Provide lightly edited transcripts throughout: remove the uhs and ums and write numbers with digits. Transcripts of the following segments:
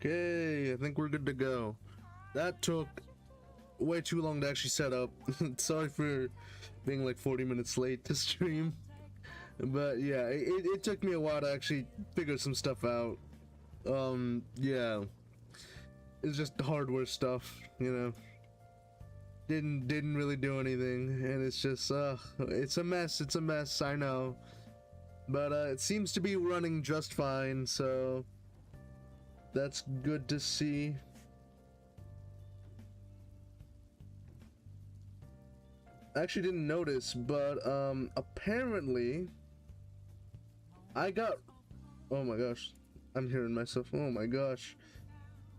Okay, I think we're good to go. That took way too long to actually set up. Sorry for being like 40 minutes late to stream. But yeah, it took me a while to actually figure some stuff out. Yeah. It's just hardware stuff, you know. Didn't really do anything, and it's just it's a mess, I know. But it seems to be running just fine, so that's good to see. I actually didn't notice, but apparently I got, oh my gosh, I'm hearing myself, oh my gosh.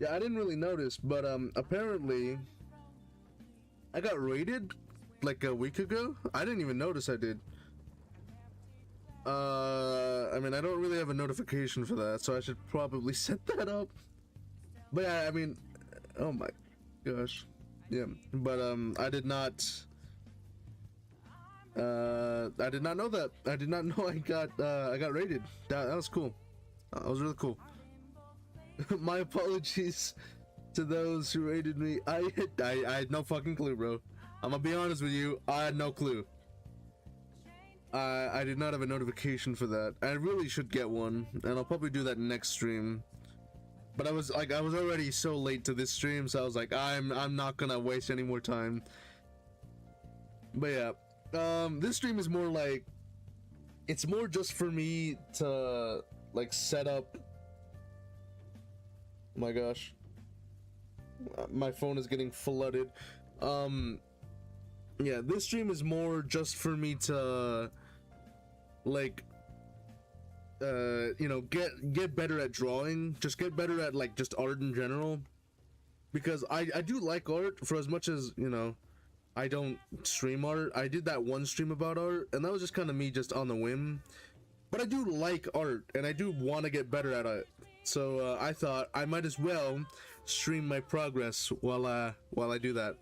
Yeah, I didn't really notice, but apparently I got raided like a week ago. I didn't even notice I did. I mean, I don't really have a notification for that, so I should probably set that up. But yeah, I mean, oh my gosh. Yeah, but I did not know that. I did not know I got raided. That was cool. That was really cool. My apologies to those who raided me. I had no fucking clue, bro. I'm gonna be honest with you. I had no clue. I did not have a notification for that. I really should get one, and I'll probably do that next stream. But I was already so late to this stream, so I was like, I'm not gonna waste any more time. But yeah, this stream is more like, it's more just for me to like set up. Oh my gosh, my phone is getting flooded. Yeah, this stream is more just for me to like you know, get better at drawing, just get better at like just art in general, because I do like art. For as much as, you know, I don't stream art. I did that one stream about art, and that was just kind of me just on the whim, but I do like art and I do want to get better at it. So I thought I might as well stream my progress while I do that.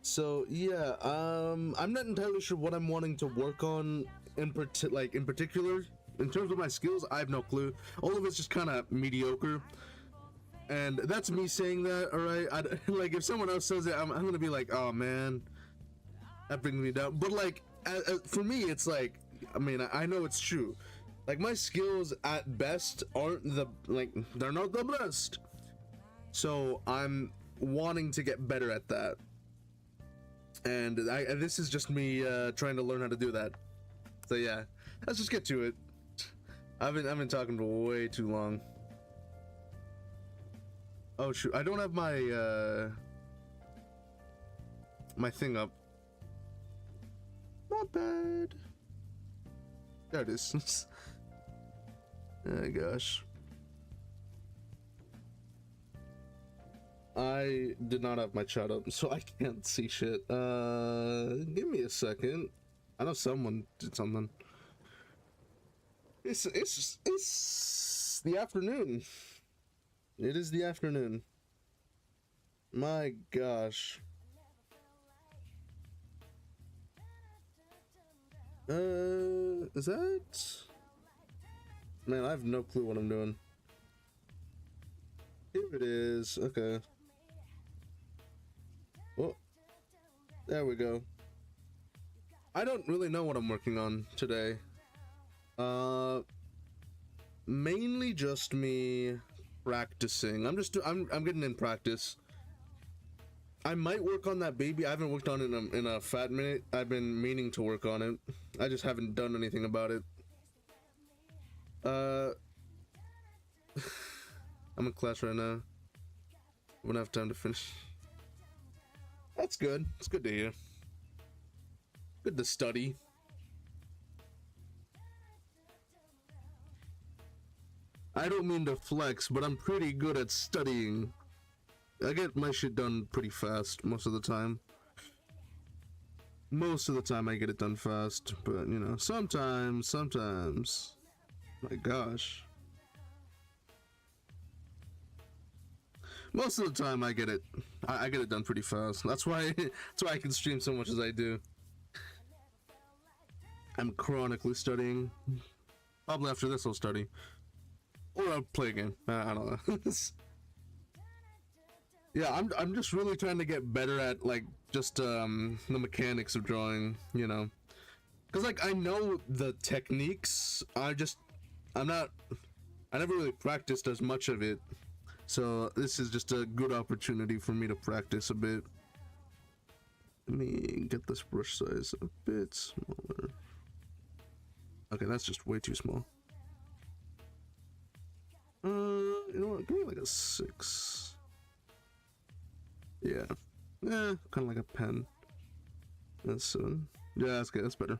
So yeah, I'm not entirely sure what I'm wanting to work on in particular. In terms of my skills, I have no clue. All of it's just kind of mediocre, and that's me saying that. All right, like if someone else says it, I'm gonna be like, oh man, that brings me down. But like for me, it's like, I mean, I know it's true. Like my skills at best aren't they're not the best. So I'm wanting to get better at that. And this is just me trying to learn how to do that. So yeah, let's just get to it. I've been talking for way too long. Oh shoot, I don't have my my thing up. Not bad. There it is. Oh gosh. I did not have my chat up, so I can't see shit. Give me a second. I know someone did something. It's the afternoon. It is the afternoon. My gosh. Is that? Man, I have no clue what I'm doing. Here it is. Okay. Oh, there we go. I don't really know what I'm working on today. Mainly just me practicing. I'm getting in practice. I might work on that baby. I haven't worked on it in a fat minute. I've been meaning to work on it. I just haven't done anything about it. I'm in class right now. Won't have time to finish. That's good. It's good to hear. Good to study. I don't mean to flex, but I'm pretty good at studying. I get my shit done pretty fast most of the time. Most of the time I get it done fast, but you know, sometimes. My gosh. Most of the time I get it done pretty fast. That's why I can stream so much as I do. I'm chronically studying. Probably after this I'll study. or I'll play a game. I don't know. Yeah, I'm just really trying to get better at like just the mechanics of drawing, you know, because like I know the techniques. I'm not. I never really practiced as much of it, so this is just a good opportunity for me to practice a bit. Let me get this brush size a bit smaller. Okay, that's just way too small. You know what? Give me like a 6. Yeah. Yeah, kind of like a pen. That's 7. Yeah, that's good. That's better.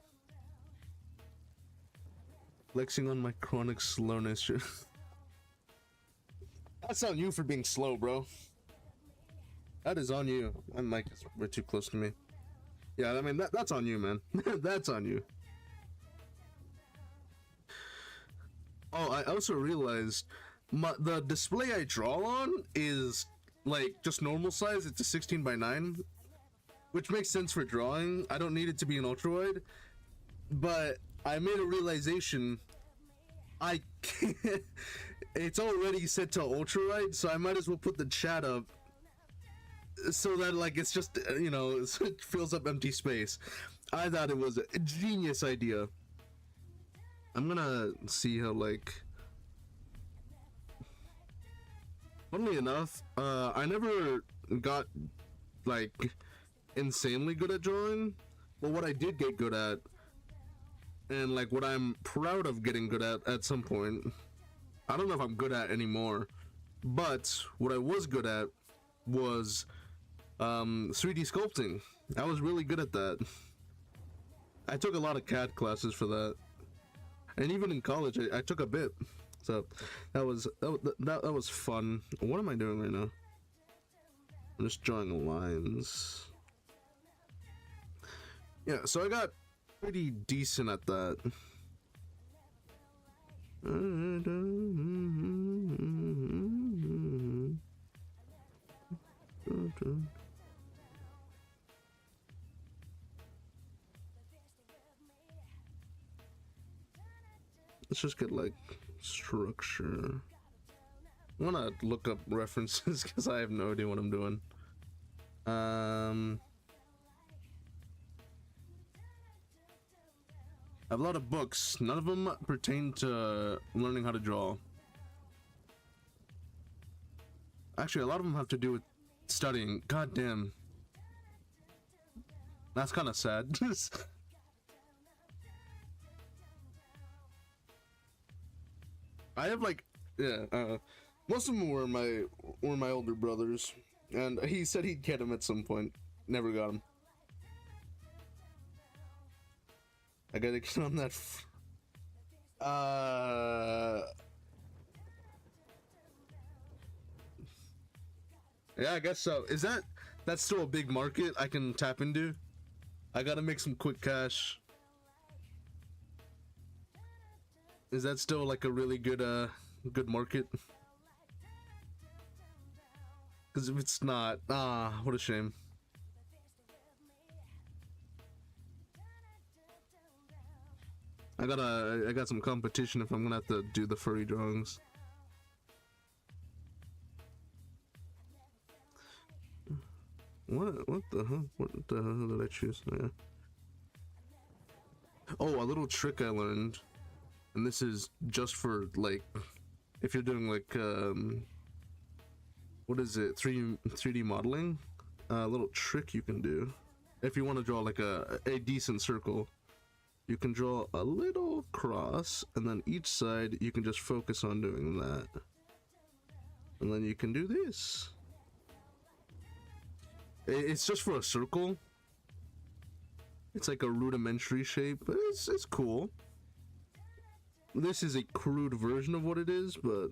Flexing on my chronic slowness. That's on you for being slow, bro. That is on you. My mic is way too close to me. Yeah, I mean, that's on you, man. That's on you. Oh, I also realized the display I draw on is like just normal size. It's a 16:9, which makes sense for drawing. I don't need it to be an ultra wide, but I made a realization. I can't. It's already set to ultra wide, so I might as well put the chat up so that like it's just, you know, it fills up empty space. I thought it was a genius idea. I'm gonna see how like. Funnily enough, I never got like insanely good at drawing, but what I did get good at, and like what I'm proud of getting good at some point, I don't know if I'm good at anymore, but what I was good at was 3D sculpting. I was really good at that. I took a lot of CAD classes for that, and even in college I took a bit. So that was fun. What am I doing right now? I'm just drawing lines. Yeah, so I got pretty decent at that. Let's just get like structure. I wanna look up references because I have no idea what I'm doing. I have a lot of books. None of them pertain to learning how to draw. Actually, a lot of them have to do with studying. God damn. That's kind of sad. I have like, yeah, most of them were my older brothers, and he said he'd get them at some point. Never got them. I gotta get on that. Yeah, I guess so. That's still a big market I can tap into? I gotta make some quick cash. Is that still like a really good good market? Because if it's not, what a shame. I got some competition if I'm gonna have to do the furry drawings. What the hell? What the hell did I choose? Yeah. Oh, a little trick I learned, and this is just for like, if you're doing like what is it? 3D modeling. A little trick you can do if you want to draw like a decent circle. You can draw a little cross, and then each side you can just focus on doing that, and then you can do this. It's just for a circle. It's like a rudimentary shape, but it's cool. This is a crude version of what it is, but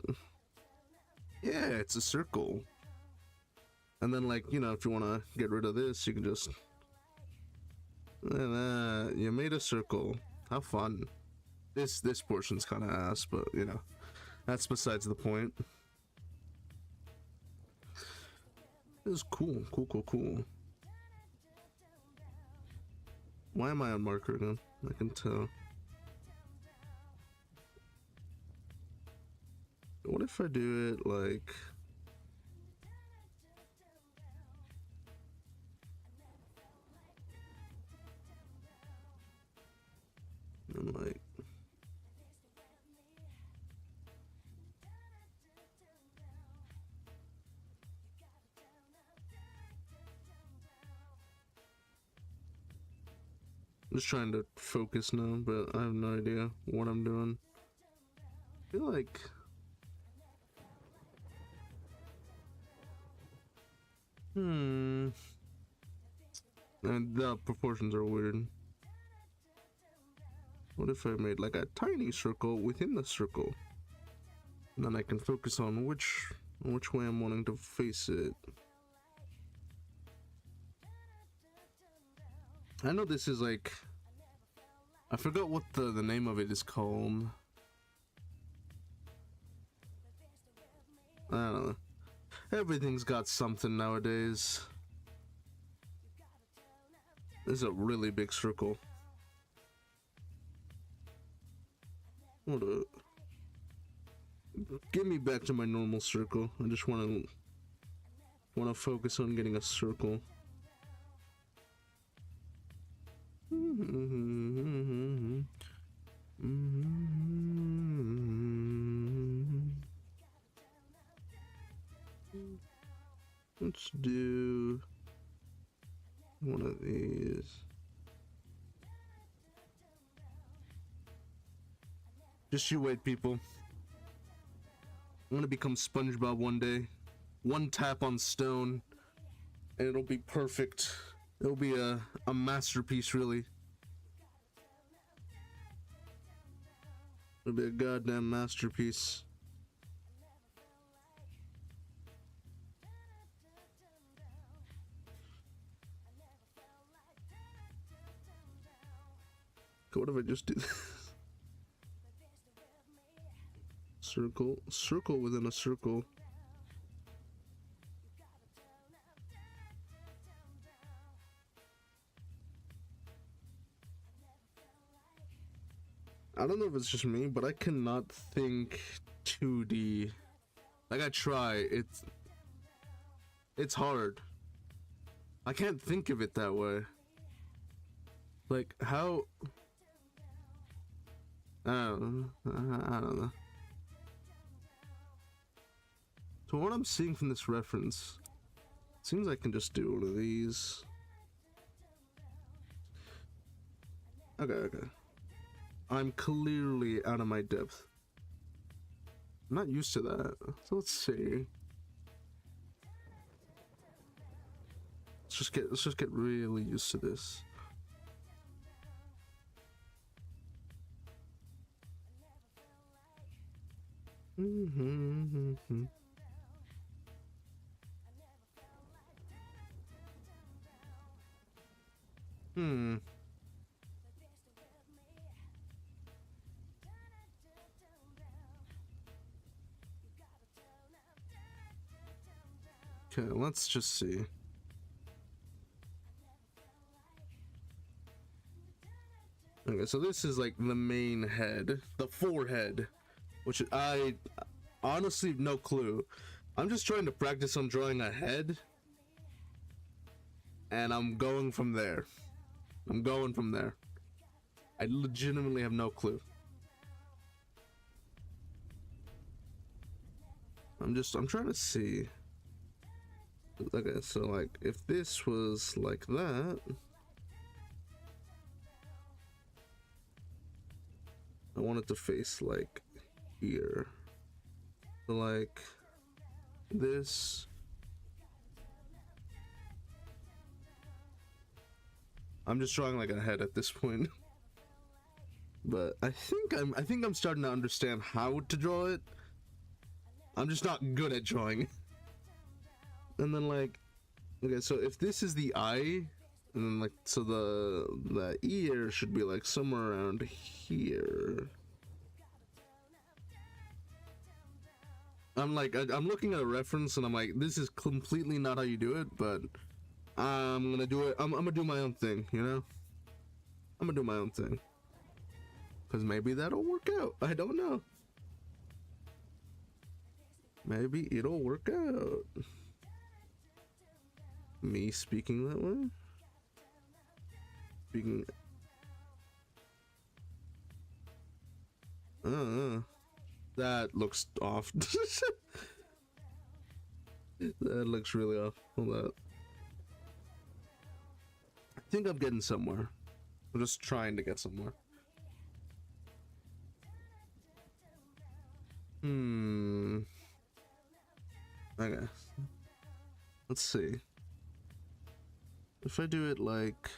yeah, it's a circle. And then, like, you know, if you want to get rid of this, you can just, and you made a circle. How fun. This portion's kind of ass, but you know, that's besides the point. This is cool. Why am I on marker again? I can tell. if I do it like... I'm like... I'm just trying to focus now, but I have no idea what I'm doing. I feel like... And the proportions are weird. What if I made like a tiny circle within the circle? And then I can focus on which way I'm wanting to face it. I know this is like... I forgot what the name of it is called. I don't know. Everything's got something nowadays. This is a really big circle. Hold up. Get me back to my normal circle. I just want to focus on getting a circle. Let's do one of these. Just you wait, people. I'm gonna become SpongeBob one day. One tap on stone, and it'll be perfect. It'll be a masterpiece, really. It'll be a goddamn masterpiece. What if I just do this? Circle within a circle. I don't know if it's just me, but I cannot think 2D. Like, I try, it's hard. I can't think of it that way. Like, how... I don't know. So what I'm seeing from this reference, it seems I can just do one of these. Okay. I'm clearly out of my depth. I'm not used to that. So let's see. Let's just get really used to this. Okay, let's just see. Okay, so this is like the main head, the forehead, which I honestly have no clue. I'm just trying to practice on drawing a head, and I'm going from there. I legitimately have no clue. I'm trying to see. Okay, so like if this was like that, I want it to face like here. So like this. I'm just drawing like a head at this point. But I think I'm starting to understand how to draw it. I'm just not good at drawing. And then like, okay, so if this is the eye, and then like, so the ear should be like somewhere around here. I'm looking at a reference and I'm like, this is completely not how you do it, but I'm gonna do it. I'm gonna do my own thing, you know? I'm gonna do my own thing. Cause maybe that'll work out. I don't know. Maybe it'll work out. Me speaking that way? Speaking... that looks off. That looks really off. Hold that. I think I'm getting somewhere. I'm just trying to get somewhere. Okay. Let's see. If I do it like...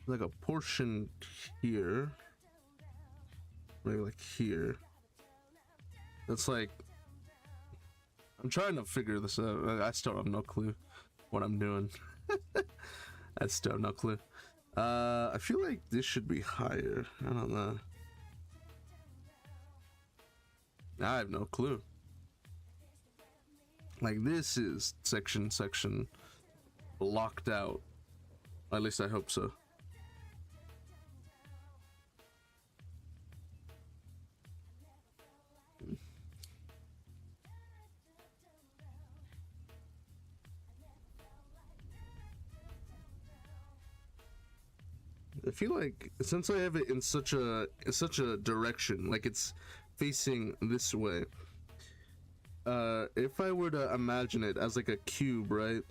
like a portion here, maybe like here. It's like, I'm trying to figure this out. I still have no clue what I'm doing. I still have no clue. I feel like this should be higher. I don't know. I have no clue. Like, this is section blocked out. At least I hope so. I feel like since I have it in such a direction, like it's facing this way. If I were to imagine it as like a cube, right?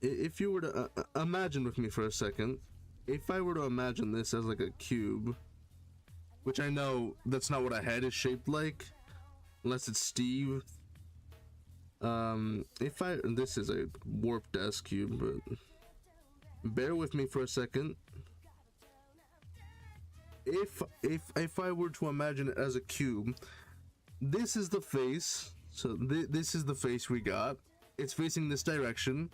If you were to imagine with me for a second, if I were to imagine this as like a cube, which I know that's not what a head is shaped like, unless it's Steve. This is a warped ass cube, but bear with me for a second. If I were to imagine it as a cube, this is the face. So this is the face we got. It's facing this direction,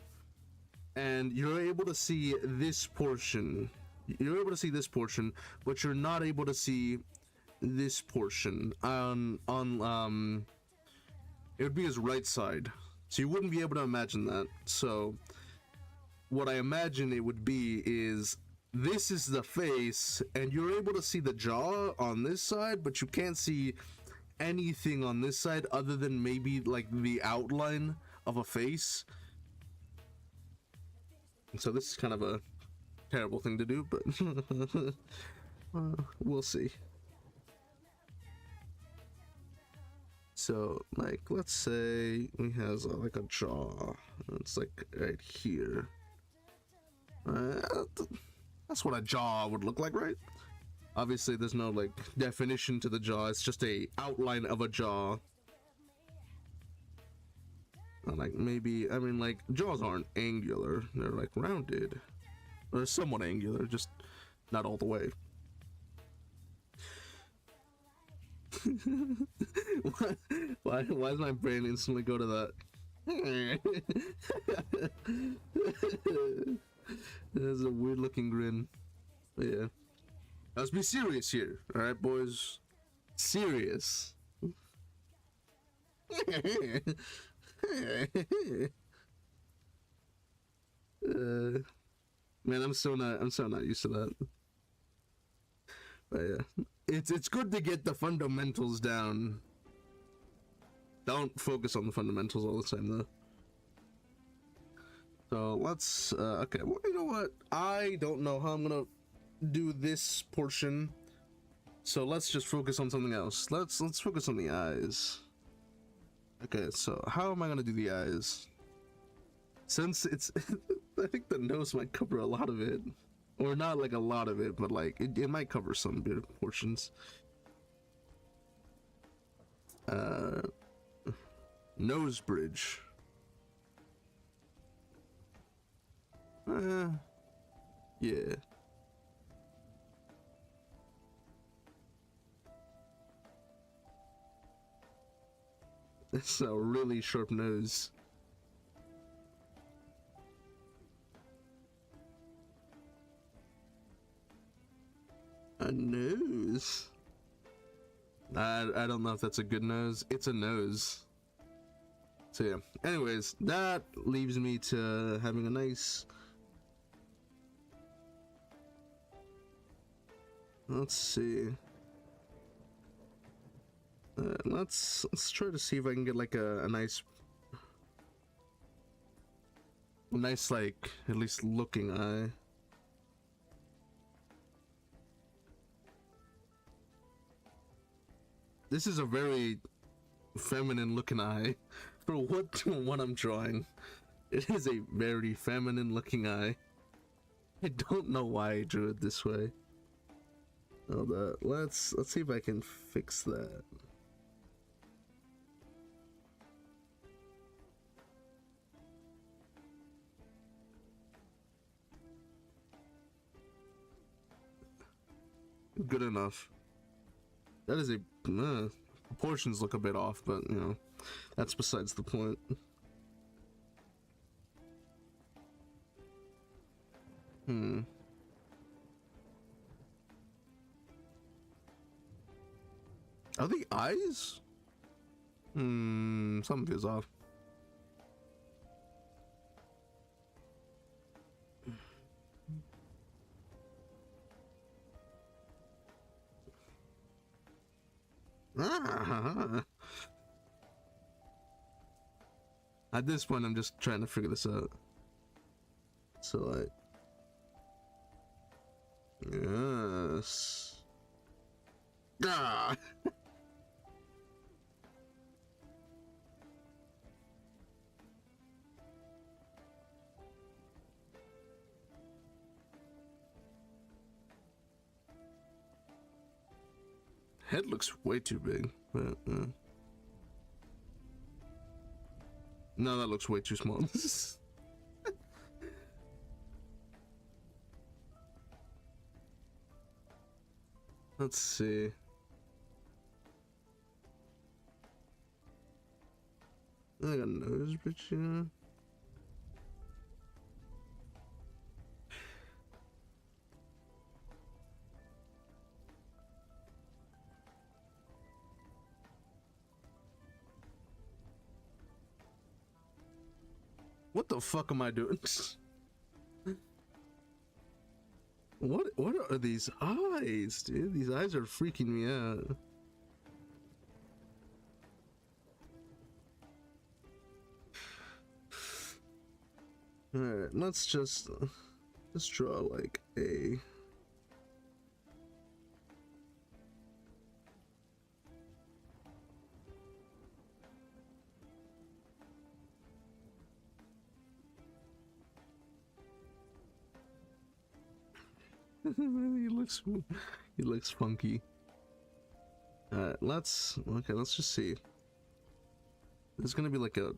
and you're able to see this portion. You're able to see this portion, but you're not able to see this portion on it would be his right side. So you wouldn't be able to imagine that. So what I imagine it would be is this is the face, and you're able to see the jaw on this side, but you can't see anything on this side other than maybe like the outline of a face. So this is kind of a terrible thing to do, but we'll see. So like, let's say we has like a jaw. It's like right here. That's what a jaw would look like, right? Obviously there's no like definition to the jaw, it's just a outline of a jaw. Like maybe, I mean, like jaws aren't angular, they're like rounded. They're somewhat angular, just not all the way. why does my brain instantly go to that? There's a weird looking grin. But yeah, let's be serious here, all right, boys. Serious. Man, I'm so not used to that. But yeah, it's good to get the fundamentals down. Don't focus on the fundamentals all the time though. So let's okay, well, you know what, I don't know how I'm gonna do this portion, so let's just focus on something else. Let's focus on the eyes. Okay, so how am I gonna do the eyes? Since it's I think the nose might cover a lot of it, or not like a lot of it, but like it might cover some bit portions. Nose bridge. Yeah. That's a really sharp nose. A nose? I don't know if that's a good nose. It's a nose. So yeah. Anyways, that leaves me to having a nice. Let's see. Let's try to see if I can get like a nice like at least looking eye. This is a very feminine looking eye for what I'm drawing. It is a very feminine looking eye. I don't know why I drew it this way. Hold up. Let's see if I can fix that. Good enough. That is a proportions look a bit off, but you know, that's besides the point. Are the eyes? Something feels off. At this point, I'm just trying to figure this out. So, like, yes. Ah. Head looks way too big, but no, that looks way too small. Let's see. I got a nose bridge here. What the fuck am I doing? What are these eyes, dude? These eyes are freaking me out. Alright, let's just draw like a he looks funky. Alright, let's just see. There's gonna be like a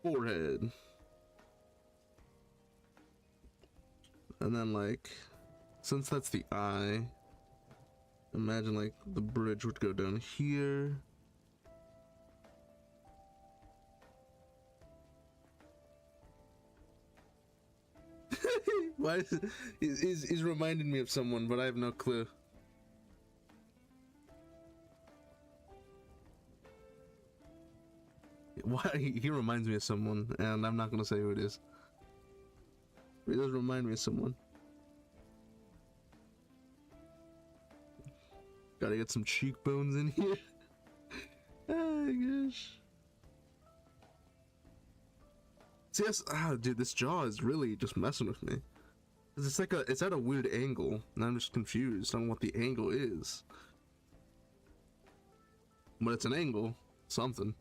forehead. And then like, since that's the eye, imagine like the bridge would go down here. Why he's reminding me of someone, but I have no clue. Why he reminds me of someone, and I'm not gonna say who it is. He does remind me of someone. Gotta get some cheekbones in here. Oh gosh. See, dude, this jaw is really just messing with me. It's like it's at a weird angle, and I'm just confused on what the angle is. But it's an angle, something.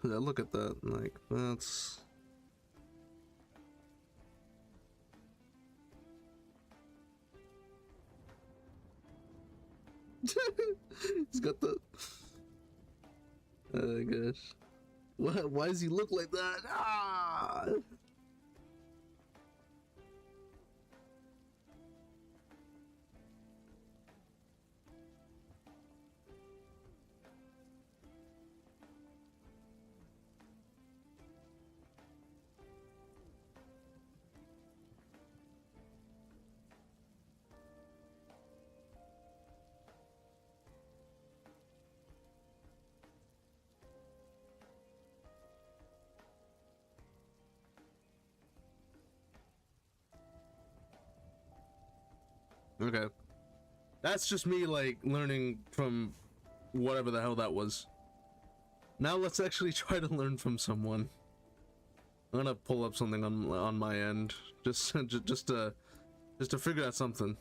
Yeah, look at that, like, that's... He's got the... Oh gosh. Why does he look like that? Ah! Okay. That's just me, like, learning from whatever the hell that was. Now let's actually try to learn from someone. I'm gonna pull up something on my end, just to figure out something.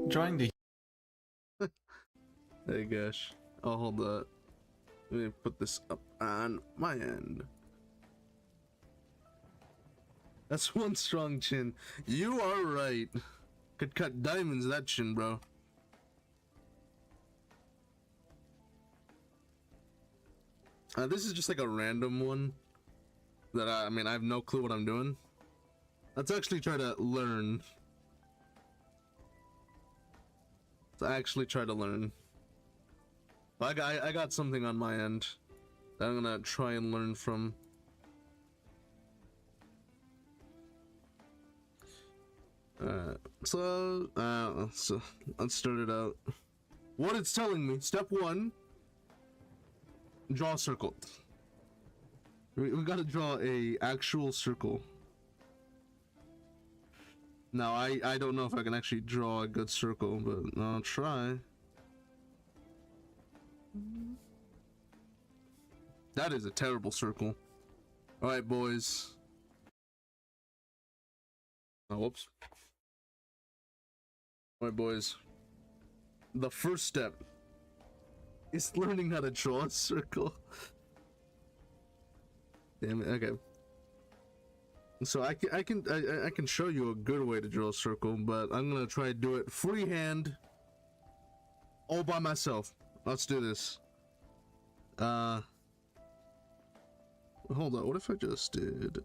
Drawing the Hey gosh, I'll hold that. Let me put this up on my end. That's one strong chin. You are right. Could cut diamonds that chin, bro. This is just like a random one that I mean, I have no clue what I'm doing. Let's actually try to learn. Let's actually try to learn. I got something on my end that I'm gonna try and learn from. So let's start it out. What it's telling me, step 1, draw a circle. We gotta draw a actual circle. Now I don't know if I can actually draw a good circle, but I'll try. That is a terrible circle. Alright, boys. Oh, whoops. Alright, boys. The first step is learning how to draw a circle. Damn it, okay. So I can show you a good way to draw a circle, but I'm gonna try to do it freehand, all by myself. Let's do this. Hold on, what if I just did...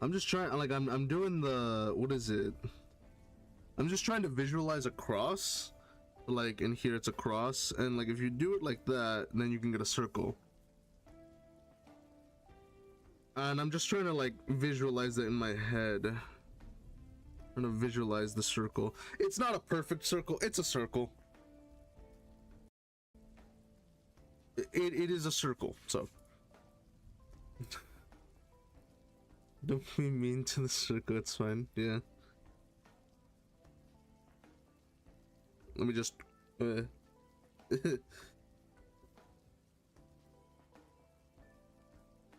I'm just trying, like, I'm doing the, what is it? I'm just trying to visualize a cross, like, in here it's a cross, and like, if you do it like that, then you can get a circle. And I'm just trying to, like, visualize it in my head. I'm trying to visualize the circle. It's not a perfect circle, it's a circle. It is a circle, so. Don't be mean to the circle, it's fine, yeah. Let me just,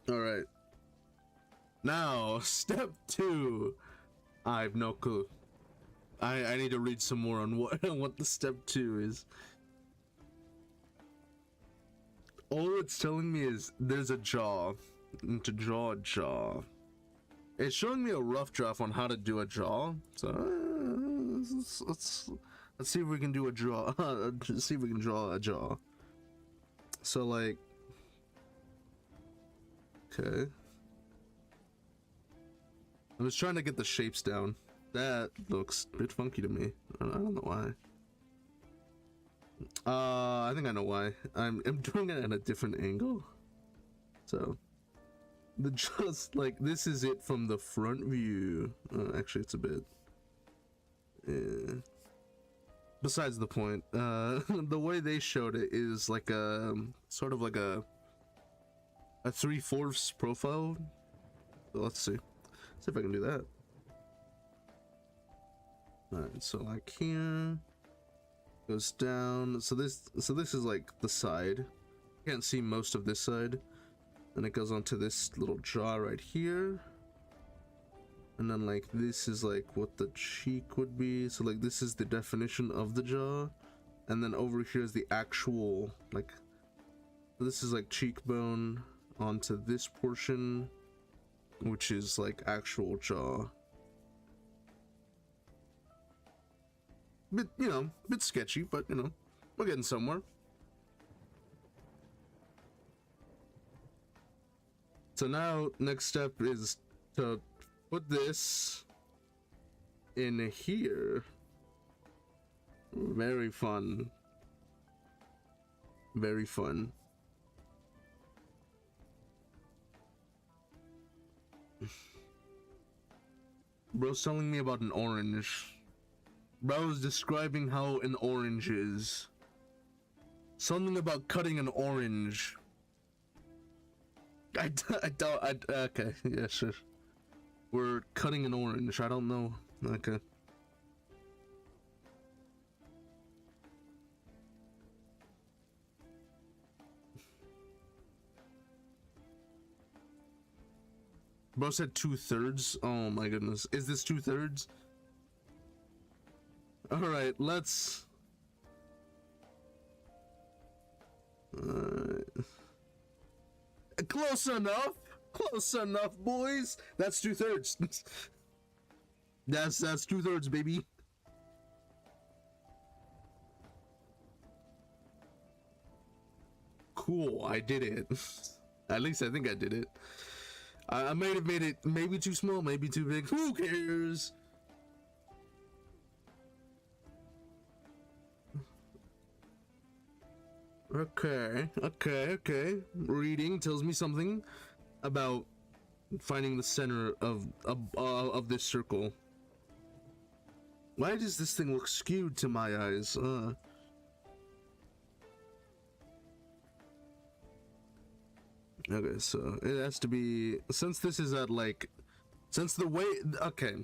Alright. Now, step 2. I have no clue. I need to read some more on what the step 2 is. All it's telling me is there's a jaw, and to draw a jaw. It's showing me a rough draft on how to do a jaw, so let's see if we can do a draw. See if we can draw a jaw. So, like, okay. I was trying to get the shapes down. That looks a bit funky to me. I don't know why. I think I know why. I'm doing it at a different angle. So, just like this is it from the front view. Actually, it's a bit. Besides the point, the way they showed it is like a sort of like a 3/4 profile. So let's see. See if I can do that. Alright, so like here goes down. So this is like the side. Can't see most of this side. And it goes onto this little jaw right here. And then like this is like what the cheek would be. So like this is the definition of the jaw. And then over here is the actual, like, this is like cheekbone onto this portion, which is like actual jaw. Bit, you know, bit sketchy, but you know, we're getting somewhere. So now, next step is to put this in here. Very fun. Very fun. Bro's telling me about an orange. Bro's describing how an orange is. Something about cutting an orange. I don't, okay, yeah, sure. We're cutting an orange, I don't know. Okay. Bro said 2/3. Oh my goodness. Is this 2/3? Alright, let's... Close enough! Close enough, boys! That's 2/3. That's 2/3, baby. Cool, I did it. At least I think I did it. I might have made it maybe too small, maybe too big. Who cares? Okay. Reading tells me something about finding the center of this circle. Why does this thing look skewed to my eyes? Okay, so it has to be, since this is at like, since the way, okay,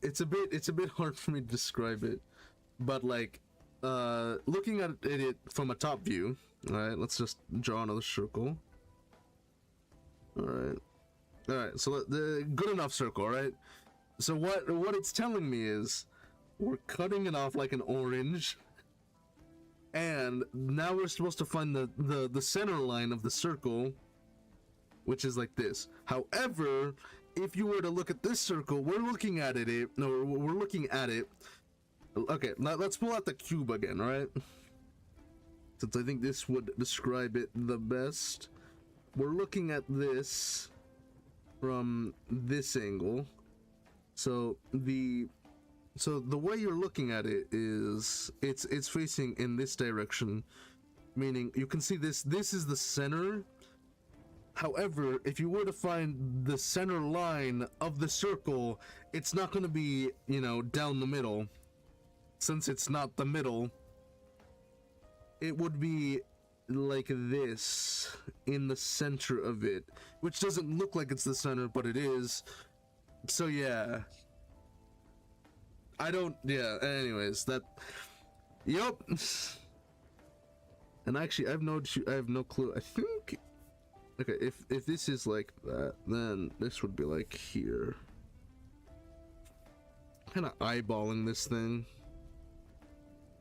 it's a bit hard for me to describe it, but like, looking at it from a top view, alright, let's just draw another circle. Alright, so the good enough circle, right? So what it's telling me is, we're cutting it off like an orange, and now we're supposed to find the center line of the circle, which is like this. However, if you were to look at this circle, we're looking at it. Okay, let's pull out the cube again, right? Since I think this would describe it the best. We're looking at this from this angle. So the way you're looking at it is it's facing in this direction, meaning you can see this is the center. However, if you were to find the center line of the circle, it's not going to be, you know, down the middle. Since it's not the middle, it would be like this in the center of it, which doesn't look like it's the center, but it is. So yeah, I don't, yeah, anyways, that, yup. And actually, I have no clue. I think, okay, if this is like that, then this would be like here. Kind of eyeballing this thing.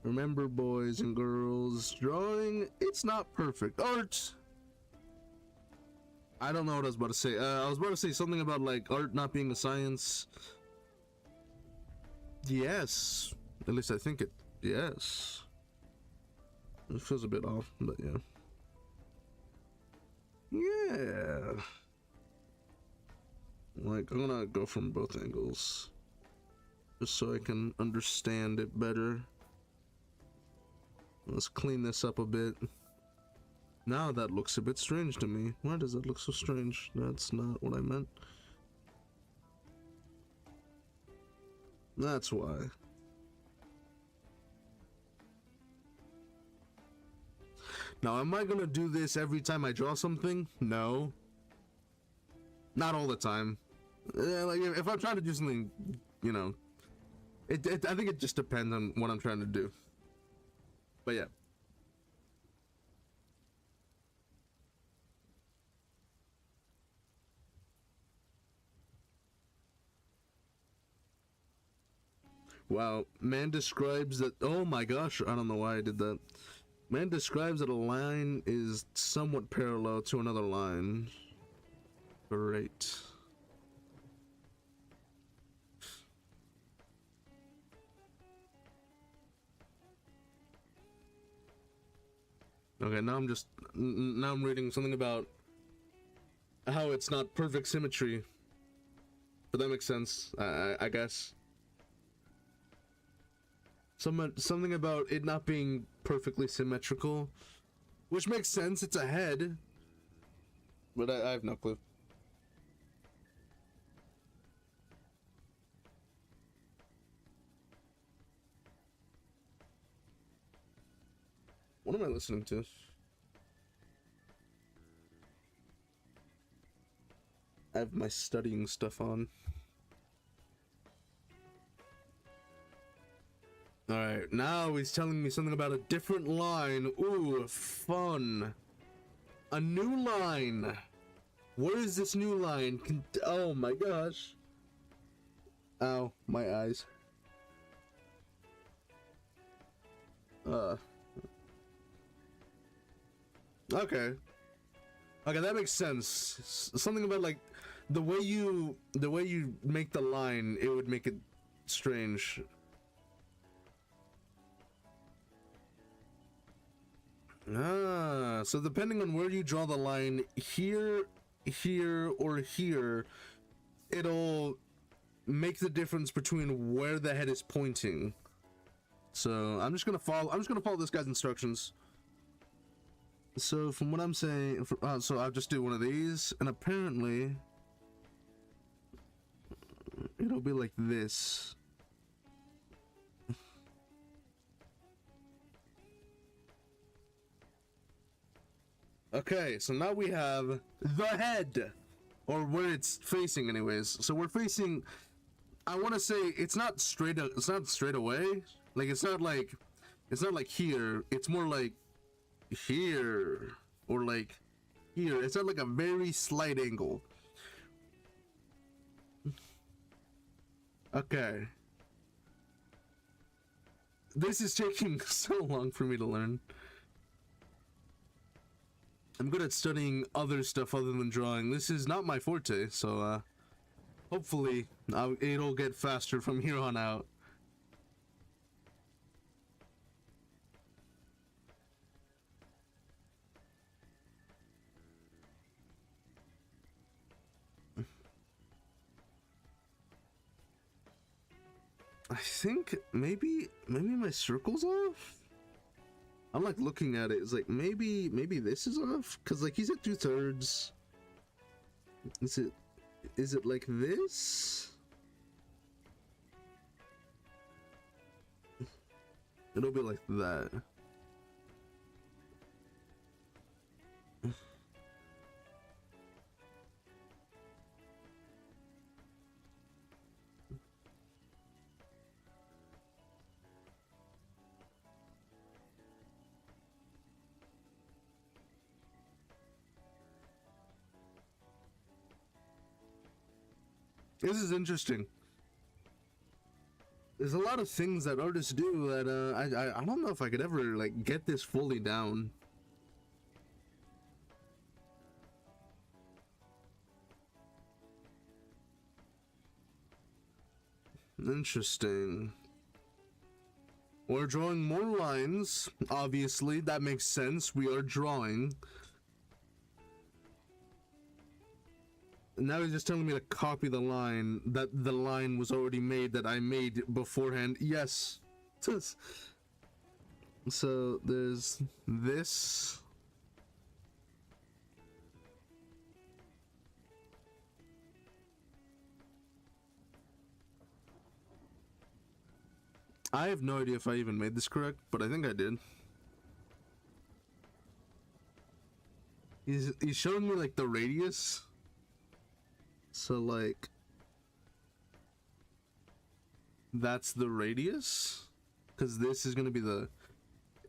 Remember, boys and girls, drawing, it's not perfect. Art! I don't know what I was about to say. I was about to say something about like art not being a science. Yes. At least I think it, yes. It feels a bit off, but yeah. Yeah. Like, I'm gonna go from both angles. Just so I can understand it better. Let's clean this up a bit. Now that looks a bit strange to me. Why does that look so strange? That's not what I meant. That's why. Now, am I gonna do this every time I draw something? No. Not all the time. Like, if I'm trying to do something, you know, I think it just depends on what I'm trying to do. But yeah. Wow, man describes that, oh my gosh, I don't know why I did that. Man describes that a line is somewhat parallel to another line. Great. Okay, now I'm reading something about how it's not perfect symmetry. But that makes sense, I guess. Something about it not being perfectly symmetrical, which makes sense, it's a head. But I have no clue. What am I listening to? I have my studying stuff on. Alright, now he's telling me something about a different line. Ooh, fun. A new line. Where is this new line? Oh my gosh. Ow, my eyes. Okay. Okay, that makes sense. Something about like the way you make the line, it would make it strange. Ah, so depending on where you draw the line, here, here, or here, it'll make the difference between where the head is pointing. So I'm just gonna follow this guy's instructions. So from what I'm saying, so I'll just do one of these, and apparently it'll be like this. Okay, so now we have the head, or where it's facing anyways. So we're facing, I want to say it's not straight away. Like it's not like here. It's more like here, or like here. It's at like a very slight angle. Okay. This is taking so long for me to learn. I'm good at studying other stuff other than drawing. This is not my forte, so hopefully it'll get faster from here on out. I think maybe my circle's off. I'm like looking at it. It's like maybe this is off, cause like he's at 2/3. Is it like this? It'll be like that. This is interesting. There's a lot of things that artists do that I don't know if I could ever like get this fully down. Interesting. We're drawing more lines, obviously. That makes sense. We are drawing. Now he's just telling me to copy the line, that the line was already made, that I made beforehand. Yes. So there's this. I have no idea if I even made this correct, but I think I did. He's showing me like the radius. So like that's the radius, because this is gonna be the,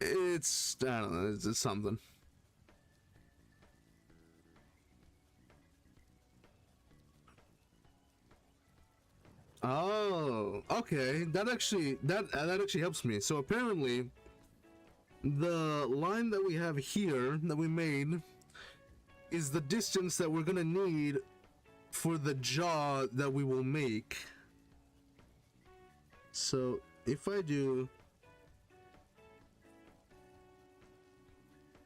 it's, I don't know, it's something. Oh, okay. That actually helps me. So apparently the line that we have here that we made is the distance that we're gonna need for the jaw that we will make. So if I do,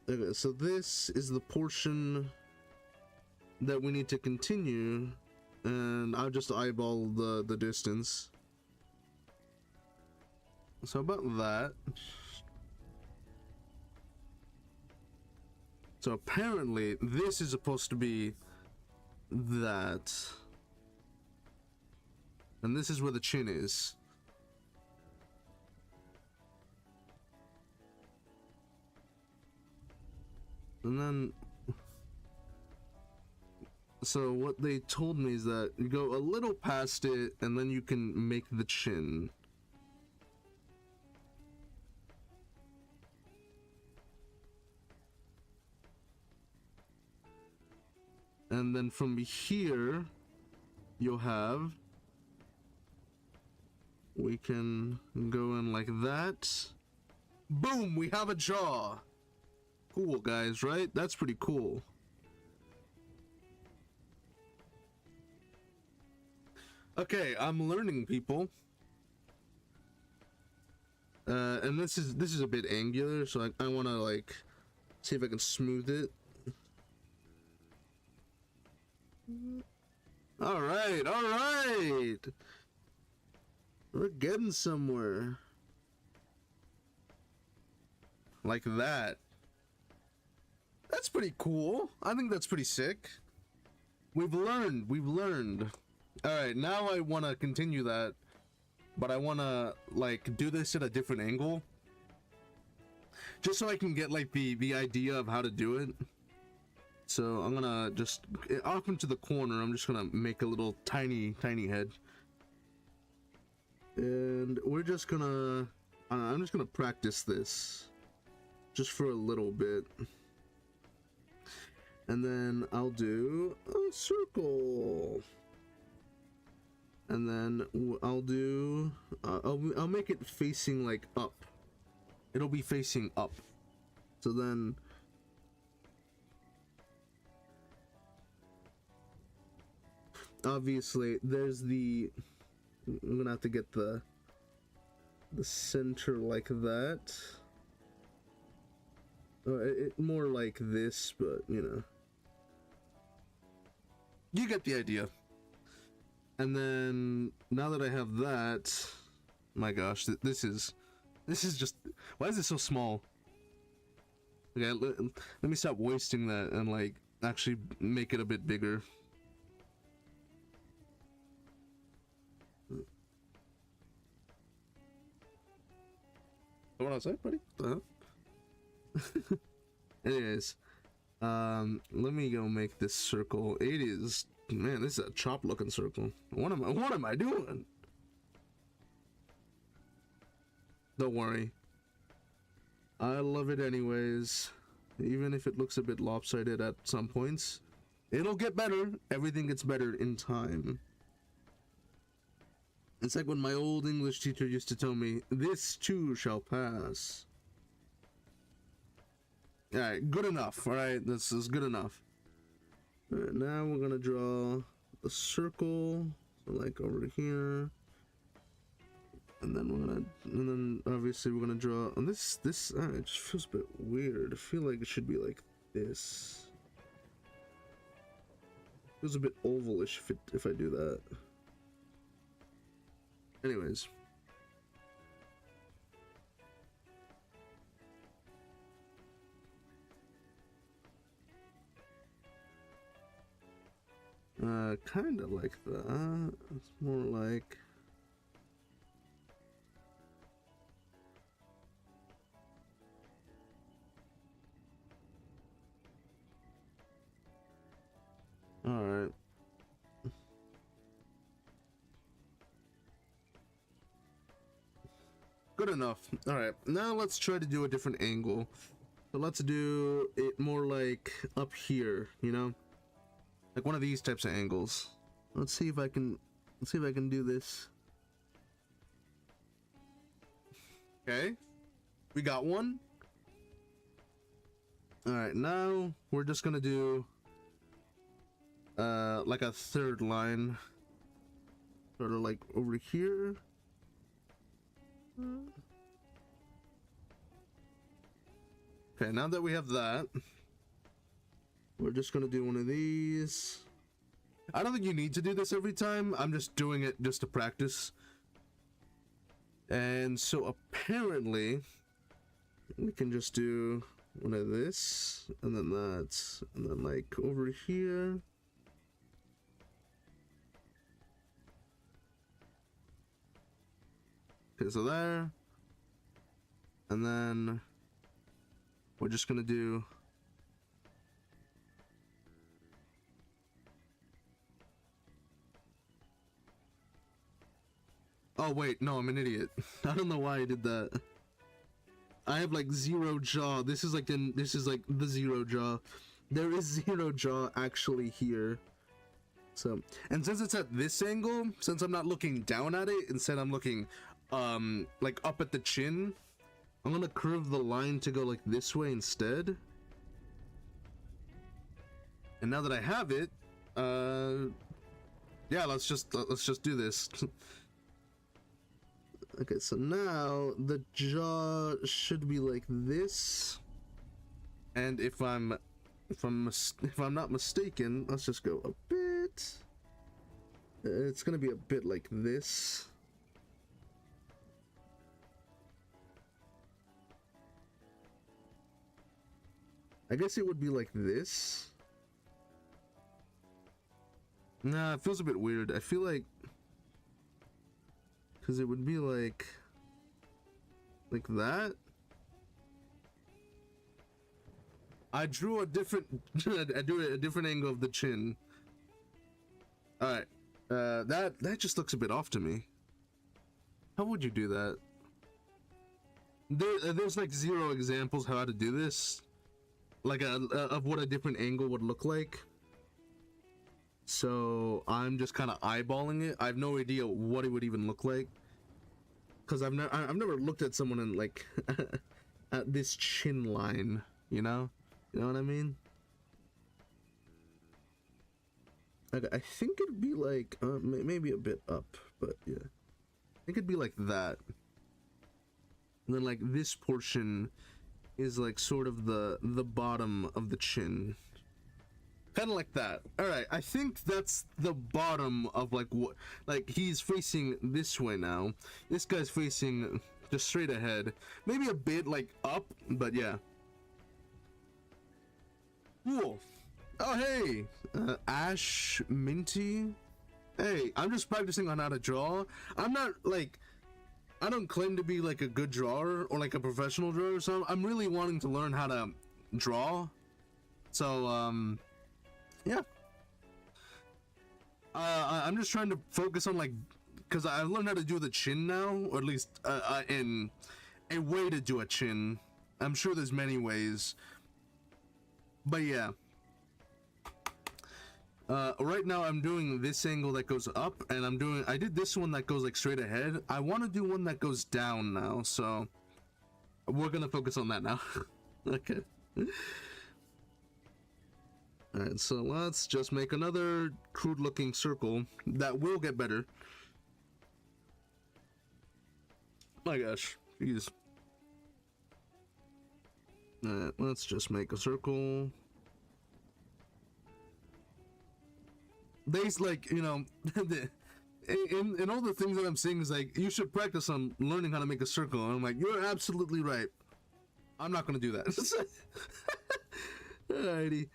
okay, so this is the portion that we need to continue, and I'll just eyeball the distance. So about that. So apparently this is supposed to be that, and this is where the chin is. And then, so what they told me is that you go a little past it and then you can make the chin. And then from here, you'll have, we can go in like that. Boom, we have a jaw. Cool, guys, right? That's pretty cool. Okay, I'm learning, people. And this is a bit angular, so I want to like see if I can smooth it. All right. We're getting somewhere. Like that. That's pretty cool. I think that's pretty sick. We've learned. All right, now I want to continue that, but I want to like do this at a different angle, just so I can get like the idea of how to do it. So I'm gonna just off into the corner. I'm just gonna make a little tiny head, and we're just gonna. I'm just gonna practice this, just for a little bit. And then I'll do a circle. And then I'll do, I'll make it facing like up. It'll be facing up. So then, obviously there's the, I'm gonna have to get the center like that. More like this, but you know. You get the idea. And then now that I have that, my gosh, this is just, why is it so small? Okay, let me stop wasting that and like actually make it a bit bigger. What outside, buddy? Anyways, let me go make this circle. It is, man, this is a chop looking circle. What am I doing? Don't worry, I love it anyways. Even if it looks a bit lopsided at some points, it'll get better. Everything gets better in time. It's like when my old English teacher used to tell me, this too shall pass. Alright, good enough. Alright, this is good enough. Alright, now we're gonna draw the circle, so like over here. And then obviously we're gonna draw, and this, it just feels a bit weird. I feel like it should be like this. Feels a bit ovalish if I do that. Anyways. Kind of like that. It's more like... Alright. Good enough. Alright, now let's try to do a different angle. So let's do it more like up here, you know? Like one of these types of angles. Let's see if I can do this. Okay. We got one. Alright, now we're just gonna do like a third line. Sort of like over here. Okay, now that we have that, we're just gonna do one of these. I don't think you need to do this every time. I'm just doing it just to practice. And so apparently, we can just do one of this, and then that, and then like over here. Okay, so there. And then we're just gonna do Oh wait, no, I'm an idiot. I don't know why I did that. I have like zero jaw. This is like the zero jaw. There is zero jaw actually here. So, and since it's at this angle, since I'm not looking down at it, instead I'm looking like up at the chin, I'm gonna curve the line to go like this way instead. And now that I have it, yeah, let's just do this. Okay, so now the jaw should be like this, and if I'm not mistaken, let's just go a bit. It's gonna be a bit like this. I guess it would be like this. Nah, it feels a bit weird. I feel like, because it would be like that. I drew a different I drew a different angle of the chin. All right, that just looks a bit off to me. How would you do that? There's like zero examples how to do this, like of what a different angle would look like. So I'm just kind of eyeballing it. I have no idea what it would even look like, because I've never looked at someone in like at this chin line. You know what I mean? Okay, I think it'd be like maybe a bit up, but yeah, I think it'd be like that. And then like this portion is like sort of the bottom of the chin. Kind of like that. All right, I think that's the bottom of like what, like he's facing this way now. This guy's facing just straight ahead. Maybe a bit like up, but yeah. Cool. Oh hey, Ash Minty. Hey, I'm just practicing on how to draw. I'm not like, I don't claim to be like a good drawer or like a professional drawer, so I'm really wanting to learn how to draw. So yeah. I'm just trying to focus on like, because I've learned how to do the chin now, or at least in a way to do a chin. I'm sure there's many ways, but yeah. Right now I'm doing this angle that goes up, and I did this one that goes like straight ahead. I want to do one that goes down now, so we're gonna focus on that now. Okay. Alright, so let's just make another crude looking circle that will get better. My gosh, jeez. Alright, let's just make a circle. There's like, you know, in all the things that I'm saying is like, you should practice on learning how to make a circle. And I'm like, you're absolutely right. I'm not gonna do that. Alrighty.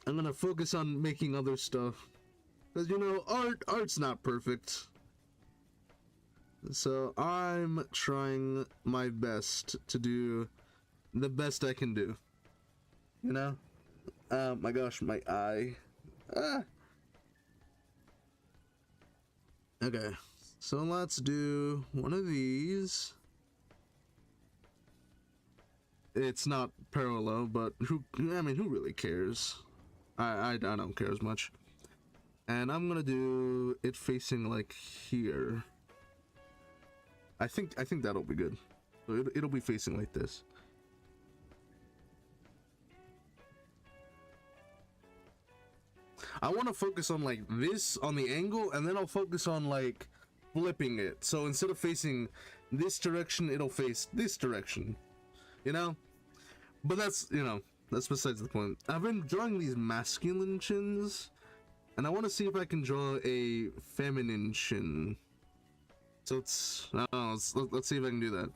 I'm gonna focus on making other stuff, because you know, art's not perfect, so I'm trying my best to do the best I can do, you know. My gosh, my eye. Okay, so let's do one of these. It's not parallel, but who really cares? I don't care as much. And I'm gonna do it facing like here. I think that'll be good. So it'll be facing like this. I want to focus on like this on the angle, and then I'll focus on like flipping it. So instead of facing this direction, it'll face this direction. You know? But that's, you know, that's besides the point. I've been drawing these masculine chins, and I want to see if I can draw a feminine chin. So let's see if I can do that.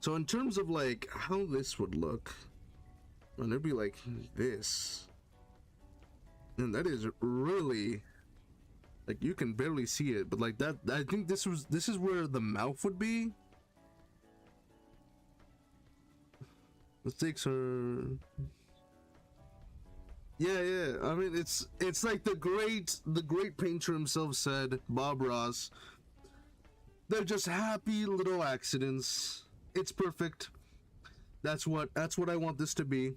So in terms of like how this would look, and it'd be like this, and that is really like, you can barely see it, but like that, I think this is where the mouth would be. Let's take her. Yeah. I mean, it's like the great painter himself said, Bob Ross. They're just happy little accidents. It's perfect. That's what I want this to be.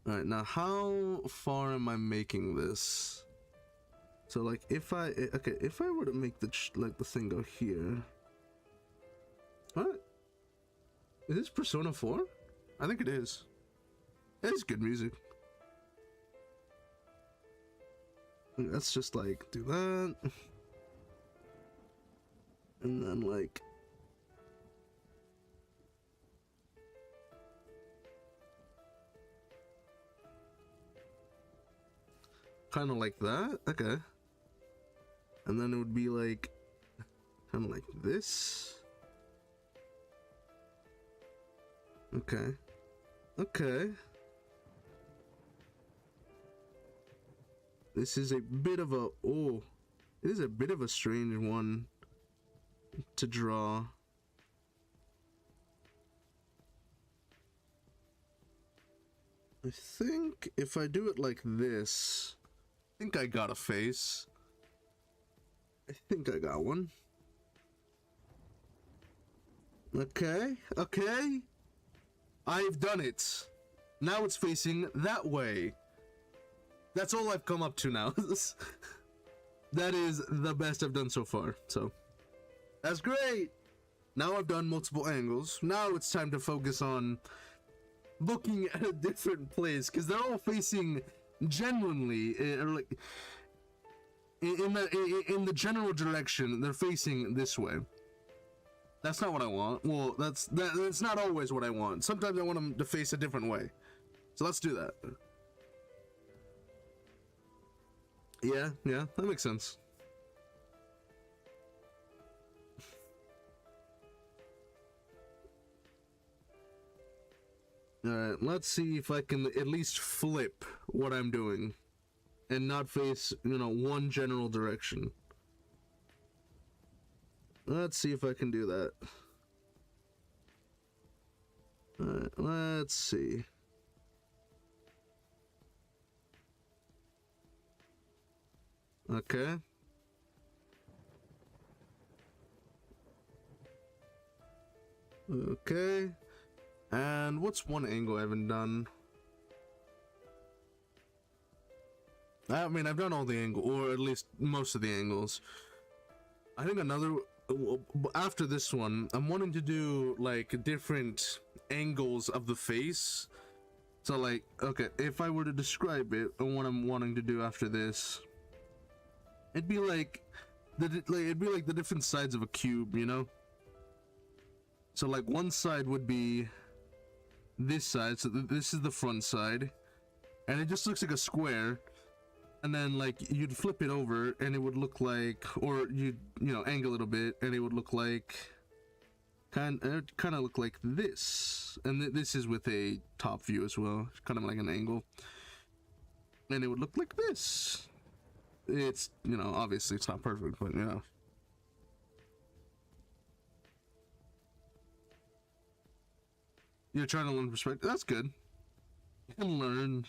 All right, now how far am I making this? So like if I were to make the thing go here. What? Is this Persona 4? I think it is. It's good music. Let's just like do that. And then like kind of like that. Okay. And then it would be like kind of like this. Okay. Okay. This is a bit of a it is a bit of a strange one to draw. I think if I do it like this, I think I got a face. I think I got one. Okay. I've done it. Now it's facing that way. That's all I've come up to now. That is the best I've done so far. So, that's great. Now I've done multiple angles. Now it's time to focus on looking at a different place, because they're all facing genuinely, like in the general direction. They're facing this way. That's not what I want. Well, that's not always what I want. Sometimes I want them to face a different way. So let's do that. Yeah, that makes sense. Alright, let's see if I can at least flip what I'm doing and not face, one general direction. Let's see if I can do that. Alright, let's see. Okay. Okay. And what's one angle I haven't done? I mean, I've done all the angles, or at least most of the angles. I think after this one, I'm wanting to do like different angles of the face. So like, okay, if I were to describe it and what I'm wanting to do after this, it'd be like the different sides of a cube, So like one side would be this side, so this is the front side, and it just looks like a square. And then like you'd flip it over and it would look like, or you'd angle it a bit and it would look like kind of look like this. And this is with a top view as well, kind of like an angle, and it would look like this. It's obviously it's not perfect, but you're trying to learn perspective. That's good. You can learn.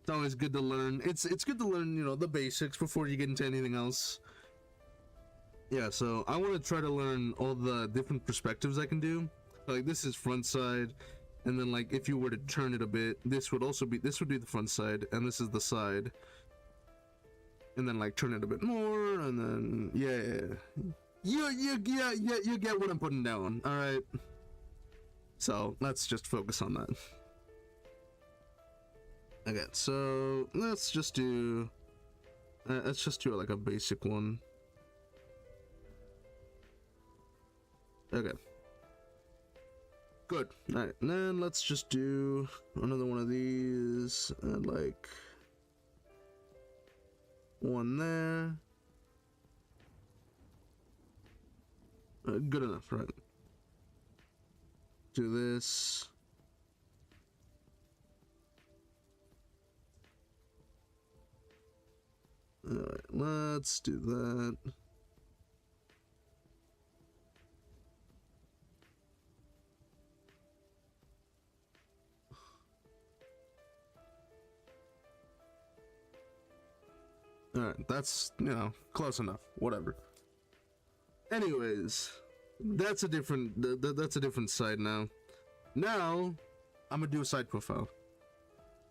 It's always good to learn. It's good to learn, the basics before you get into anything else. Yeah, so I want to try to learn all the different perspectives I can do. Like this is front side, and then like if you were to turn it a bit, this would be the front side, and this is the side. And then like turn it a bit more, and then you get what I'm putting down. All right. So let's just focus on that. Okay, so let's just do like a basic one. Okay. Good. All right, and then let's just do another one of these, and like one there. Good enough, right? Do this. Alright, let's do that. Alright, that's, you know, close enough. Whatever. Anyways, that's a different that's a different side now. Now, I'm gonna do a side profile.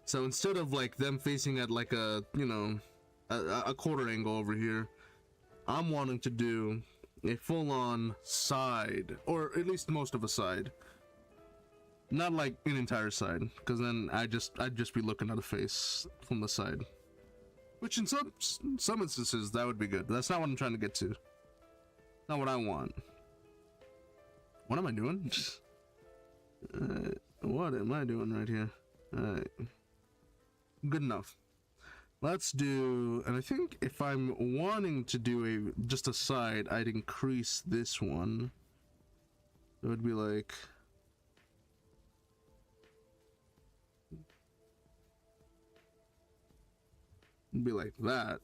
So instead of like them facing at like a, you know, a quarter angle over here, I'm wanting to do a full-on side, or at least most of a side. Not like an entire side, because then I'd just be looking at a face from the side. Which in some instances that would be good. But that's not what I'm trying to get to. Not what I want. What am I doing? What am I doing right here? Alright. Good enough. Let's do, and I think if I'm wanting to do just a side, I'd increase this one. It would be like, it'd be like that,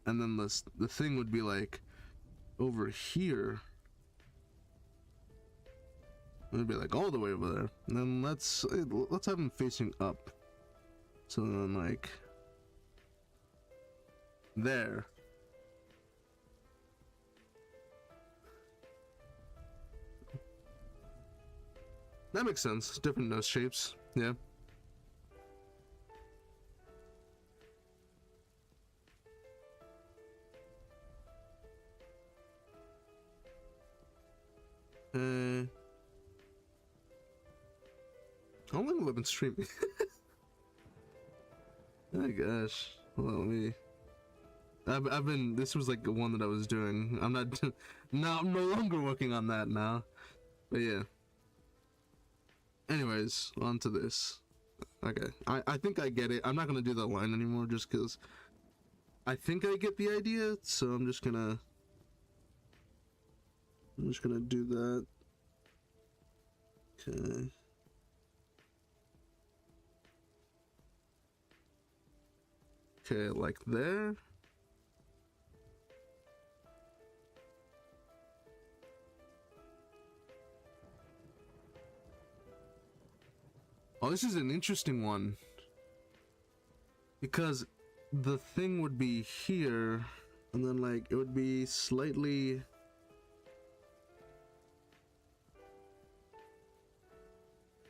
and then the thing would be like over here. It'd be like all the way over there. And then let's have them facing up. So then like there. That makes sense. Different nose shapes. Yeah. How long have I been streaming? Oh gosh. Well, me. I've been. This was like the one that I was doing. I'm not. No, I'm no longer working on that now. But yeah. Anyways, on to this. Okay, I think I get it. I'm not gonna do that line anymore just because I think I get the idea. So I'm just gonna do that. Okay. Okay, like there. Oh, this is an interesting one. Because the thing would be here, and then like it would be slightly.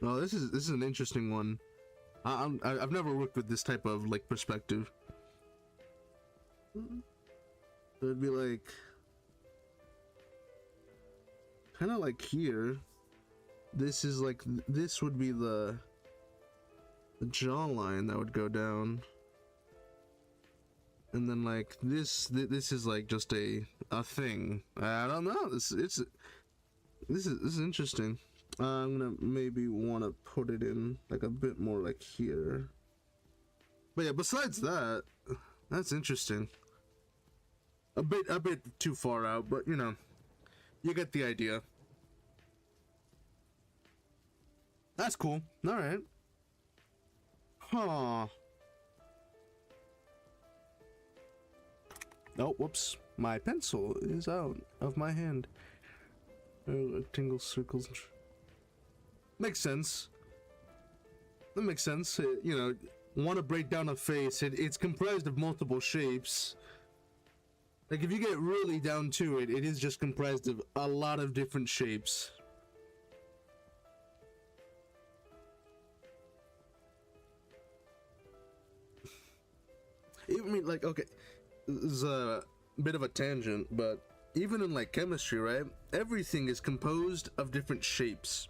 Oh, this is an interesting one. I've never worked with this type of like perspective. It would be like kind of like here. This is like, this would be the jawline that would go down, and then like this is like just a thing. I don't know. This is interesting. I'm gonna maybe want to put it in like a bit more like here. But yeah, besides that, that's interesting. A bit too far out, but you know, you get the idea. That's cool. All right. Huh. Oh, whoops. My pencil is out of my hand. Rectangle, circles. Makes sense. That makes sense. You know, want to break down a face. It's comprised of multiple shapes. Like, if you get really down to it, it is just comprised of a lot of different shapes. I mean, like, okay, this is a bit of a tangent, but even in, like, chemistry, right? Everything is composed of different shapes.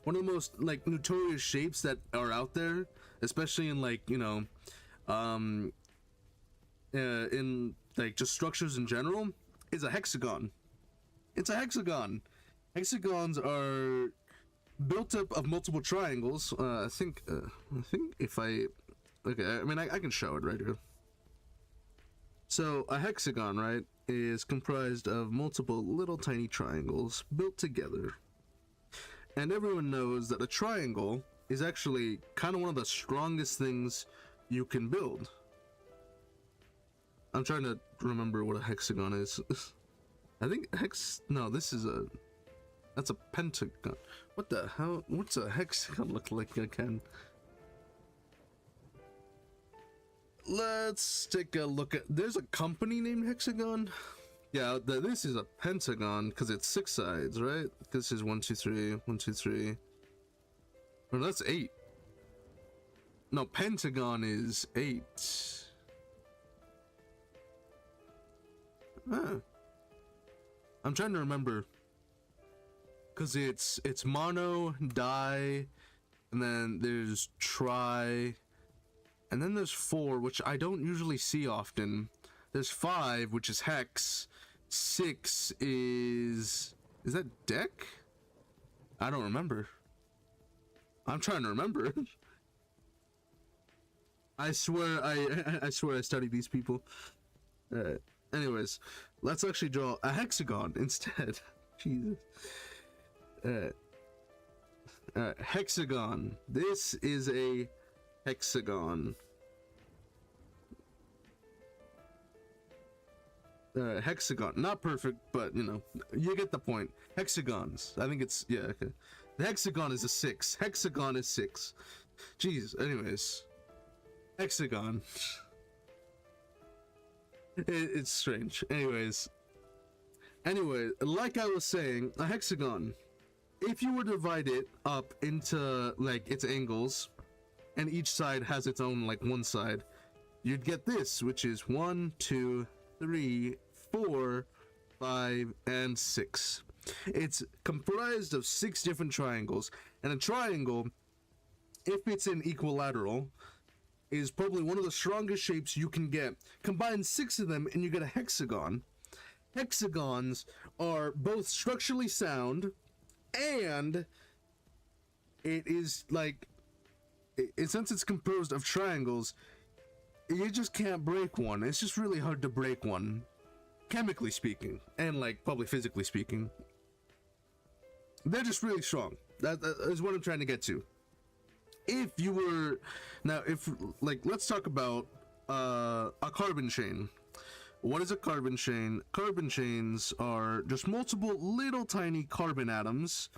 One of the most, like, notorious shapes that are out there, especially in, like, you know, in like just structures in general, is a hexagon. It's a hexagon. Hexagons are built up of multiple triangles. I think if I, okay, I mean I can show it right here. So a hexagon, right, is comprised of multiple little tiny triangles built together. And everyone knows that a triangle is actually kind of one of the strongest things you can build. I'm trying to remember what a hexagon is. I think no, this is that's a pentagon. What the hell? What's a hexagon look like again? let's take a look at. There's a company named Hexagon. Yeah, this is a pentagon because it's 6 sides, right? This is 1, 2, 3, 1, 2, 3. Well, that's 8. No, pentagon is 8. Huh. I'm trying to remember because it's mono, di, and then there's tri, and then there's 4, which I don't usually see often. There's 5, which is hex. 6 is that deck? I don't remember. I'm trying to remember. I swear I study these people. Anyways, let's actually draw a hexagon instead. Jesus. Hexagon. This is a hexagon. Hexagon. Not perfect, but you know, you get the point. Hexagons. I think it's, yeah, okay. The hexagon is a 6. Hexagon is 6. Jeez, anyways. Hexagon. It's strange. Anyways, like I was saying, a hexagon, if you were to divide it up into like its angles, and each side has its own like one side, you'd get this, which is 1, 2, 3, 4, 5, and 6. It's comprised of 6 different triangles, and a triangle, if it's an equilateral, is probably one of the strongest shapes you can get. Combine 6 of them and you get a hexagon. Hexagons are both structurally sound, and it is like, since it's composed of triangles, you just can't break one. It's just really hard to break one, chemically speaking, and like probably physically speaking. They're just really strong. That is what I'm trying to get to. If you were, now if, like, let's talk about a carbon chain. What is a carbon chain? Carbon chains are just multiple little tiny carbon atoms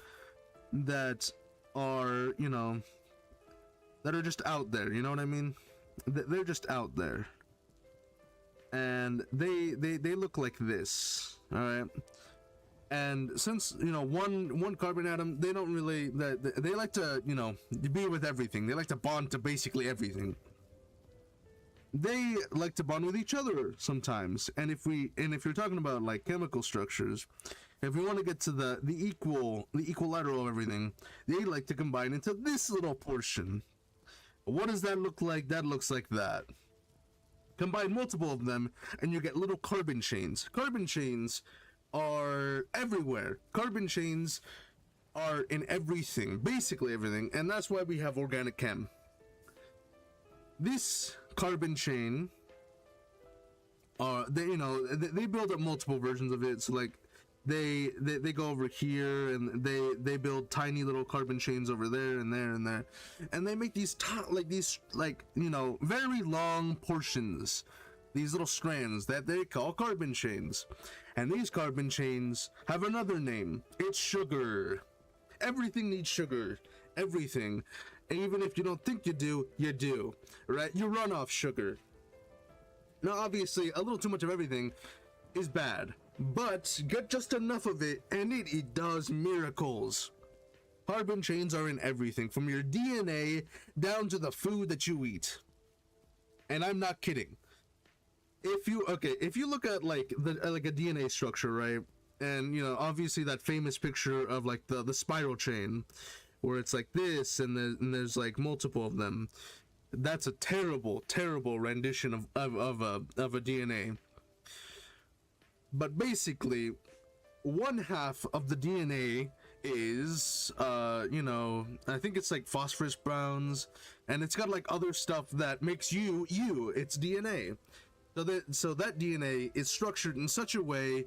that are, you know, that are just out there, you know what I mean? They're just out there. And they look like this, all right? And since, you know, one carbon atom, they don't really, they like to, you know, be with everything. They like to bond to basically everything. They like to bond with each other sometimes. And if you're talking about like chemical structures, if we want to get to the equilateral of everything, they like to combine into this little portion. What does that look like? That looks like that. Combine multiple of them and you get little carbon chains. Carbon chains are everywhere. Carbon chains are in everything, basically everything, and that's why we have organic chem. This carbon chain, they build up multiple versions of it. So like they go over here and they build tiny little carbon chains over there and there and there, and they make these very long portions, these little strands that they call carbon chains. And these carbon chains have another name. It's sugar. Everything needs sugar. Everything. And even if you don't think you do, right? You run off sugar. Now, obviously, a little too much of everything is bad, but get just enough of it, and it does miracles. Carbon chains are in everything, from your DNA down to the food that you eat. And I'm not kidding. If you look at like a DNA structure, right? And you know, obviously that famous picture of like the spiral chain, where it's like this, and there's like multiple of them. That's a terrible rendition of a DNA. But basically, one half of the DNA is I think it's like phosphorus browns, and it's got like other stuff that makes you. It's DNA. So that DNA is structured in such a way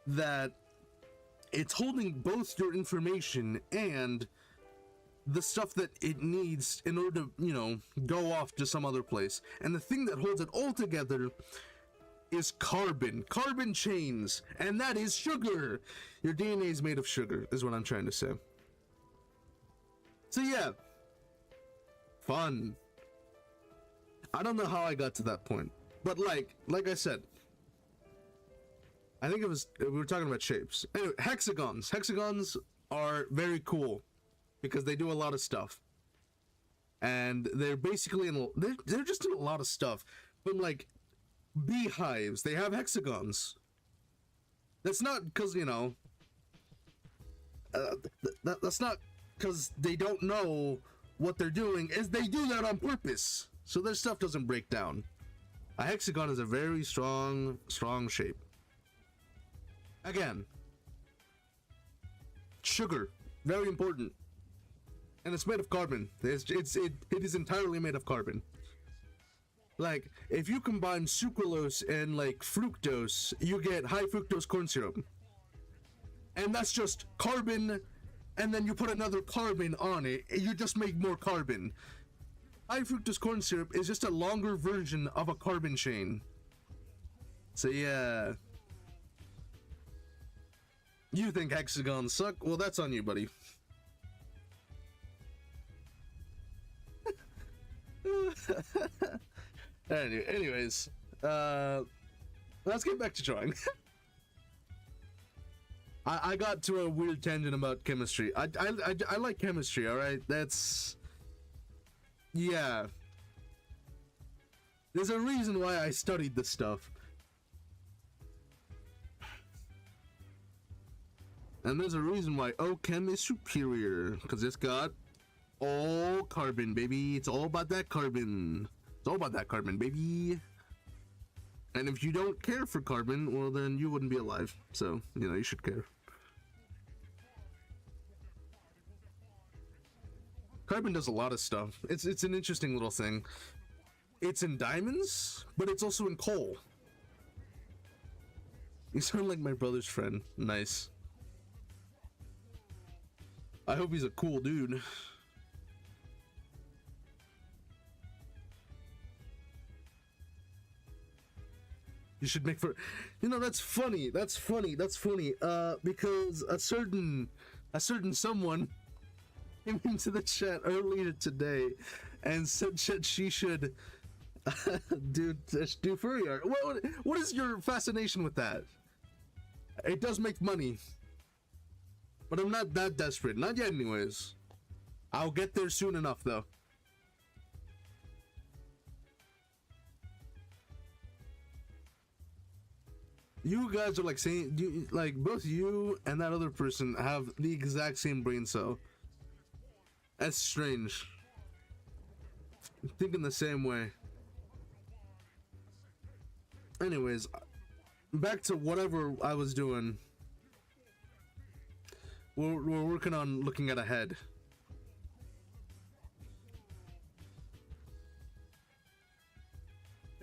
that it's holding both your information and the stuff that it needs in order to, you know, go off to some other place. And the thing that holds it all together is carbon chains, and that is sugar. Your DNA is made of sugar, is what I'm trying to say. So yeah, fun. I don't know how I got to that point, but like I said, I think we were talking about shapes. Anyway, hexagons. Hexagons are very cool because they do a lot of stuff, and they're basically they're just in a lot of stuff. From like beehives, they have hexagons. That's not because that's not because they don't know what they're doing. Is they do that on purpose, so their stuff doesn't break down. A hexagon is a very strong shape. Again, sugar, very important, and it's made of carbon. It is entirely made of carbon. Like, if you combine sucralose and like fructose, you get high fructose corn syrup, and that's just carbon, and then you put another carbon on it, and you just make more carbon. High fructose corn syrup is just a longer version of a carbon chain. So yeah. You think hexagons suck? Well, that's on you, buddy. Anyways, let's get back to drawing. I got to a weird tangent about chemistry. I like chemistry, alright? That's... Yeah. There's a reason why I studied this stuff. And there's a reason why OChem is superior, because it's got all carbon, baby. It's all about that carbon. It's all about that carbon, baby. And if you don't care for carbon, well, then you wouldn't be alive. So, you should care. Carbon does a lot of stuff. It's an interesting little thing. It's in diamonds, but it's also in coal. You sound like my brother's friend. Nice. I hope he's a cool dude. You should make for... that's funny. That's funny. Because a certain someone came into the chat earlier today and said she should do furry art. What is your fascination with that? It does make money. But I'm not that desperate. Not yet, anyways. I'll get there soon enough, though. You guys are like saying, like both you and that other person have the exact same brain cell. That's strange. I'm thinking the same way. Anyways, back to whatever I was doing. We're working on looking at a head.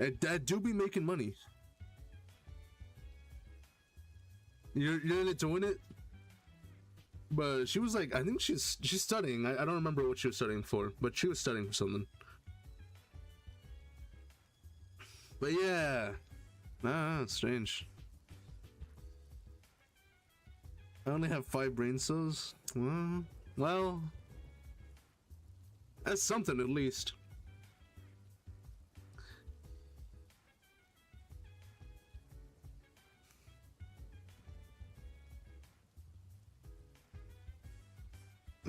I do be making money. You're in it to win it? But she was like, I think she's studying. I don't remember what she was studying for, but she was studying for something. But yeah. It's strange. I only have 5 brain cells. Well, that's something at least.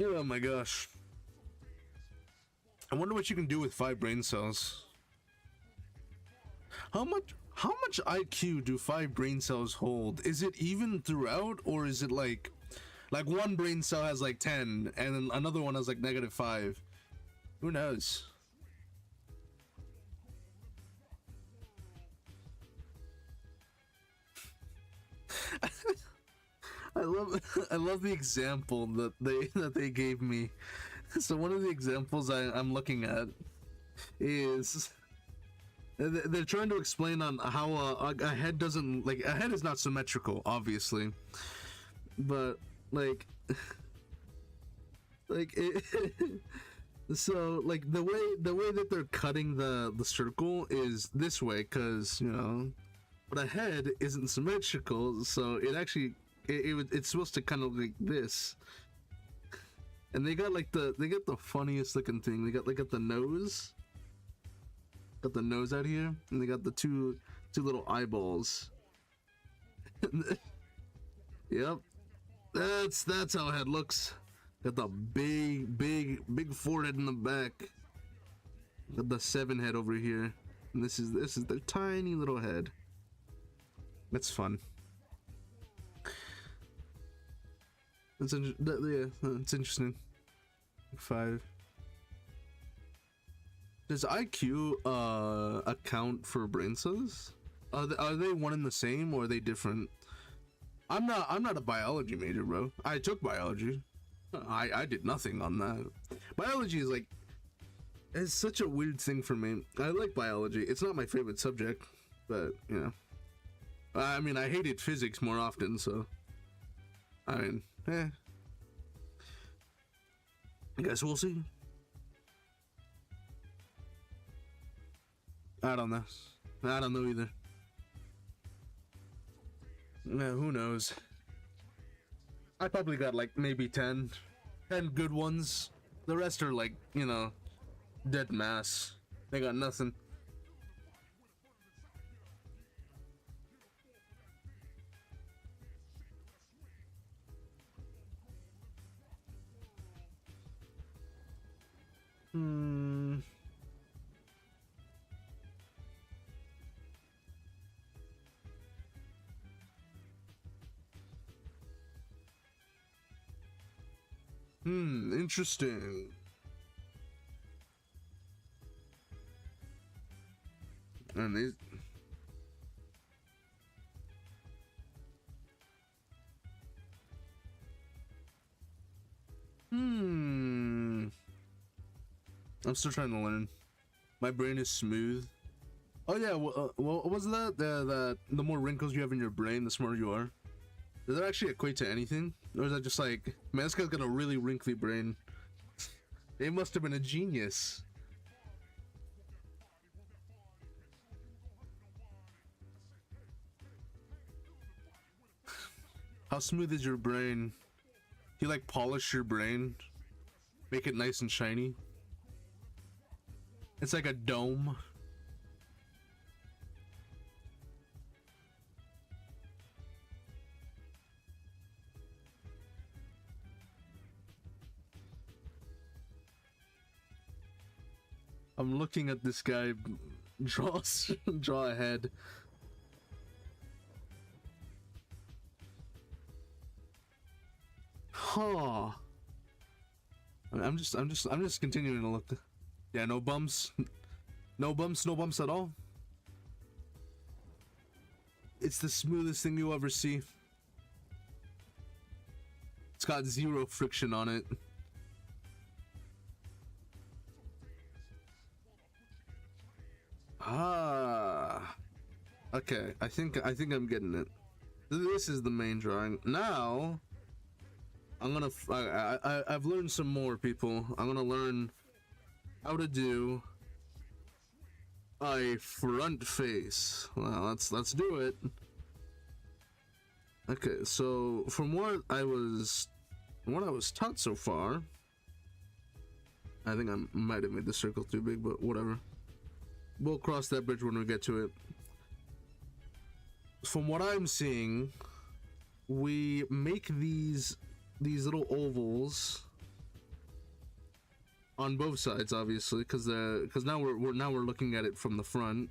Oh my gosh. I wonder what you can do with 5 brain cells. How much IQ do 5 brain cells hold? Is it even throughout, or is it like one brain cell has like 10 and then another one has like -5? Who knows? I love the example that they gave me. So one of the examples I'm looking at is they're trying to explain on how a head doesn't, like, a head is not symmetrical, obviously, but like so like the way that they're cutting the circle is this way, because but a head isn't symmetrical, so it actually it's supposed to kind of like this. And they got the funniest looking thing. They got the nose. Got the nose out here, and they got the two little eyeballs. Yep, that's how a head looks. Got the big forehead in the back. Got the 7 head over here, and this is their tiny little head. That's fun. It's it's interesting. 5. Does IQ account for brain cells? Are they one and the same, or are they different? I'm not a biology major, bro. I took biology. I did nothing on that. Biology is like, it's such a weird thing for me. I like biology. It's not my favorite subject, but you know. I mean, I hated physics more often, so I mean, I guess we'll see. I don't know. I don't know either. Yeah, who knows? I probably got like maybe 10 good ones. The rest are like, you know, dead mass. They got nothing. Interesting. And these. I'm still trying to learn. My brain is smooth. Oh yeah, what was that? The more wrinkles you have in your brain, the smarter you are. Does that actually equate to anything? Or is that just like, man, this guy's got a really wrinkly brain. It must have been a genius. How smooth is your brain? You like polish your brain? Make it nice and shiny? It's like a dome. I'm looking at this guy draw a head. Huh. I'm just continuing to look. Yeah, no bumps. No bumps at all. It's the smoothest thing you'll ever see. It's got 0 friction on it. Ah. Okay, I think I'm getting it. This is the main drawing. Now, I'm gonna. I've learned some more, people. I'm gonna learn how to do a front face. Well, let's do it. Okay, so from what I was taught so far, I think I might have made the circle too big, but whatever. We'll cross that bridge when we get to it. From what I'm seeing, we make these little ovals on both sides, obviously, because now we're looking at it from the front,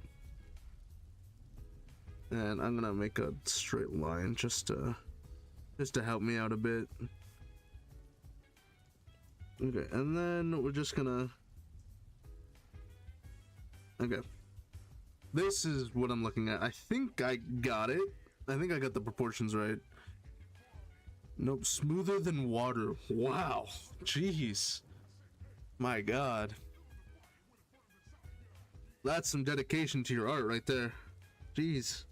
and I'm gonna make a straight line just to help me out a bit. Okay, and then we're just gonna. Okay. This is what I'm looking at. I think I got it. I think I got the proportions right. Nope, smoother than water. Wow. Jeez. My God. That's some dedication to your art right there. Jeez.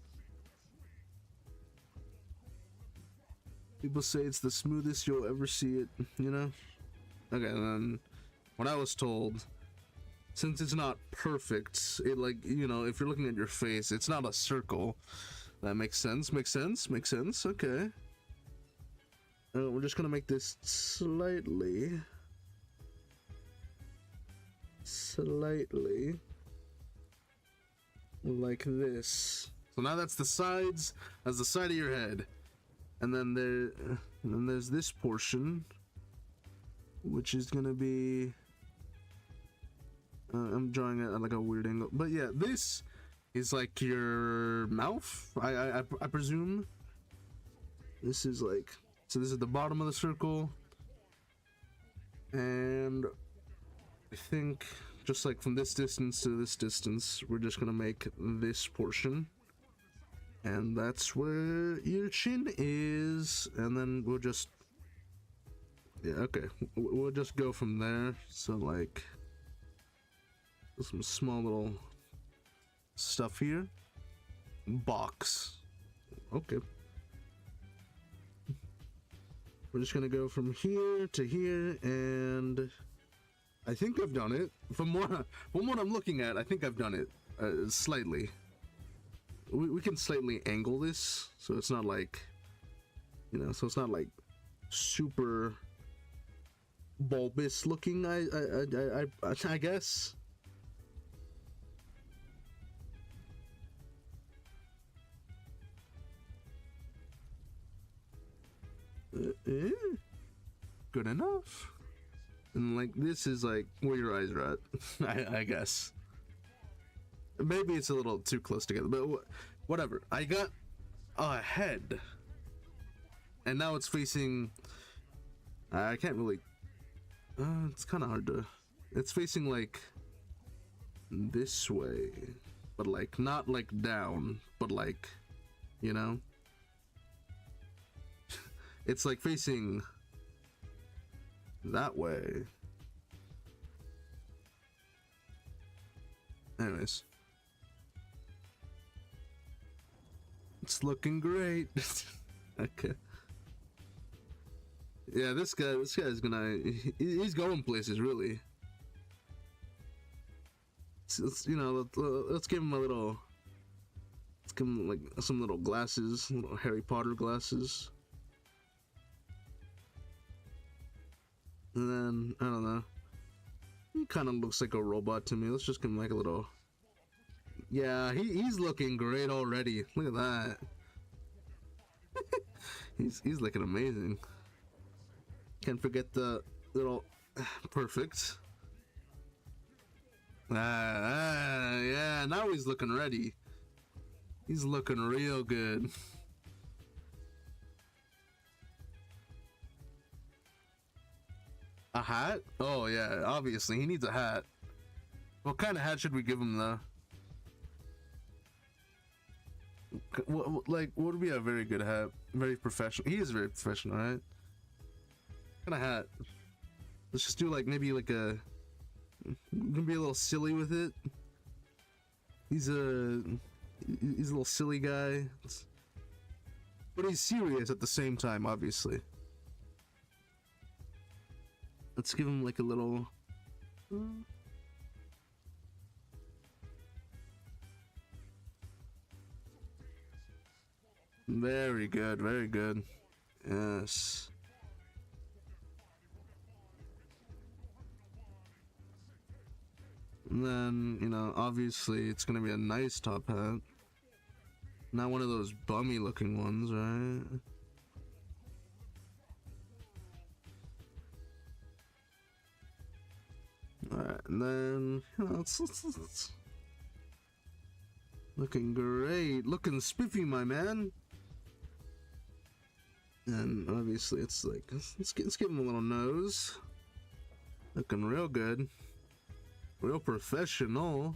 People say it's the smoothest you'll ever see it, you know? Okay, and then what I was told, since it's not perfect, it, like, you know, if you're looking at your face, it's not a circle. That makes sense, okay. We're just gonna make this slightly. like this. So now that's the sides, that's the side of your head. And then there's this portion, which is gonna be, I'm drawing it at like a weird angle, but yeah, this is like your mouth, I presume. This is like, so this is the bottom of the circle, and I think just like from this distance to this distance, we're just gonna make this portion, and that's where your chin is, and then we'll just, yeah, okay, we'll just go from there. So like some small little stuff here, box, okay. We're just gonna go from here to here, and I think I've done it. From what I'm looking at, I think I've done it slightly. We can slightly angle this, so it's not like, you know, so it's not like super bulbous looking. I guess. Good enough. And like this is like where your eyes are at. I guess. Maybe it's a little too close together, but whatever. I got a head, and now it's facing. I can't really. It's kind of hard to. It's facing like this way, but like not like down, but like, you know. It's like facing that way. Anyways. It's looking great. Okay. Yeah, this guy's gonna, he's going places, really. You know, let's give him a little, let's give him like some little glasses, little Harry Potter glasses. And then, I don't know, he kind of looks like a robot to me. Let's just give him like a little, yeah, he's looking great already. Look at that. he's looking amazing. Can't forget the little, perfect. Yeah, now he's looking ready. He's looking real good. A hat? Oh yeah, obviously he needs a hat. What kind of hat should we give him though? Like, what would be a very good hat? Very professional. He is very professional, right? What kind of hat? Let's just do like maybe like a. I'm gonna be a little silly with it. He's a little silly guy, but he's serious at the same time, obviously. Let's give him like a little. Very good, very good. Yes. And then, you know, obviously it's gonna be a nice top hat. Not one of those bummy looking ones, right? Alright, and then, you know, it's looking great. Looking spiffy, my man. And obviously it's like, let's give him a little nose. Looking real good. Real professional.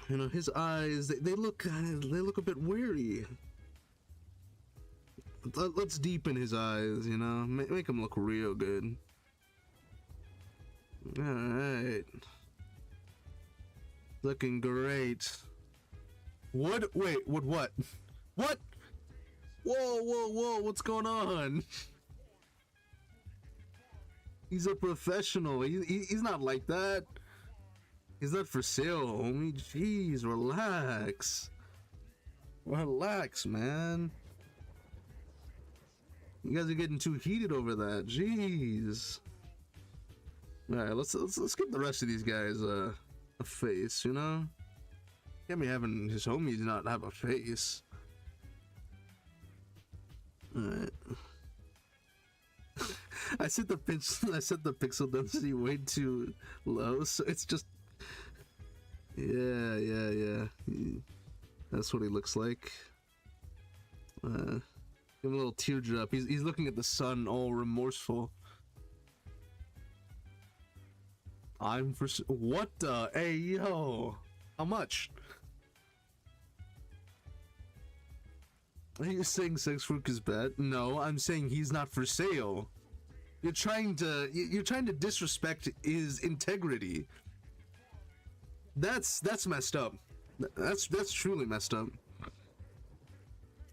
You know, his eyes, they look a bit weary. Let's deepen his eyes, you know, make him look real good. Alright. Looking great. What? Wait, what? What? Whoa, what's going on? He's a professional. He's not like that. He's not for sale, homie. Jeez, relax. Relax, man. You guys are getting too heated over that. Jeez. All right, let's get the rest of these guys a face, you know? Can't be having his homies not have a face. Alright. I set the pixel density way too low, so it's just yeah. That's what he looks like. Give him a little teardrop. He's looking at the sun, all remorseful. I'm for what the? Hey yo, how much? Are you saying sex work is bad? No, I'm saying he's not for sale. You're trying to disrespect his integrity. That's messed up. That's truly messed up.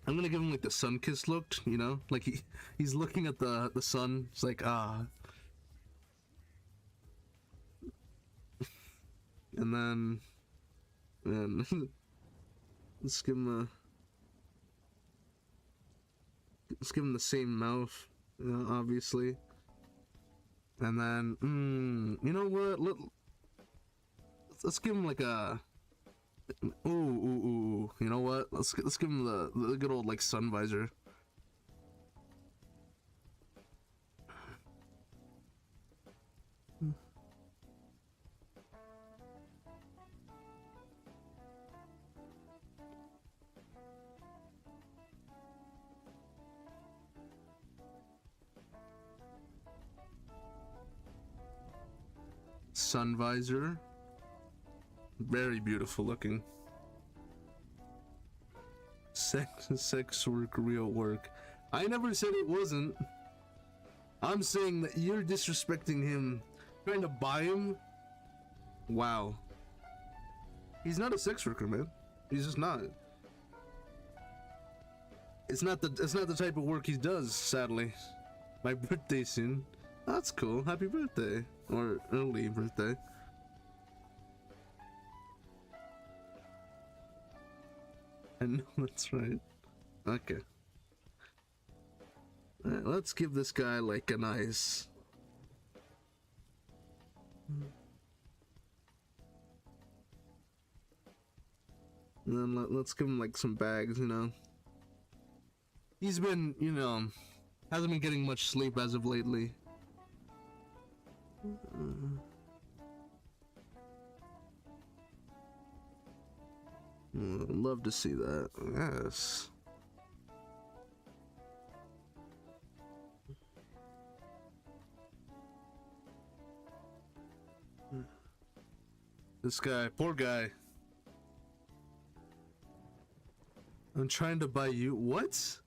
I'm gonna give him like the sun kiss look, you know, like he's looking at the sun. It's like and then let's give him the same mouth, you know, obviously. And then you know what? Let's give him like a ooh. You know what? Let's give him the good old like sun visor. Sun visor. Very beautiful looking. Sex work, real work. I never said it wasn't. I'm saying that you're disrespecting him, trying to buy him. Wow. He's not a sex worker, man. He's just not. It's not the type of work he does, sadly. My birthday soon. That's cool. Happy birthday. Or early birthday. I know, that's right. Okay. Alright, let's give this guy like a nice... And then let's give him like some bags, you know. He's been, you know, hasn't been getting much sleep as of lately. I'd love to see that. Yes. This guy, poor guy. I'm trying to buy you. What?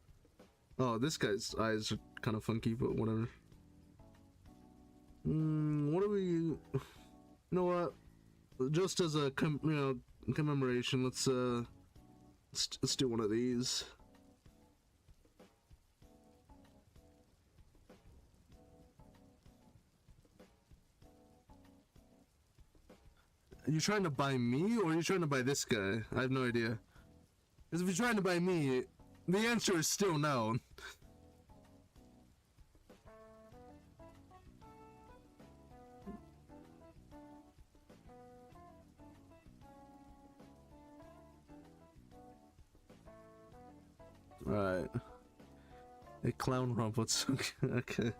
Oh, this guy's eyes are kind of funky, but whatever. What do we? You know what? Just as a commemoration, let's do one of these. Are you trying to buy me, or are you trying to buy this guy? I have no idea. Because if you're trying to buy me, the answer is still no. Right. A clown robots. Okay.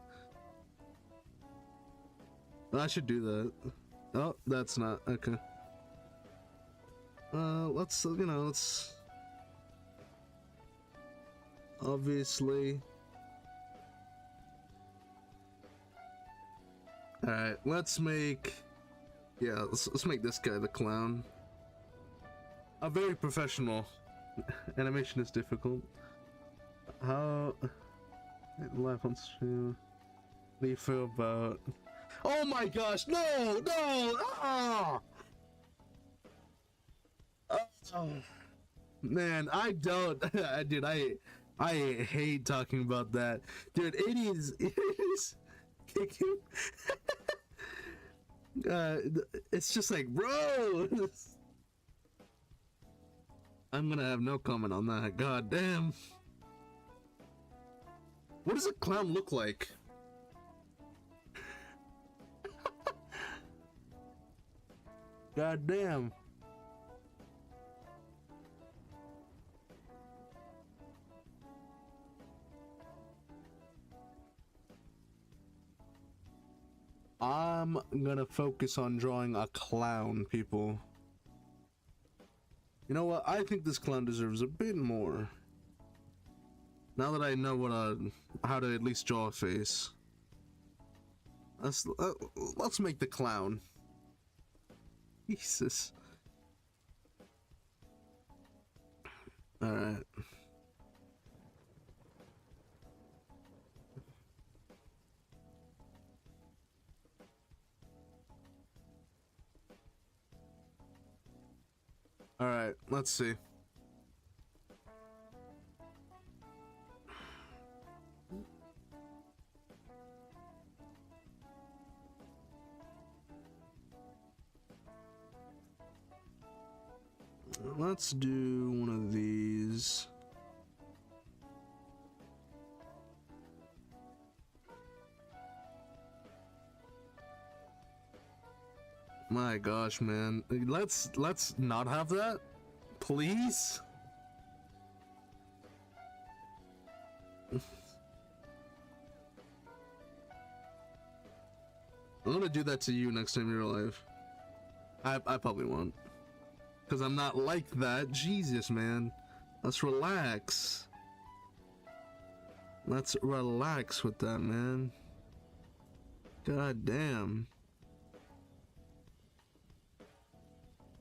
I should do that. Oh, that's not okay. Let's let's obviously. All right, let's make. Yeah, let's make this guy the clown. A very professional. Animation is difficult. How life on stream? What do you feel about? Oh my gosh! No! Ah! Oh. Man, I don't. Dude, I hate talking about that. Dude, 80s kicking. It's just like, bro. I'm gonna have no comment on that. God damn. What does a clown look like? God damn. I'm gonna focus on drawing a clown, people. You know what? I think this clown deserves a bit more. Now that I know how to at least draw a face. Let's make the clown. Jesus. Alright. Alright, let's see. Let's do one of these. My gosh, man. Let's not have that, please. I'm gonna do that to you next time you're alive. I probably won't. Because I'm not like that. Jesus, man. Let's relax. Let's relax with that, man. God damn.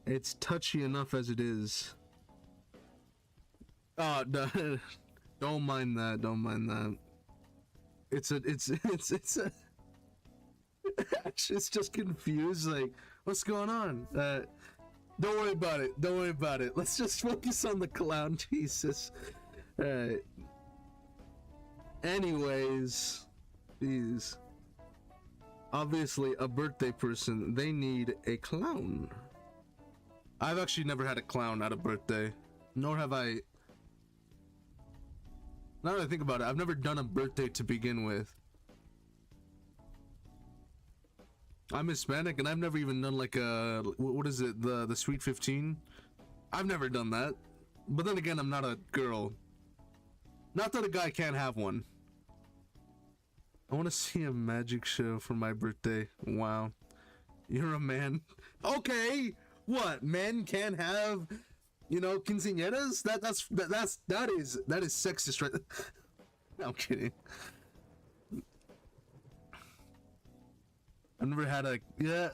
It's touchy enough as it is. Oh, no, don't mind that. Don't mind that. It's a. It's just confused. Like, what's going on? Don't worry about it. Don't worry about it. Let's just focus on the clown. Jesus. Alright. Anyways. Jeez. Obviously, a birthday person, they need a clown. I've actually never had a clown at a birthday. Nor have I... Now that I think about it, I've never done a birthday to begin with. I'm Hispanic and I've never even done like a, what is it, the Sweet 15? I've never done that. But then again, I'm not a girl. Not that a guy can't have one. I want to see a magic show for my birthday. Wow. You're a man. Okay. What? Men can't have, you know, quinceañeras? That is sexist, right? No, I'm kidding. I've never had a, yeah,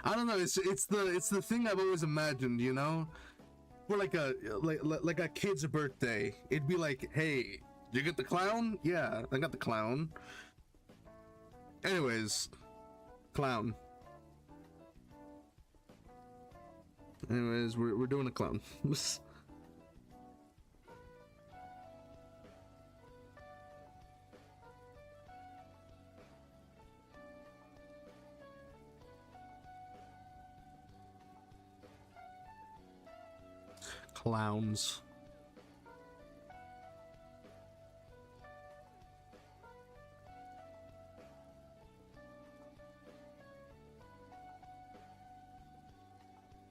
I don't know, it's the thing I've always imagined, you know, for like a kid's birthday. It'd be like, hey, you get the clown? Yeah, I got the clown. Anyways, clown. Anyways, we're doing a clown. Clowns.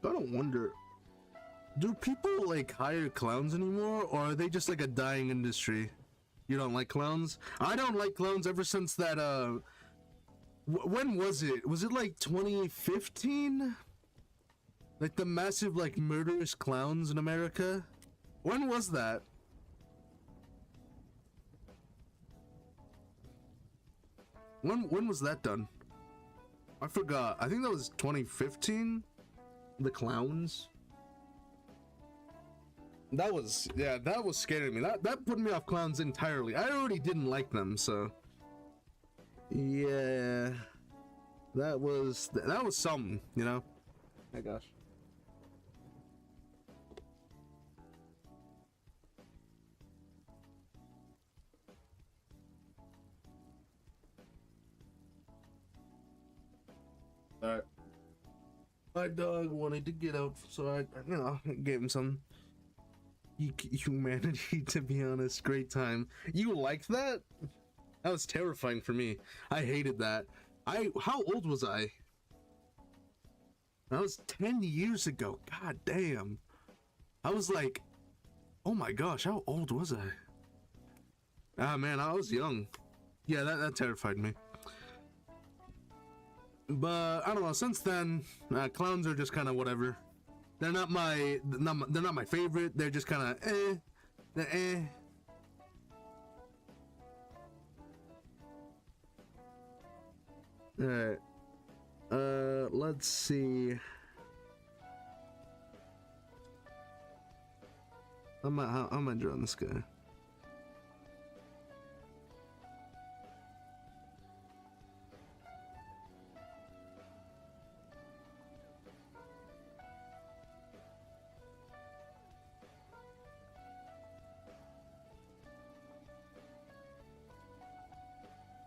I don't wonder, do people like hire clowns anymore, or are they just like a dying industry? You don't like clowns? I don't like clowns ever since that when was it? Was it like 2015? Like the massive like murderous clowns in America? When was that? When was that done? I forgot. I think that was 2015. The clowns. That was, yeah, that was scaring me. That put me off clowns entirely. I already didn't like them, so yeah. That was something, you know? My gosh. Alright. My dog wanted to get out, so I, you know, gave him some humanity, to be honest. Great time. You like that? That was terrifying for me. I hated that. How old was I? That was 10 years ago. God damn. I was like, oh my gosh, how old was I? Ah man, I was young. Yeah, that terrified me. But I don't know. Since then, clowns are just kind of whatever. They're not my, they're not my favorite. They're just kind of they're eh. All right. Let's see. How am I drawing this guy?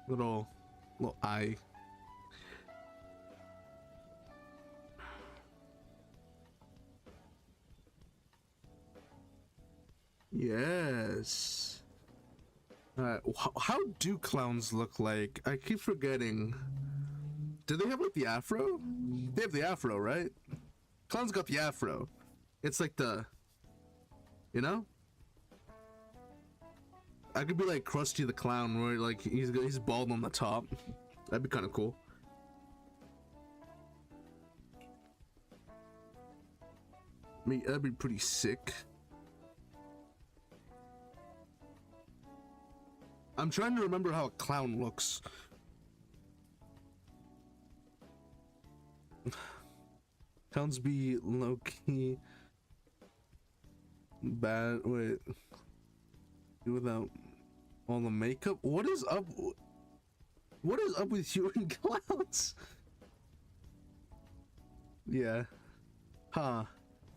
Little eye. Yes. How do clowns look like? I keep forgetting. Do they have like the afro? They have the afro, right? Clown's got the afro. It's like the, you know? I could be like Krusty the Clown, where like he's bald on the top. That'd be kind of cool. I mean, that'd be pretty sick. I'm trying to remember how a clown looks. Clowns be low-key bad. Wait, without all the makeup. What is up? What is up with you and clowns? Yeah. Huh.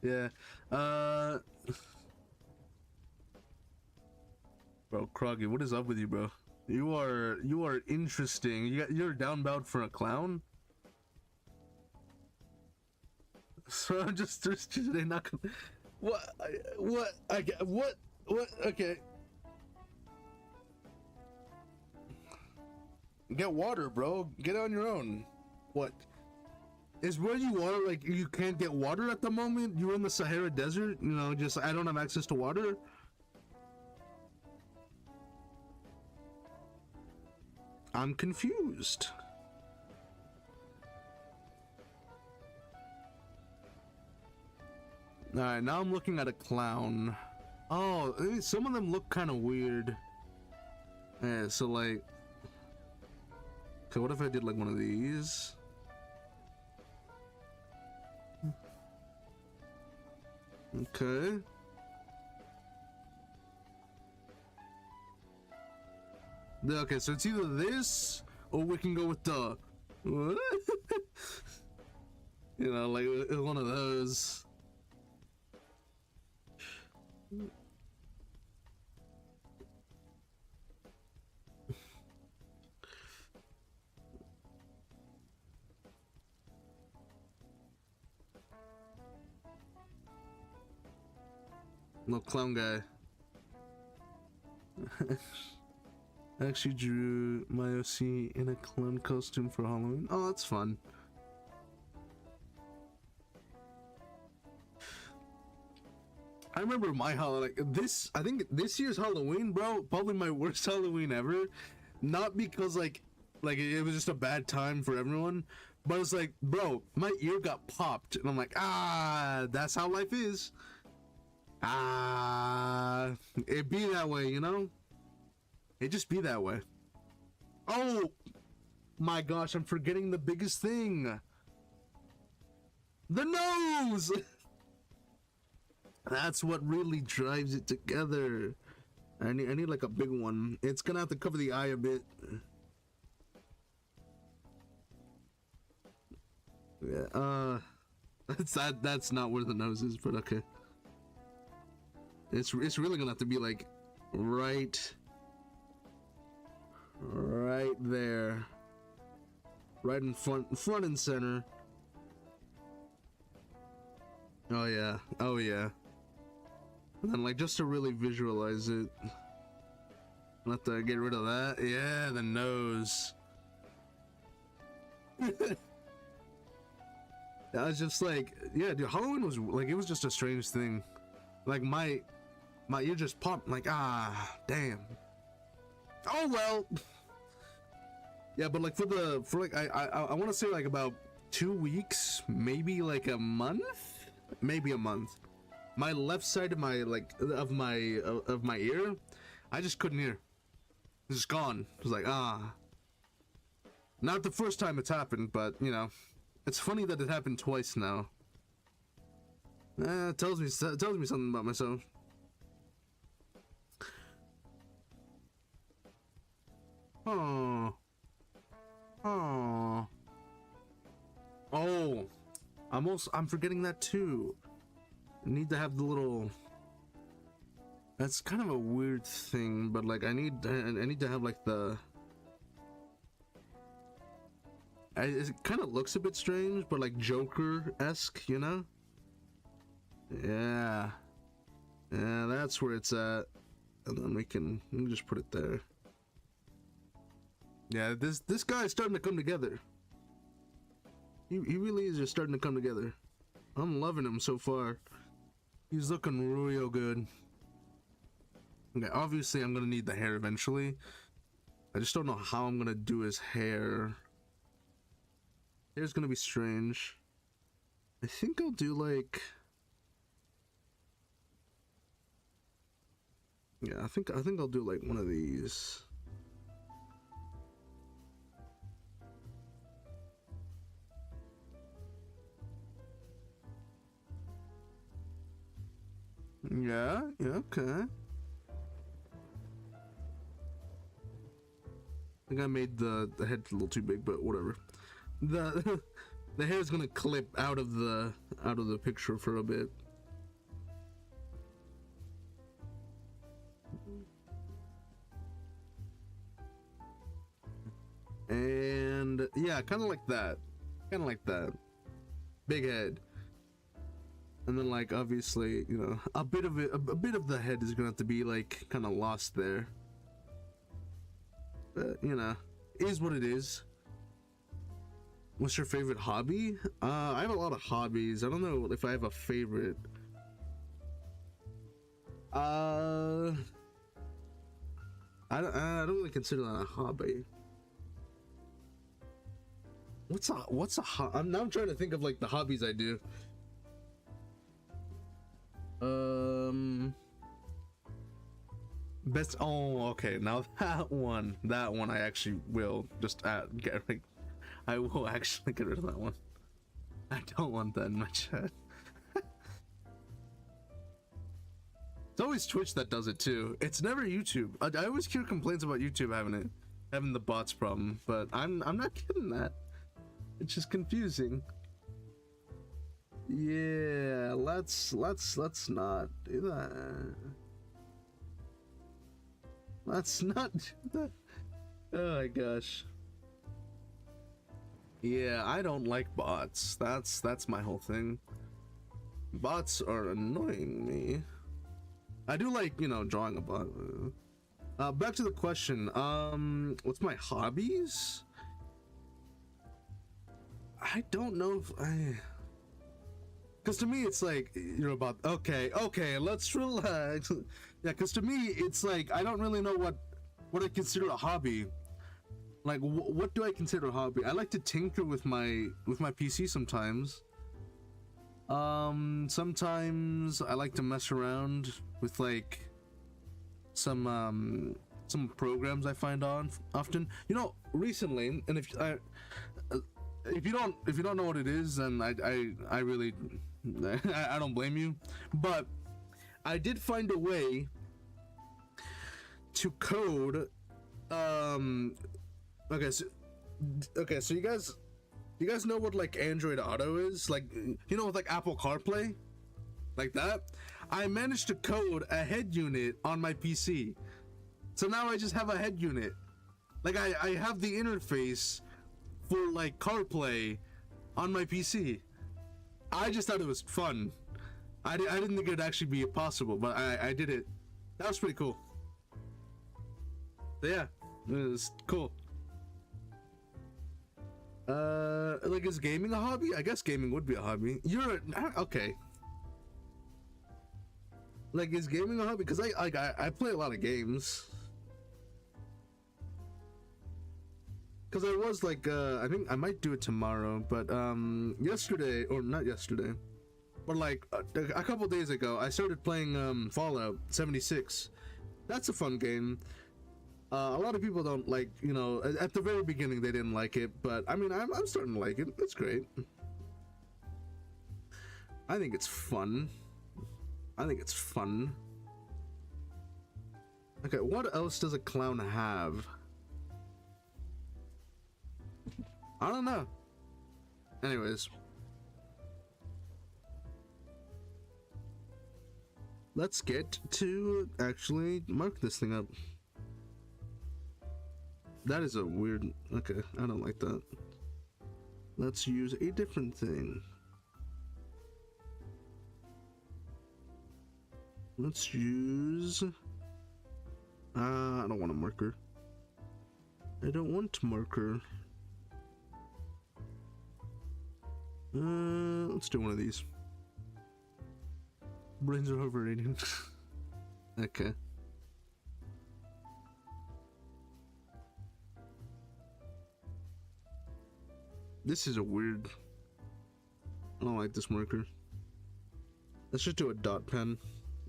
Yeah. Bro, Kroggy, what is up with you, bro? You are interesting. You're down bad for a clown. So I'm just they not gonna. What? Okay. Get water, bro. Get on your own. What? Is where you are like you can't get water at the moment? You're in the Sahara Desert. You know, just I don't have access to water. I'm confused. Alright, now I'm looking at a clown. Oh, some of them look kind of weird. Yeah, so like... Okay, what if I did like one of these? Okay. Okay, so it's either this, or we can go with the... What? You know, like one of those. No clown guy. I actually drew my OC in a clown costume for Halloween. Oh, that's fun. I remember my Halloween, like this, I think this year's Halloween, bro, probably my worst Halloween ever. Not because like it was just a bad time for everyone, but it's like, bro, my ear got popped, and I'm like, ah, that's how life is. Ah, it be that way, you know? It just be that way. Oh my gosh, I'm forgetting the biggest thing. The nose! That's what really drives it together. I need like a big one. It's gonna have to cover the eye a bit. Yeah, that's not where the nose is, but okay. It's really gonna have to be like right there. Right in front and center. Oh yeah. Oh yeah. And then like just to really visualize it. I'll have to get rid of that. Yeah, the nose. I was just like, yeah, dude, Halloween was like, it was just a strange thing. Like my ear just popped. Like, ah, damn. Oh well. Yeah, but like for like I want to say like about 2 weeks, maybe like a month, maybe a month. My left side of my of my ear, I just couldn't hear. It's just gone. It was like, ah. Not the first time it's happened, but you know, it's funny that it happened twice now. It tells me something about myself. Oh. Oh. Oh. I'm forgetting that too. I need to have the little. That's kind of a weird thing, but like I need to have like the. It kind of looks a bit strange, but like Joker-esque, you know? Yeah. Yeah, that's where it's at. And then we can just put it there. Yeah, this guy's starting to come together. He really is just starting to come together. I'm loving him so far. He's looking real good. Okay, obviously I'm gonna need the hair eventually. I just don't know how I'm gonna do his hair. Hair's gonna be strange. I think I'll do like. Yeah, I think I'll do like one of these. Yeah, okay. I think I made the head a little too big, but whatever. The the hair is gonna clip out of the picture for a bit. And yeah, kind of like that. Kind of like that. Big head. And then like obviously, you know, a bit of the head is gonna have to be like kind of lost there. But you know, is what it is. What's your favorite hobby? I have a lot of hobbies. I don't know if I have a favorite. I don't really consider that a hobby. What's a I'm trying to think of like the hobbies I do. Best. Oh, okay. Now that one I actually will just get rid. I will actually get rid of that one. I don't want that in my chat. It's always Twitch that does it too. It's never YouTube. I always hear complaints about YouTube having the bots problem, but I'm not getting that. It's just confusing. Yeah, let's not do that. Let's not do that. Oh my gosh. Yeah, I don't like bots. That's my whole thing. Bots are annoying me. I do like, you know, drawing a bot. Back to the question. What's my hobbies? I don't know if I. Because to me, it's like, you're about, okay, let's relax. Yeah, because to me, it's like, I don't really know what I consider a hobby. Like, what do I consider a hobby? I like to tinker with my PC sometimes. Sometimes I like to mess around with like some programs I find on often. You know, recently, and if you don't know what it is, then I really I don't blame you, but I did find a way to code. Okay, so you guys know what like Android Auto is? Like, you know, with like Apple CarPlay, like that. I managed to code a head unit on my PC, so now I just have a head unit. Like I have the interface for like CarPlay on my PC. I just thought it was fun. I didn't think it'd actually be possible, but I did it. That was pretty cool. But yeah, it was cool. Like, is gaming a hobby? I guess gaming would be a hobby. Okay. Like, is gaming a hobby? Because I play a lot of games. Because I was like, I think I might do it tomorrow, but yesterday, or not yesterday, but like a couple days ago, I started playing Fallout 76. That's a fun game. A lot of people don't like, you know, at the very beginning they didn't like it, but I mean, I'm starting to like it. It's great. I think it's fun. Okay, what else does a clown have? I don't know. Anyways. Let's get to actually mark this thing up. That is a weird... Okay, I don't like that. Let's use a different thing. Let's use... I don't want a marker. I don't want marker. Let's do one of these. Brains are overrated. Okay. This is a weird... I don't like this marker. Let's just do a dot pen.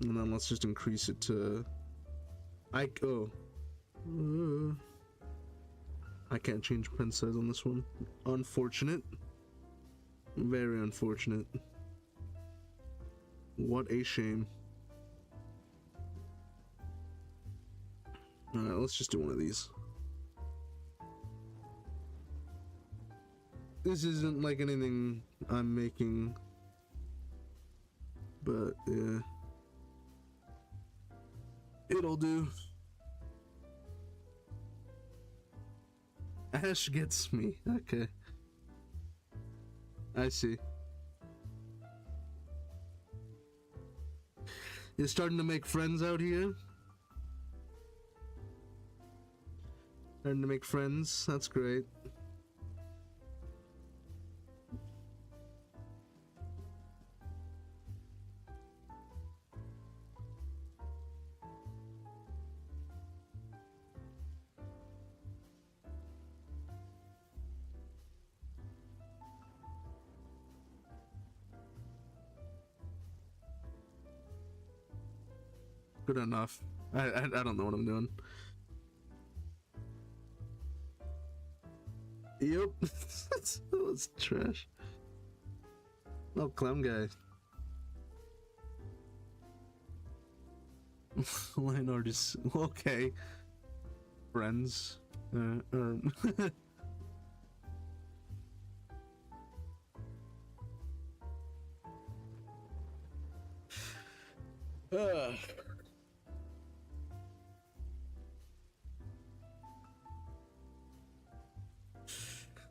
And then let's just increase it to... I can't change pen size on this one. Unfortunate. Very unfortunate. What a shame. Alright, let's just do one of these. This isn't like anything I'm making, but yeah. It'll do. Ash gets me. Okay. I see. You're starting to make friends out here? Starting to make friends? That's great. Good enough. I don't know what I'm doing. Yep. That's trash. Oh, clown guy. Line artist. Okay. Friends.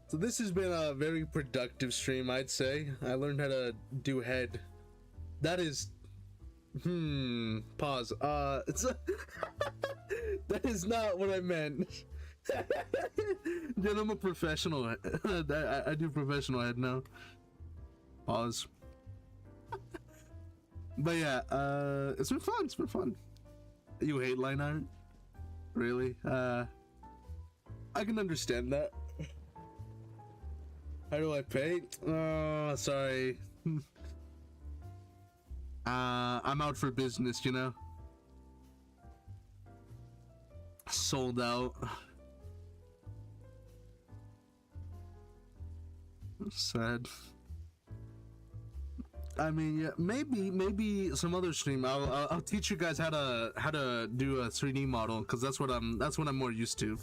So this has been a very productive stream, I'd say. I learned how to do head. That is... Pause. It's that is not what I meant. Then I'm a professional. I do professional head now. Pause. But yeah, it's been fun. It's been fun. You hate line art? Really? I can understand that. How do I paint? Oh, sorry. I'm out for business, you know? Sold out. Sad. I mean, yeah, maybe some other stream. I'll teach you guys how to do a 3D model, because that's what I'm more used to.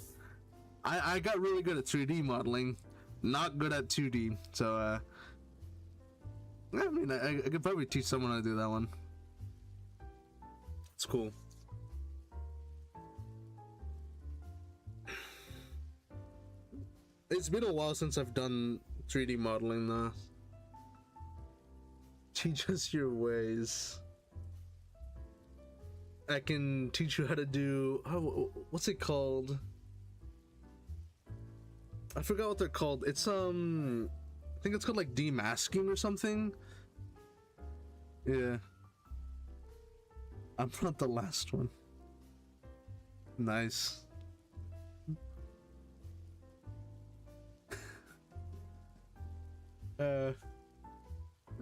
I got really good at 3D modeling. Not good at 2D, so I mean, I could probably teach someone how to do that one. It's cool. It's been a while since I've done 3D modeling though. Teach us your ways. I can teach you how to do, what's it called? I forgot what they're called. It's I think it's called like demasking or something. Yeah. I'm not the last one. Nice. Oh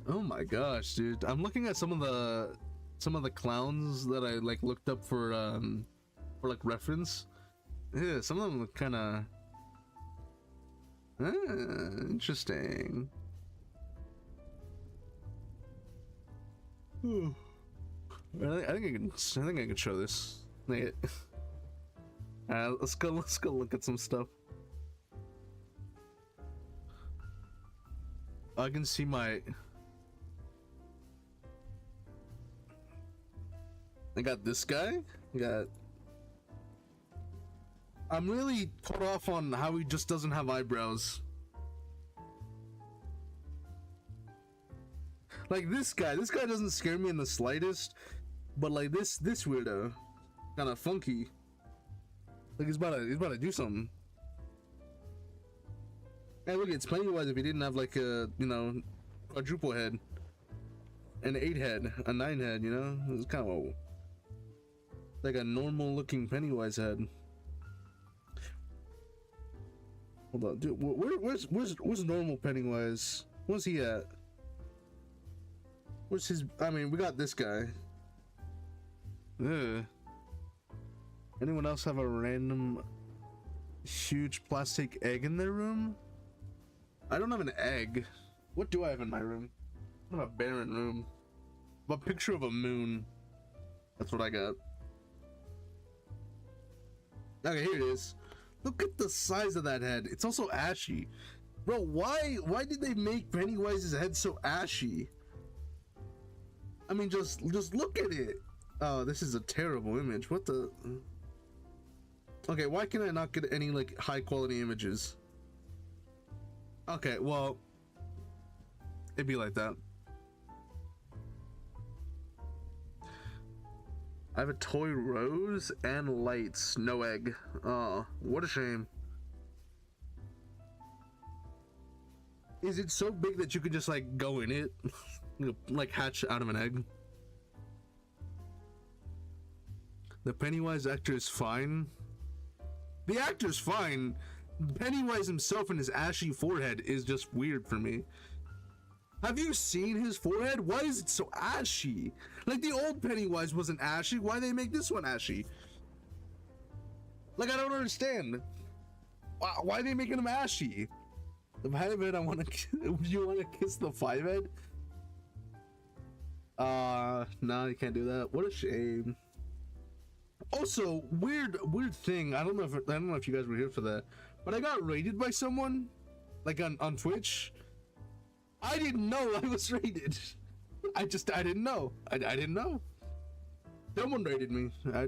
my gosh, dude. I'm looking at some of the clowns that I like looked up for like reference. Yeah, some of them look kind of interesting. I think I can show this. Let's go look at some stuff. I can see I got this guy. I'm really put off on how he just doesn't have eyebrows. Like this guy doesn't scare me in the slightest, but like this weirdo, kind of funky. Like he's about to do something. Hey, look, it's Pennywise if he didn't have like a, you know, quadruple head, an 8 head, a 9 head, you know? It's kind of like a normal looking Pennywise head. Hold on, dude. Where's normal Pennywise? Where's he at? Where's his? I mean, we got this guy. Ugh. Anyone else have a random huge plastic egg in their room? I don't have an egg. What do I have in my room? I have a barren room. A picture of a moon. That's what I got. Okay, here it is. Look at the size of that head. It's also ashy. Bro, why did they make Pennywise's head so ashy? I mean, just look at it. Oh, this is a terrible image. What the? Okay, why can I not get any like high quality images? Okay, well, it'd be like that. I have a toy rose and lights, no egg. Oh, what a shame. Is it so big that you could just like go in it? Like hatch out of an egg? The Pennywise actor is fine. The actor's fine. Pennywise himself and his ashy forehead is just weird for me. Have you seen his forehead? Why is it so ashy? Like the old Pennywise wasn't ashy. Why they make this one ashy? Like I don't understand. Why are they making him ashy? The 5-head, I want to. You want to kiss the 5-head? No, you can't do that. What a shame. Also, weird thing. I don't know if you guys were here for that, but I got raided by someone, like on Twitch. I didn't know I was raided. I didn't know. I didn't know. Someone raided me. I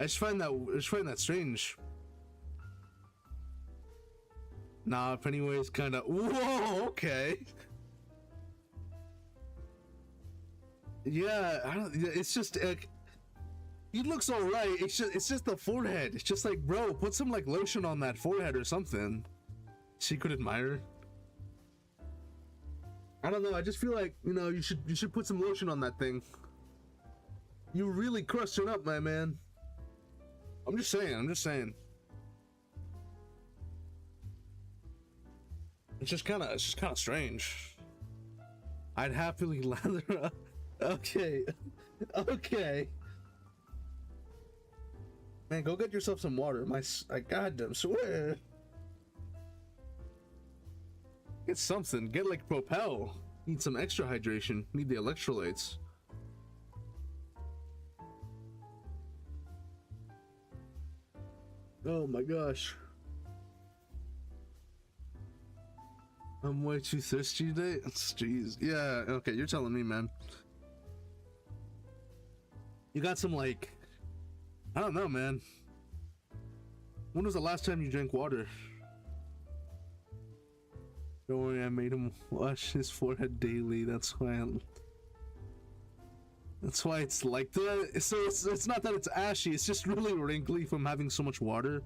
just find that strange. Nah, Pennywise kind of. Whoa, okay. Yeah, it's just like. He looks alright. It's just the forehead. It's just like, bro, put some like lotion on that forehead or something. Secret admirer. I don't know. I just feel like, you know, you should put some lotion on that thing. You really crushed it up, my man. I'm just saying. It's just kind of strange. I'd happily lather up. Okay. Man, go get yourself some water. I goddamn swear. Get something. Get like Propel. Need some extra hydration. Need the electrolytes. Oh my gosh. I'm way too thirsty today. Jeez. Yeah, okay, you're telling me, man. You got some like, I don't know, man. When was the last time you drank water? Don't worry, I made him wash his forehead daily. That's why it's like that. So it's not that it's ashy. It's just really wrinkly from having so much water.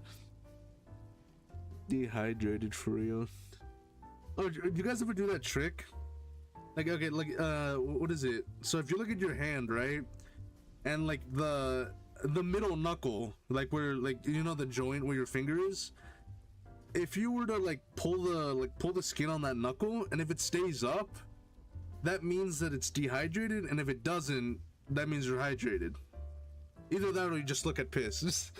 Dehydrated for real. Oh, do you guys ever do that trick? Like, okay, like, what is it? So if you look at your hand, right? And like the middle knuckle, like where, like, you know, the joint where your finger is, if you were to like pull the skin on that knuckle, and if it stays up, that means that it's dehydrated, and if it doesn't, that means you're hydrated. Either that or you just look at piss.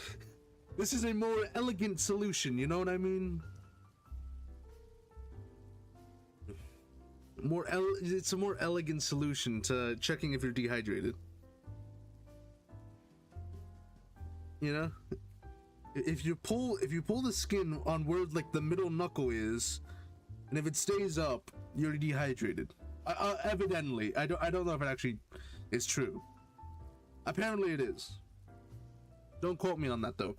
This is a more elegant solution, you know what I mean? It's a more elegant solution to checking if you're dehydrated. You know? If you pull the skin on where like the middle knuckle is, and if it stays up, you're dehydrated. Evidently, I don't know if it actually is true. Apparently, it is. Don't quote me on that though.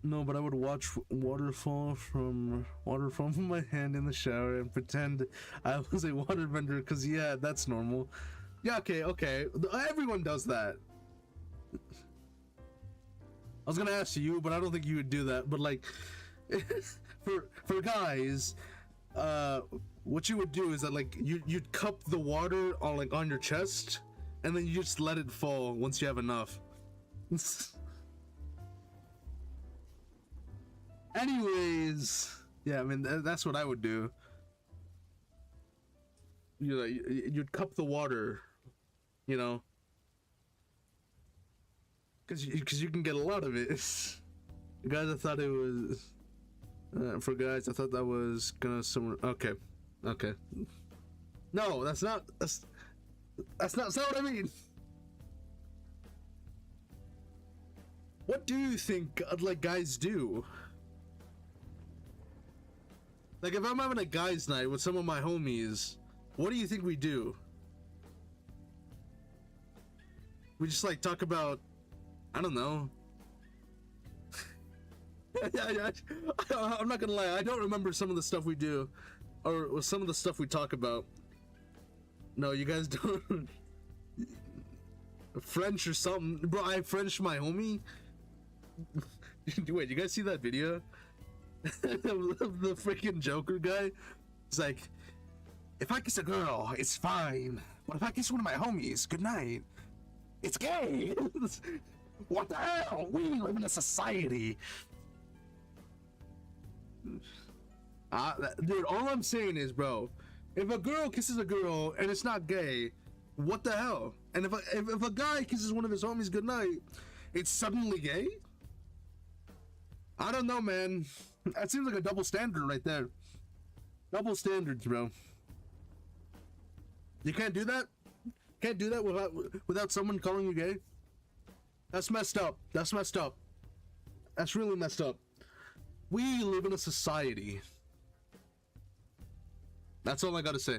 No, but I would watch water fall from my hand in the shower and pretend I was a waterbender. Cause yeah, that's normal. Yeah, okay. Everyone does that. I was gonna ask you, but I don't think you would do that. But like, for guys, what you would do is that like you'd cup the water on your chest, and then you just let it fall once you have enough. Anyways, yeah, I mean that's what I would do. You know, you'd cup the water, you know, because you can get a lot of it. Guys, I thought it was for guys. I thought that was gonna somewhere. Okay. No, that's not what I mean. What do you think like guys do? Like, if I'm having a guys' night with some of my homies, what do you think we do? We just like talk about, I don't know. Yeah, I'm not gonna lie, I don't remember some of the stuff we do, or some of the stuff we talk about. No, you guys don't. French or something, bro. I Frenched my homie. Wait, you guys see that video? The freaking Joker guy. It's like, if I kiss a girl, it's fine. But if I kiss one of my homies, good night, it's gay. What the hell? We live in a society. Dude, all I'm saying is, bro, if a girl kisses a girl and it's not gay, what the hell? And if a guy kisses one of his homies goodnight, it's suddenly gay? I don't know, man. That seems like a double standard right there. Double standards, bro. You can't do that? Can't do that without someone calling you gay? That's messed up. That's messed up. That's really messed up. We live in a society. That's all I gotta say.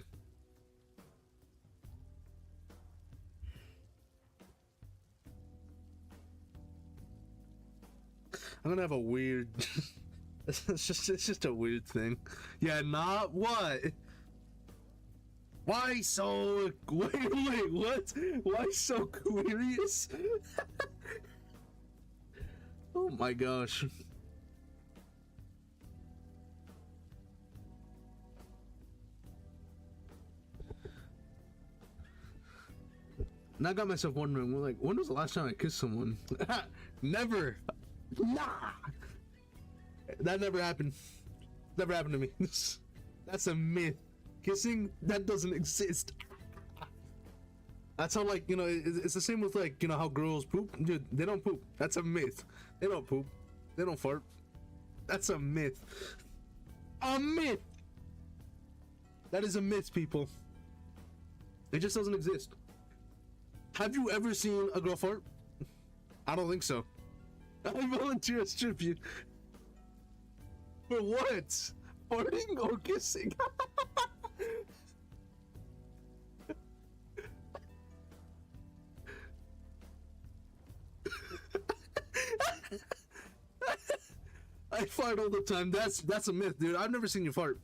I'm gonna have a weird... it's just a weird thing. Yeah, not what? Why so... Wait, what? Why so curious? Oh my gosh. And I got myself wondering, like, when was the last time I kissed someone? Never. Nah. That never happened. Never happened to me. That's a myth. Kissing, that doesn't exist. That's how, like, you know, it's the same with, like, you know, how girls poop. Dude, they don't poop. That's a myth. They don't poop. They don't fart. That's a myth. A myth. That is a myth, people. It just doesn't exist. Have you ever seen a girl fart? I don't think so. I volunteer as tribute. For what? Farting or kissing? I fart all the time. That's a myth, dude. I've never seen you fart.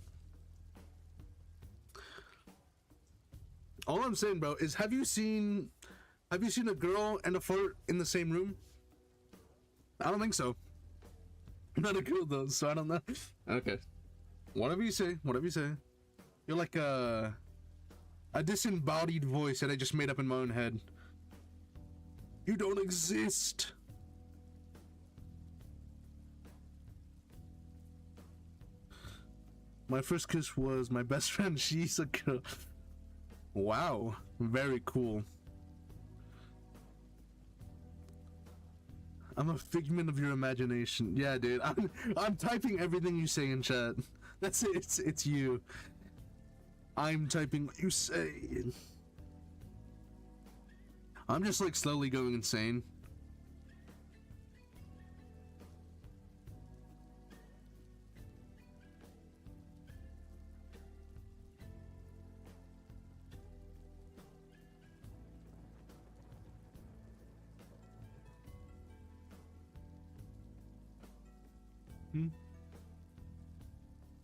All I'm saying, bro, is have you seen a girl and a fart in the same room? I don't think so. I'm not a girl though, so I don't know. Okay. Whatever you say, whatever you say. You're like a disembodied voice that I just made up in my own head. You don't exist. My first kiss was my best friend. She's a girl. Wow, very cool. I'm a figment of your imagination. Yeah, dude. I'm typing everything you say in chat. That's it. It's you. I'm typing what you say. I'm just like slowly going insane.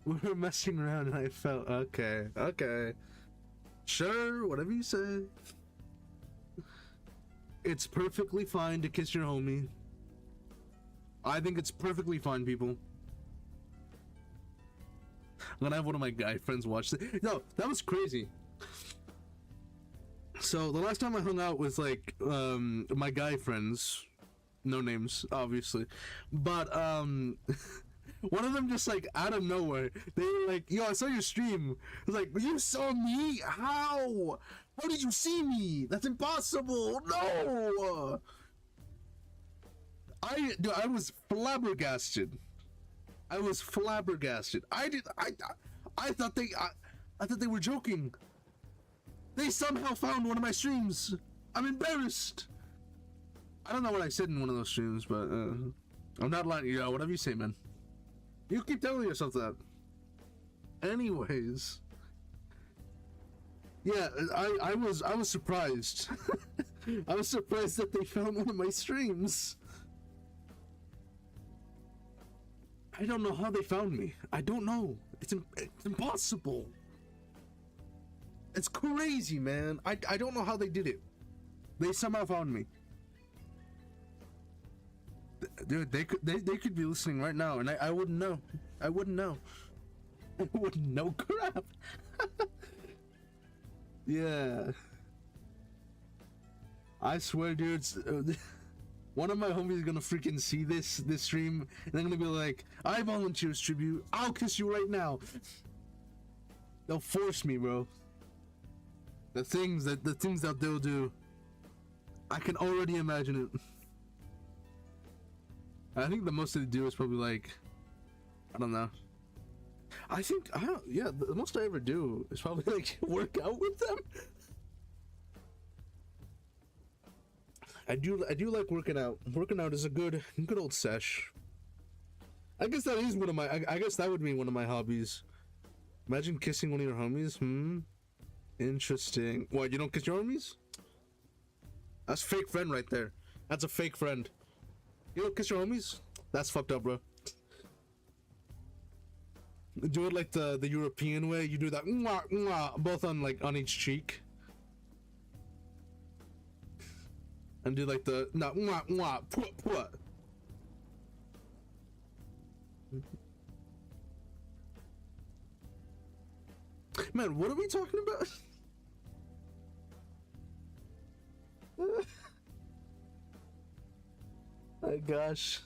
We were messing around and I felt okay. Sure, whatever you say. It's perfectly fine to kiss your homie. I think it's perfectly fine, people. I'm gonna have one of my guy friends watch it. No, that was crazy. So the last time I hung out with like my guy friends, no names obviously, but one of them just like out of nowhere, they were like, yo, I saw your stream. I was like, you saw me? How did you see me? That's impossible. No. I was flabbergasted. I thought they were joking. They somehow found one of my streams. I'm embarrassed. I don't know what I said in one of those streams, but I'm not lying. Yeah, whatever you say, man. You keep telling yourself that. Anyways. Yeah, I was surprised. I was surprised that they found one of my streams. I don't know how they found me. I don't know. It's impossible. It's crazy, man. I don't know how they did it. They somehow found me. Dude, they could be listening right now, and I wouldn't know. I wouldn't know. I wouldn't know crap. Yeah. I swear, dudes. One of my homies is gonna freaking see this stream, and they're gonna be like, "I volunteer tribute. I'll kiss you right now." They'll force me, bro. The things that they'll do. I can already imagine it. I think the most they do is probably like, I don't know. Yeah, the most I ever do is probably like work out with them. I do like working out. Working out is a good old sesh. I guess that is one of my. I guess that would be one of my hobbies. Imagine kissing one of your homies. Interesting. What, you don't kiss your homies? That's fake friend right there. That's a fake friend. You don't kiss your homies? That's fucked up, bro. Do it like the European way. You do that mwah, mwah, both on each cheek. And do like the no mwah mwah put put. Man, what are we talking about? My gosh.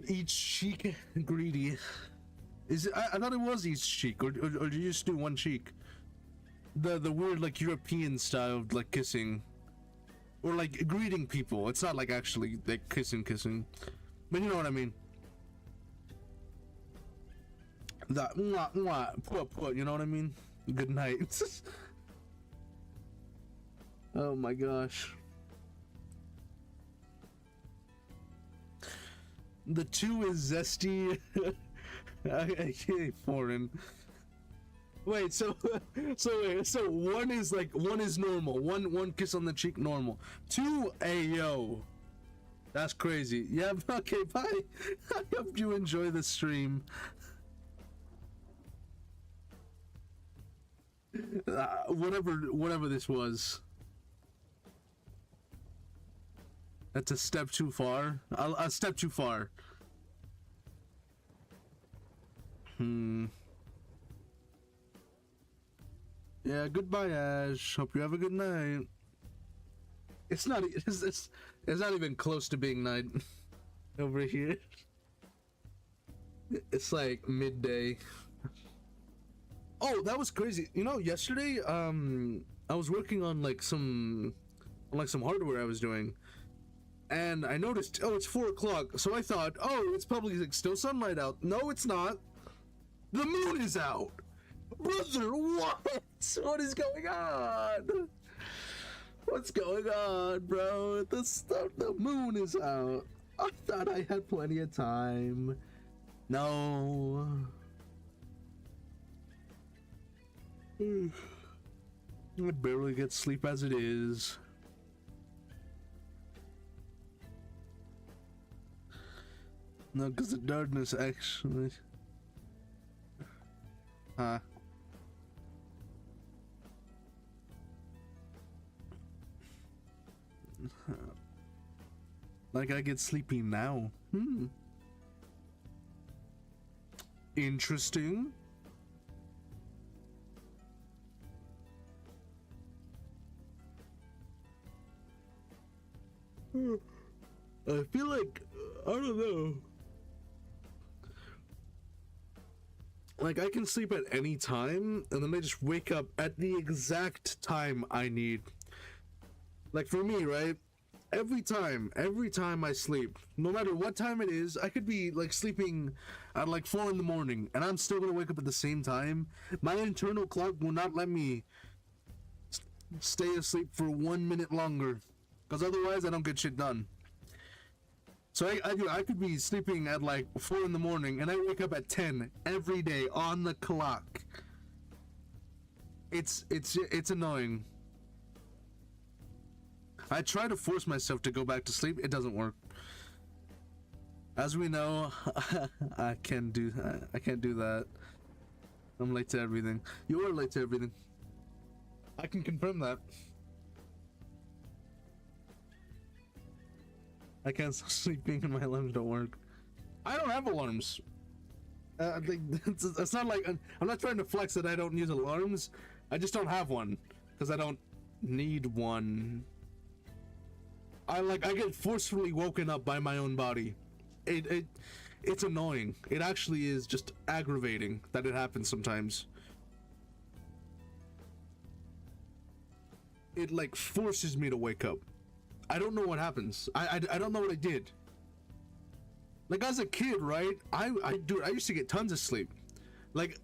Each cheek greedy. Is it? I thought it was each cheek, or do you just do one cheek? The weird like European style of like kissing, or like greeting people. It's not like actually like kissing, but you know what I mean. That mwah mwah put, you know what I mean. Good night. Oh my gosh. The two is zesty. I can't foreign. Wait, so one is normal. One kiss on the cheek normal. Two, ayo. That's crazy. Yeah, okay, bye. I hope you enjoy the stream. Whatever this was. That's a step too far. A step too far. Yeah, goodbye, Ash. Hope you have a good night. It's not. It's not even close to being night over here. It's like midday. Oh, that was crazy. You know, yesterday, I was working on some hardware I was doing, and I noticed, oh, it's 4 o'clock. So I thought, oh, it's probably like still sunlight out. No, it's not. The moon is out. Brother, what? What is going on? What's going on, bro? The moon is out. I thought I had plenty of time. No. I barely get sleep as it is. No, because the darkness actually. Huh. Like I get sleepy now. Interesting. I feel like, I don't know. Like I can sleep at any time and then I just wake up at the exact time I need. Like for me, right? Every time I sleep, no matter what time it is, I could be like sleeping at like 4 in the morning and I'm still gonna wake up at the same time. My internal clock will not let me stay asleep for 1 minute longer, because otherwise I don't get shit done. So I could be sleeping at like 4 in the morning and I wake up at 10 every day on the clock. It's annoying. I try to force myself to go back to sleep. It doesn't work. As we know, I can't do that. I'm late to everything. You are late to everything. I can confirm that. I can't stop sleeping and my alarms don't work. I don't have alarms. It's not like I'm not trying to flex that I don't use alarms. I just don't have one because I don't need one. I get forcefully woken up by my own body. It's annoying. It actually is just aggravating that it happens sometimes. It like forces me to wake up. I don't know what happens. I don't know what I did. Like as a kid, right? I used to get tons of sleep. Like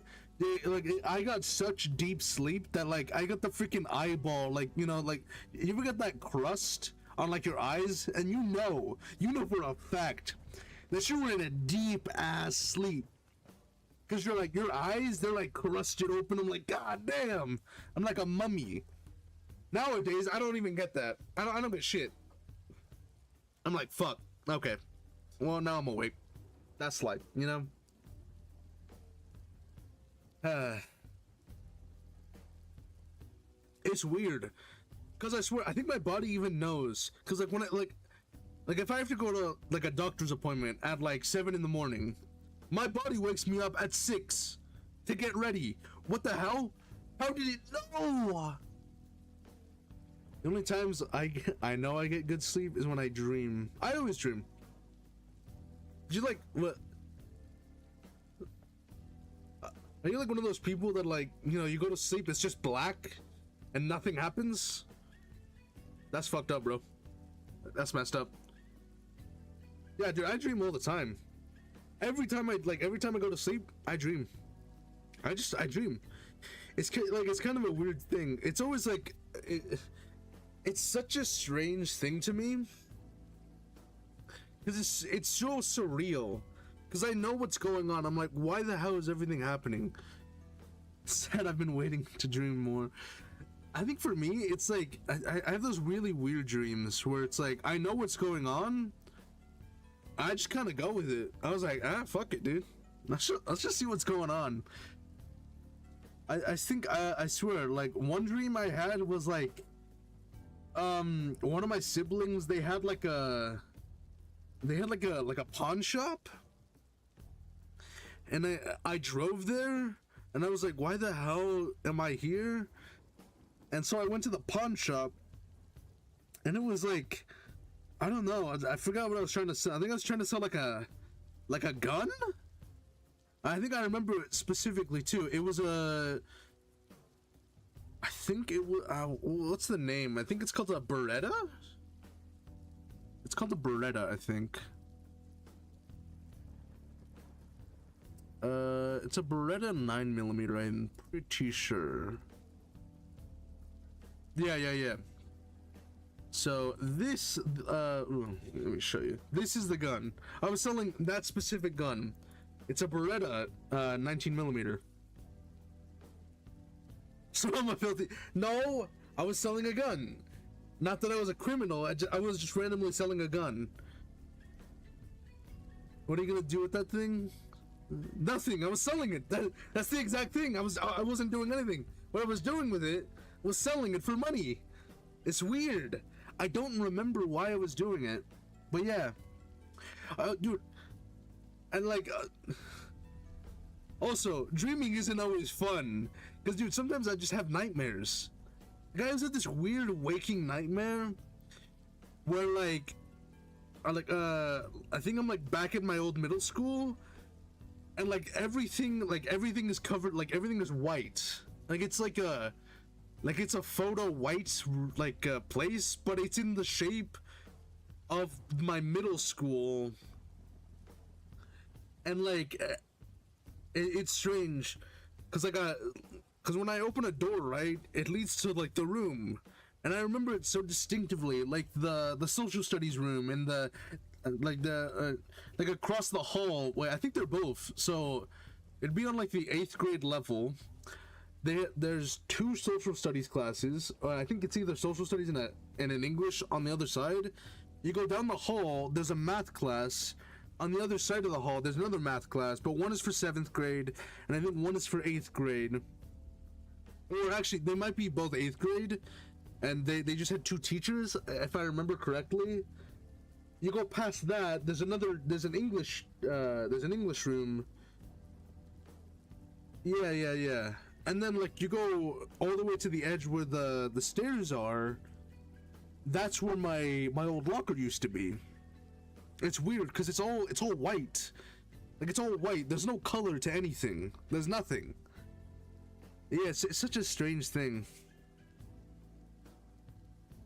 I got such deep sleep that like I got the freaking eyeball, like, you know, like you ever got that crust on like your eyes, and you know for a fact that you were in a deep ass sleep, because you're like, your eyes, they're like crusted open. I'm like, god damn, I'm like a mummy. Nowadays I don't even get that. I don't get shit. I'm like, fuck, okay, well now I'm awake. That's life, you know. It's weird. Cause I swear, I think my body even knows. Cause like when I like if I have to go to like a doctor's appointment at like 7 in the morning, my body wakes me up at 6 to get ready. What the hell? How did it know? The only times I know I get good sleep is when I dream. I always dream. Do you like what? Are you like one of those people that like, you know, you go to sleep, it's just black and nothing happens? That's fucked up, bro. That's messed up. Yeah, dude, I dream all the time. Every time I go to sleep, I dream. I dream. It's kind of a weird thing. It's always like, it's such a strange thing to me, because it's so surreal. Because I know what's going on. I'm like, why the hell is everything happening? Sad, I've been waiting to dream more. I think for me, it's like, I have those really weird dreams where it's like, I know what's going on, I just kind of go with it. I was like, fuck it, dude. Let's just see what's going on. I think, I swear, like, one dream I had was like, One of my siblings, they had like a pawn shop, and I drove there, and I was like, why the hell am I here? And so I went to the pawn shop, and it was like, I don't know, I forgot what I was trying to sell. I think I was trying to sell like a gun. I think I remember it specifically too. It was I think it was, what's the name? I think it's called a Beretta? It's called a Beretta, I think. It's a Beretta 9mm, I'm pretty sure. Yeah. So this, let me show you. This is the gun. I was selling that specific gun. It's a Beretta, 19mm. So I'm a filthy. No, I was selling a gun. Not that I was a criminal. I was just randomly selling a gun. What are you gonna do with that thing? Nothing. I was selling it. That's the exact thing. I wasn't doing anything. What I was doing with it was selling it for money. It's weird. I don't remember why I was doing it, but yeah, dude. And like, also, dreaming isn't always fun. Because, dude, sometimes I just have nightmares. Like, I was had this weird waking nightmare where, like, I think I'm, like, back at my old middle school, and, like, everything is covered, like, everything is white. Like, it's like it's a photo white, like, place, but it's in the shape of my middle school. And, like, it's strange. Because when I open a door, right, it leads to, like, the room. And I remember it so distinctively, like, the social studies room and like across the hall. Wait, I think they're both. So, it'd be on, like, the 8th grade level. There's 2 social studies classes. I think it's either social studies and an English on the other side. You go down the hall, there's a math class. On the other side of the hall, there's another math class, but one is for 7th grade, and I think one is for 8th grade. Or actually, they might be both 8th grade, and they just had 2 teachers, if I remember correctly. You go past that, there's an English room. Yeah. And then, like, you go all the way to the edge where the stairs are. That's where my old locker used to be. It's weird because it's all white. Like, it's all white. There's no color to anything. There's nothing. Yeah, it's such a strange thing.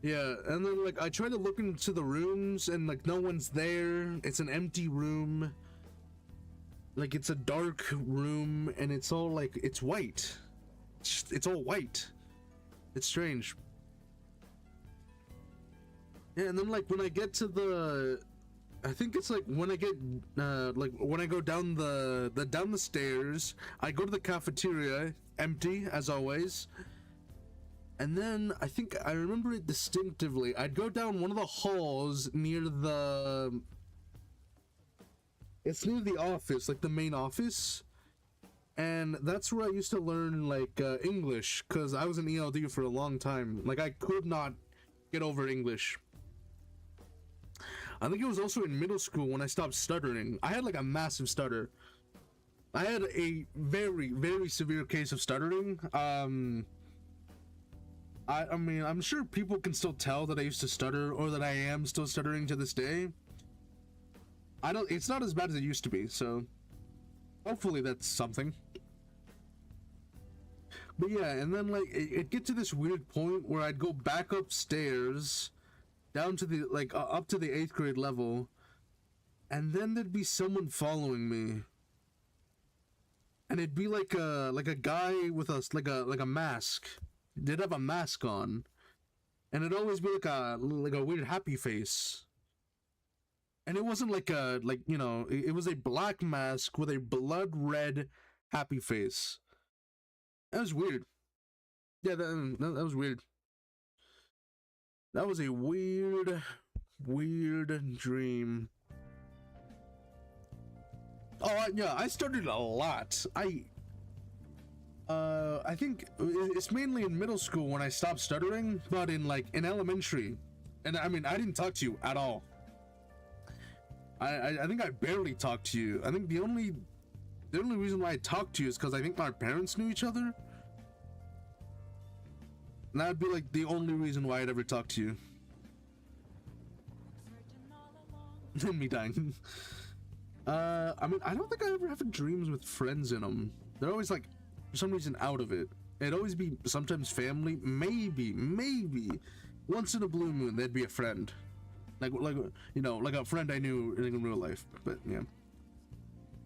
Yeah, and then, like, I try to look into the rooms and, like, no one's there. It's an empty room. Like, it's a dark room and it's all, like, it's white. It's all white. It's strange. Yeah, and then, like, when I get to I think it's like when I get like when I go down the stairs, I go to the cafeteria, empty as always. And then I think I remember it distinctively. I'd go down one of the halls near it's near the office, like the main office. And that's where I used to learn, like, English, because I was in ELD for a long time. Like, I could not get over English. I think it was also in middle school when I stopped stuttering. I had, like, a massive stutter. I had a very, very severe case of stuttering. I mean, I'm sure people can still tell that I used to stutter, or that I am still stuttering to this day. It's not as bad as it used to be, so hopefully that's something. But yeah, and then, like, it get to this weird point where I'd go back upstairs, down to the, like, up to the 8th grade level, and then there'd be someone following me. And it'd be like a guy with like a mask. They'd have a mask on. And it'd always be like a weird happy face. And it wasn't like you know, it was a black mask with a blood red happy face. That was weird. Yeah, that was weird. That was a weird dream. Oh, yeah, I stuttered a lot. I think it's mainly in middle school when I stopped stuttering, but in elementary, and I mean I didn't talk to you at all. I think I barely talked to you. I think the only reason why I talked to you is because I think my parents knew each other. And that'd be like the only reason why I'd ever talk to you. Me dying. I mean, I don't think I ever have dreams with friends in them. They're always like, for some reason, out of it. It'd always be sometimes family, maybe once in a blue moon there'd be a friend, like you know, like a friend I knew in real life. But yeah,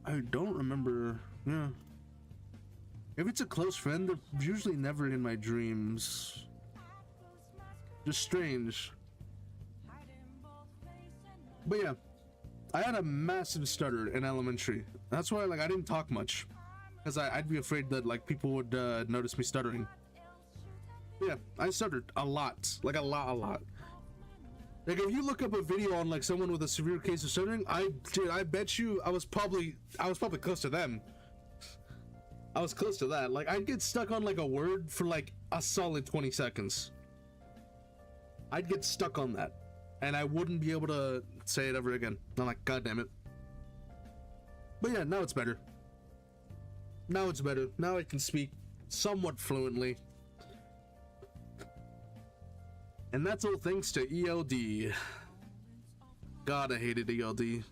I don't remember. Yeah, if it's a close friend, they're usually never in my dreams. Just strange. But yeah, I had a massive stutter in elementary. That's why like I didn't talk much, because I'd be afraid that like people would notice me stuttering. Yeah, I stuttered a lot, like a lot. Like if you look up a video on like someone with a severe case of stuttering, I bet you I was probably close to them. I was close to that. Like I'd get stuck on like a word for like a solid 20 seconds. I'd get stuck on that, and I wouldn't be able to say it ever again. I'm like, God damn it. But yeah, now it's better. Now it's better. Now I can speak somewhat fluently. And that's all thanks to ELD. God, I hated ELD.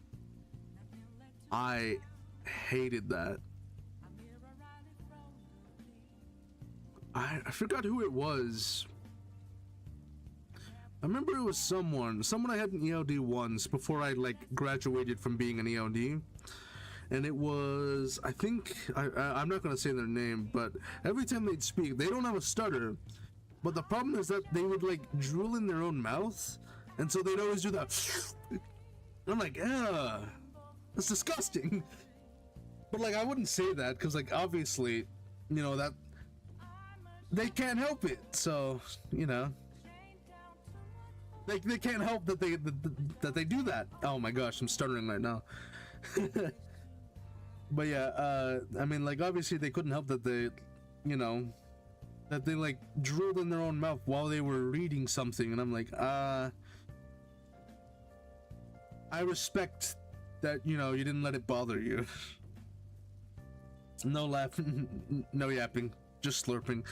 I hated that. I forgot who it was. I remember it was someone I had an ELD once before I like graduated from being an ELD. And it was, I think, I'm not gonna say their name, but every time they'd speak, they don't have a stutter. But the problem is that they would like drool in their own mouth, and so they'd always do that. I'm like, ugh, that's disgusting. But like, I wouldn't say that because like obviously, you know, that they can't help it. So you know, they can't help that they do that. Oh my gosh, I'm stuttering right now. But yeah, I mean, like obviously they couldn't help that they, you know, that they like drooled in their own mouth while they were reading something, and I'm like, I respect that, you know, you didn't let it bother you. No laughing, no yapping, just slurping.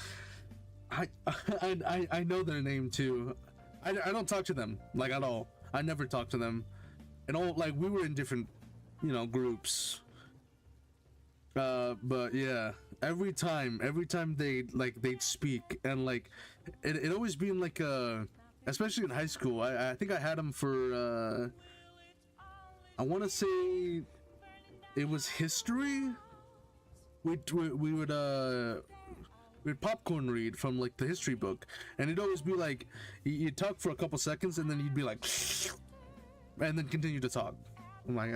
I know their name too. I don't talk to them like at all. I never talk to them, and all like we were in different, you know, groups. But yeah, every time they'd speak, and like it always been like especially in high school. I think I had them for I want to say it was history. We'd popcorn read from like the history book, and it'd always be like you'd talk for a couple seconds and then you'd be like and then continue to talk. I'm like,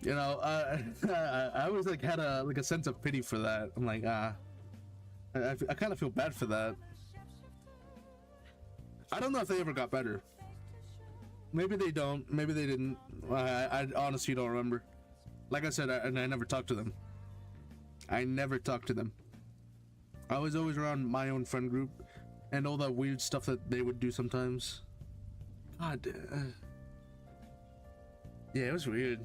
you know, I always like had a sense of pity for that. I'm like, I kind of feel bad for that. I don't know if they ever got better. Maybe they don't. Maybe they didn't. I honestly don't remember. Like I said, I never talked to them. I never talked to them. I was always around my own friend group and all that weird stuff that they would do sometimes. God. Yeah, it was weird.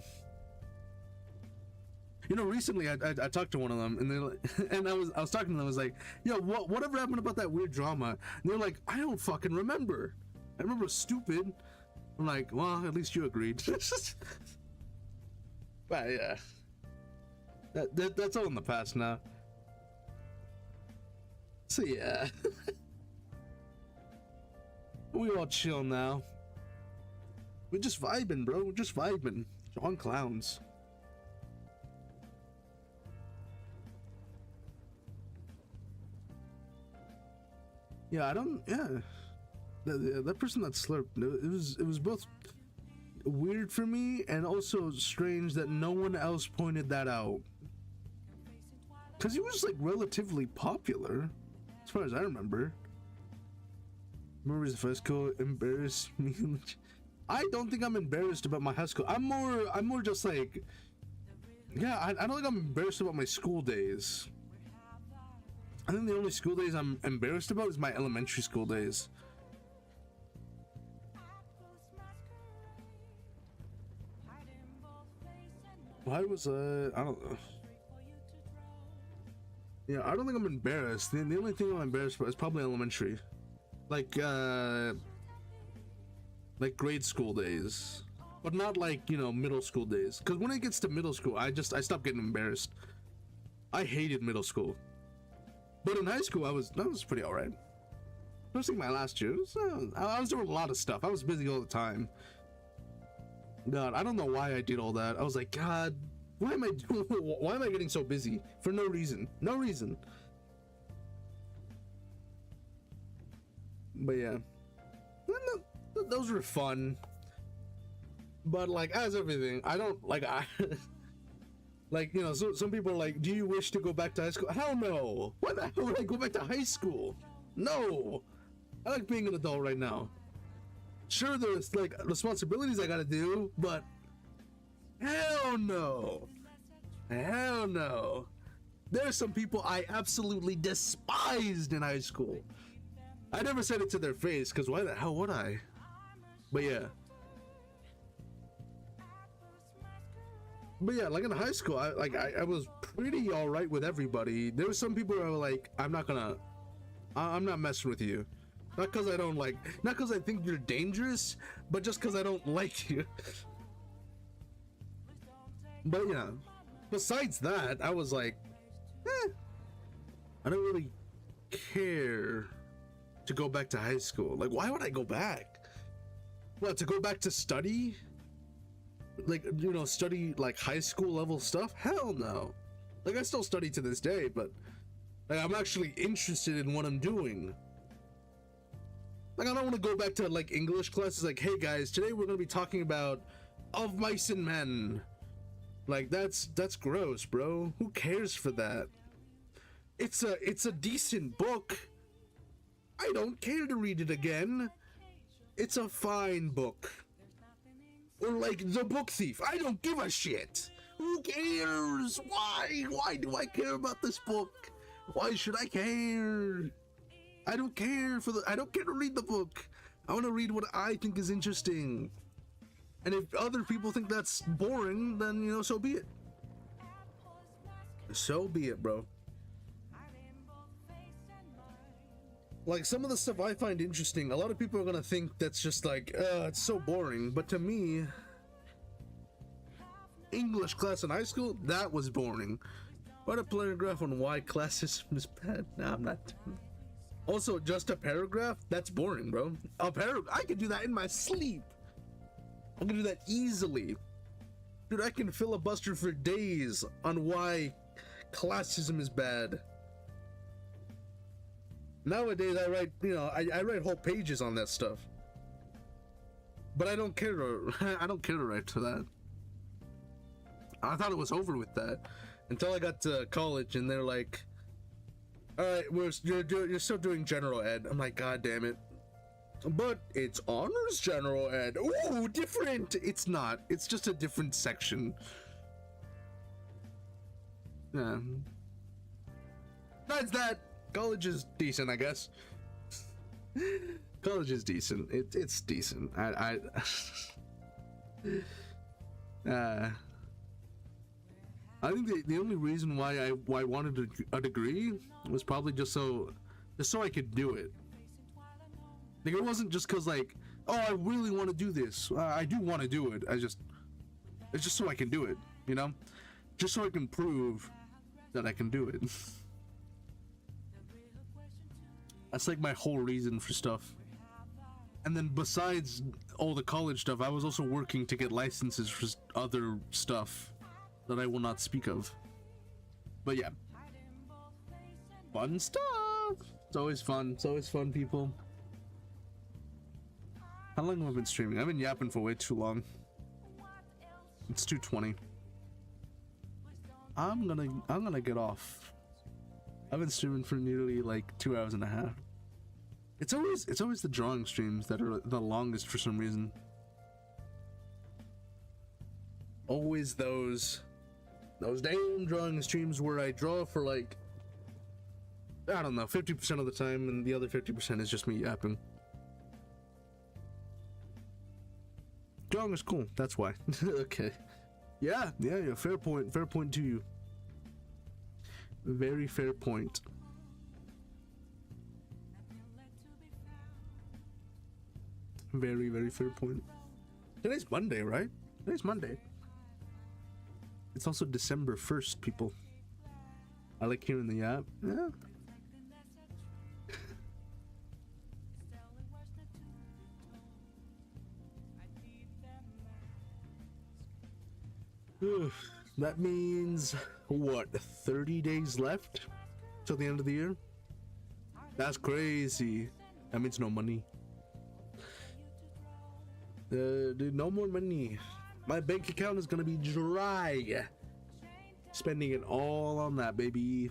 You know, recently I talked to one of them, and they like, and I was talking to them. I was like, "Yo, whatever happened about that weird drama?" And they're like, "I don't fucking remember. I remember it was stupid." I'm like, "Well, at least you agreed." But yeah, that's all in the past now. So yeah, we all chill now. We're just vibing, bro. We're just vibing. On clowns. Yeah, I don't. Yeah, that person that slurped. It was both weird for me and also strange that no one else pointed that out. Cause he was like relatively popular, as far as I remember. Remember the first school embarrassed me. I don't think I'm embarrassed about my high school. I'm more just like, Yeah, I don't think I'm embarrassed about my school days. I think the only school days I'm embarrassed about is my elementary school days. Why was I don't know. Yeah, I don't think I'm embarrassed. The only thing I'm embarrassed about is probably elementary. Like grade school days. But not like, you know, middle school days. Because when it gets to middle school, I stopped getting embarrassed. I hated middle school. But in high school, I was pretty alright. Especially my last year. I was doing a lot of stuff. I was busy all the time. God, I don't know why I did all that. I was like, God, why am I getting so busy? For no reason. No reason. But yeah. Those were fun. But like, as everything, I don't like like, you know, so some people are like, do you wish to go back to high school? Hell no. Why the hell would I go back to high school? No. I like being an adult right now. Sure, there's like responsibilities I gotta do, but hell no. Hell no. There's some people I absolutely despised in high school. I never said it to their face, because why the hell would I? But yeah. But yeah, like in high school, I was pretty alright with everybody. There were some people who were like, I'm not messing with you. Not because I don't like, not because I think you're dangerous, but just because I don't like you. But yeah, besides that, I was like, I don't really care to go back to high school. Like, why would I go back? What, to go back to study? Like, you know, study like high school level stuff? Hell no. Like, I still study to this day, but like, I'm actually interested in what I'm doing. Like, I don't want to go back to like English classes like, hey guys, today we're going to be talking about Of Mice and Men. Like, that's gross, bro. Who cares for that? It's a decent book. I don't care to read it again. It's a fine book. Or like The Book Thief. I don't give a shit. Who cares? Why? Why do I care about this book? Why should I care? I don't care to read the book. I want to read what I think is interesting. And if other people think that's boring, then, you know, so be it. So be it, bro. Like, some of the stuff I find interesting, a lot of people are gonna think that's just like, it's so boring. But to me, English class in high school, that was boring. Write a paragraph on why classism is bad. Nah, I'm not. Also, just a paragraph? That's boring, bro. I could do that in my sleep. I can do that easily. Dude, I can filibuster for days on why classism is bad. Nowadays, I write, you know, I write whole pages on that stuff. But I don't care to, I don't care to write to that. I thought it was over with that until I got to college and they're like, all right, you're still doing general ed. I'm like, God damn it. But it's honors general ed. Ooh, different. It's not. It's just a different section. Yeah. Besides that, college is decent, I guess. College is decent. It's decent. I think the only reason why I wanted a degree was probably just so I could do it. Like, it wasn't just because, like, oh, I really want to do this. I do want to do it. It's just so I can do it, you know? Just so I can prove that I can do it. That's like my whole reason for stuff. And then besides all the college stuff, I was also working to get licenses for other stuff that I will not speak of. But yeah. Fun stuff! It's always fun. It's always fun, people. How long have I been streaming? I've been yapping for way too long. It's 2:20. I'm gonna get off. I've been streaming for nearly like 2 hours and a half. It's always the drawing streams that are the longest for some reason. Always those. those damn drawing streams where I draw for like, I don't know, 50% of the time, and the other 50% is just me yapping. Drawing is cool, that's why. Okay. Yeah, fair point to you. Very fair point. Very, very fair point. Today's Monday, right? Today's Monday. It's also December 1st, people. I like hearing the yap. Yeah. That means, what, 30 days left till the end of the year? That's crazy. That means no money. Dude, no more money. My bank account is gonna be dry. Spending it all on that, baby.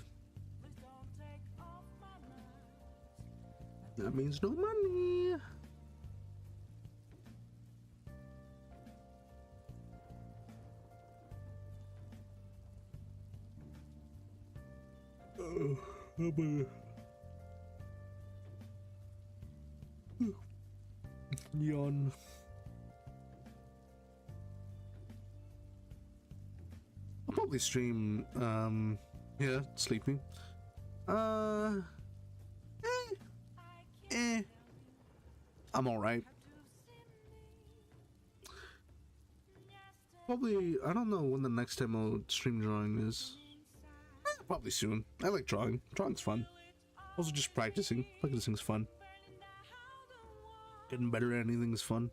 That means no money. Yawn. I'll probably stream, yeah, sleeping. I'm alright. Probably, I don't know when the next time I'll stream drawing is. Probably soon. I like drawing. Drawing's fun. Also just practicing. Practicing's fun. Getting better at anything is fun.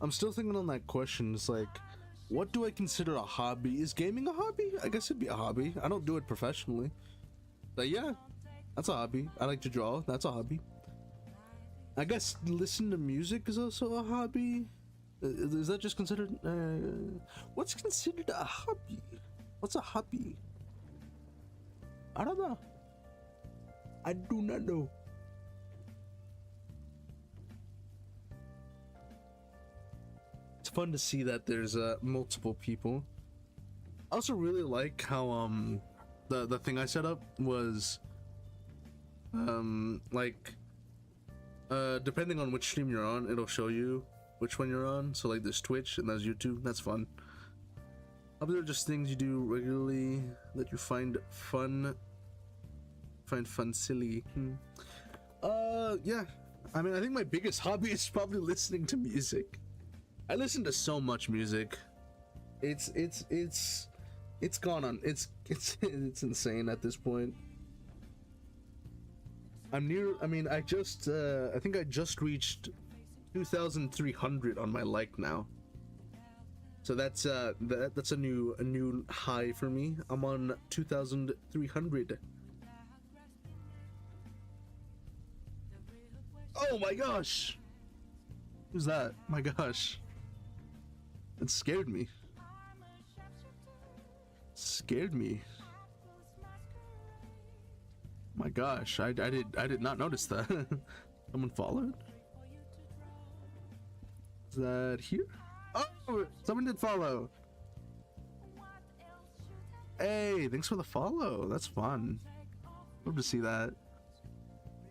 I'm still thinking on that question. It's like, what do I consider a hobby? Is gaming a hobby? I guess it'd be a hobby. I don't do it professionally. But yeah, that's a hobby. I like to draw. That's a hobby. I guess listen to music is also a hobby. Is that just considered? What's considered a hobby? What's a hobby? I don't know. I do not know. It's fun to see that there's multiple people. I also really like how the thing I set up was like depending on which stream you're on, it'll show you which one you're on. So like there's Twitch and there's YouTube. That's fun. Other are just things you do regularly that you find fun. Silly. Yeah. I mean, I think my biggest hobby is probably listening to music. I listen to so much music. It's gone on. It's insane at this point. I'm near. I mean, I think I just reached 2,300 on my like now. So that's a new high for me. I'm on 2,300. Oh my gosh! Who's that? My gosh. It scared me. Scared me. My gosh, I did not notice that. Someone followed? Is that here? Oh, someone did follow. Hey, thanks for the follow. That's fun. Love to see that.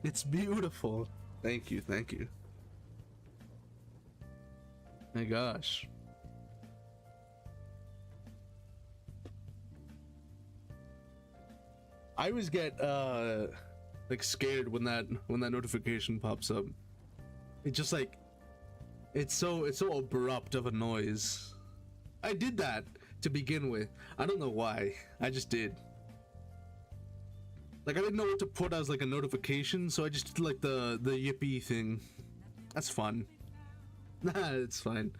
It's beautiful. Thank you, thank you. My gosh. I always get like scared when that notification pops up. It just like it's so abrupt of a noise. I did that to begin with. I don't know why. I just did. Like I didn't know what to put as like a notification, so I just did like the yippee thing. That's fun. Nah, it's fine.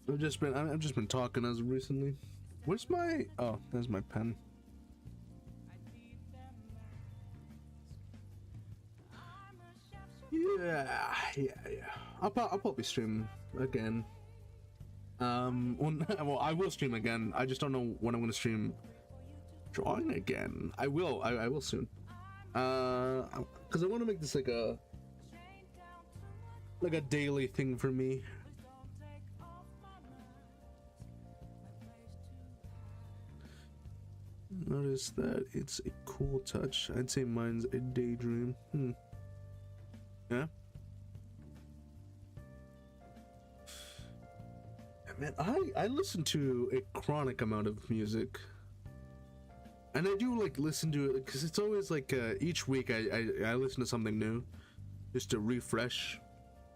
I've just been talking as of recently. Where's my... Oh, there's my pen. Yeah. I'll probably stream again. Well, I will stream again. I just don't know when I'm gonna stream drawing again. I will. I will soon. Because I want to make this like a daily thing for me. Notice that it's a cool touch. I'd say mine's a daydream. Yeah. Man, I listen to a chronic amount of music, and I do like listen to it because it's always like each week I listen to something new, just to refresh.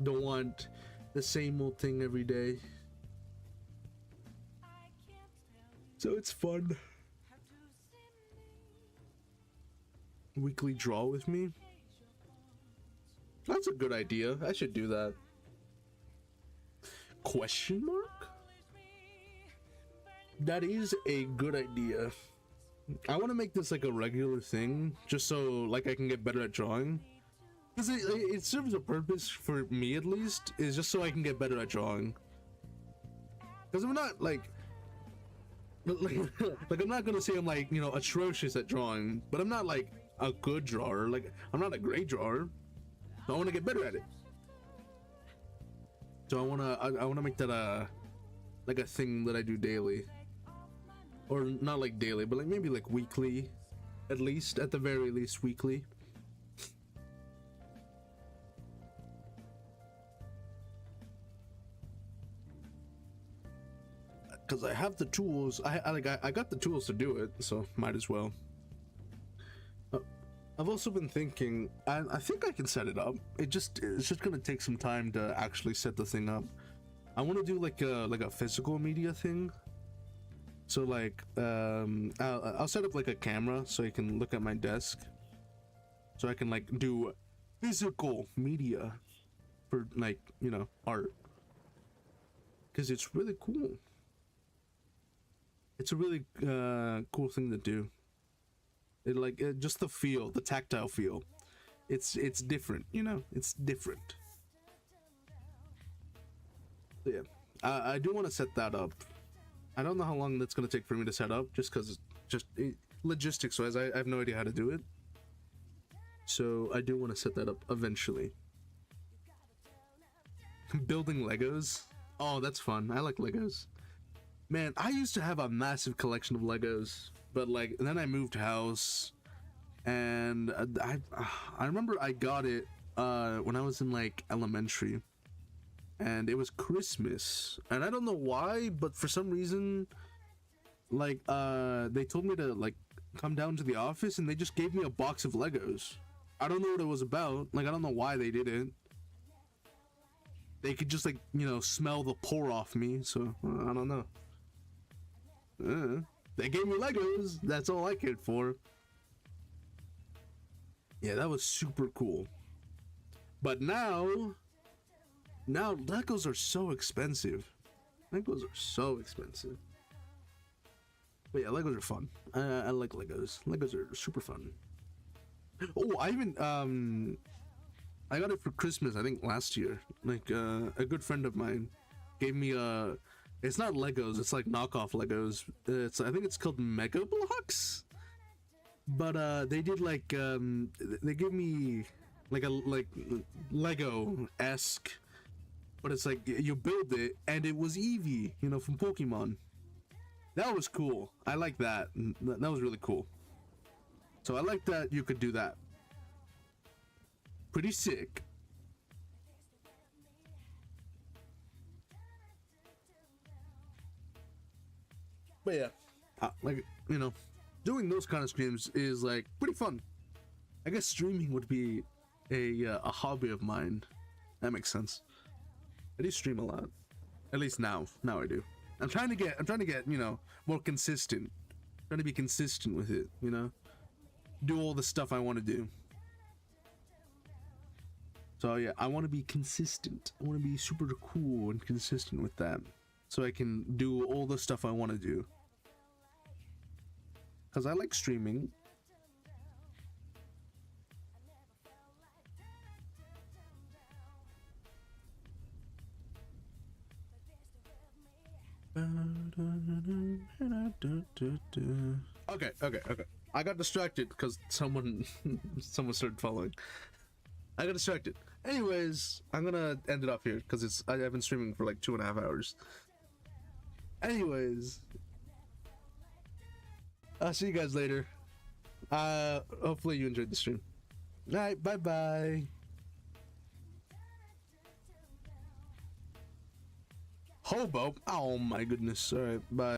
Don't want the same old thing every day, so it's fun. Weekly draw with me. That's a good idea. I should do that. Question mark? That is a good idea. I want to make this like a regular thing, just so like I can get better at drawing. Because it serves a purpose for me, at least, is just so I can get better at drawing. Because I'm not like I'm not gonna say I'm like, you know, atrocious at drawing, but I'm not like a good drawer. Like, I'm not a great drawer. So I want to get better at it. So I wanna make that like a thing that I do daily. Or not like daily, but like maybe like weekly, at least, at the very least weekly. Because I have the tools. I got the tools to do it, so might as well. I've also been thinking, I think I can set it up. It's just gonna take some time to actually set the thing up. I want to do like a physical media thing. So like I'll set up like a camera so I can look at my desk, so I can like do physical media for, like, you know, art, because it's really cool. It's a really cool thing to do. Just the feel, the tactile feel, it's different, you know, it's different. So yeah, I do want to set that up. I don't know how long that's gonna take for me to set up, just because logistics wise, I have no idea how to do it. So I do want to set that up eventually. Building Legos, oh, that's fun. I like Legos. Man, I used to have a massive collection of Legos, but like then I moved house, and I remember I got it when I was in like elementary, and it was Christmas, and I don't know why, but for some reason, like they told me to like come down to the office, and they just gave me a box of Legos. I don't know what it was about. Like, I don't know why they did it. They could just, like, you know, smell the pour off me, so I don't know. They gave me Legos. That's all I cared for. Yeah, that was super cool. But now Legos are so expensive. Legos are so expensive. But yeah, Legos are fun. I like Legos. Legos are super fun. Oh, I even I got it for Christmas, I think last year. Like a good friend of mine gave me it's not Legos, it's like knockoff Legos. I think it's called Mega Blocks. But they did like they gave me like Lego-esque, but it's like you build it, and it was Eevee, you know, from Pokemon. That was cool. I like that. That was really cool. So I like that you could do that. Pretty sick. But yeah, like, you know, doing those kind of streams is like pretty fun. I guess streaming would be a hobby of mine. That makes sense. I do stream a lot. At least now I do. I'm trying to get, you know, more consistent. Trying to be consistent with it, you know? Do all the stuff I want to do. So yeah, I want to be consistent. I want to be super cool and consistent with that, so I can do all the stuff I want to do. Because I like streaming. Okay. I got distracted because someone started following. I got distracted. Anyways, I'm gonna end it off here because I've been streaming for like 2.5 hours. Anyways, I'll see you guys later. Hopefully you enjoyed the stream. All right, bye bye. Hobo. Oh my goodness. All right, bye.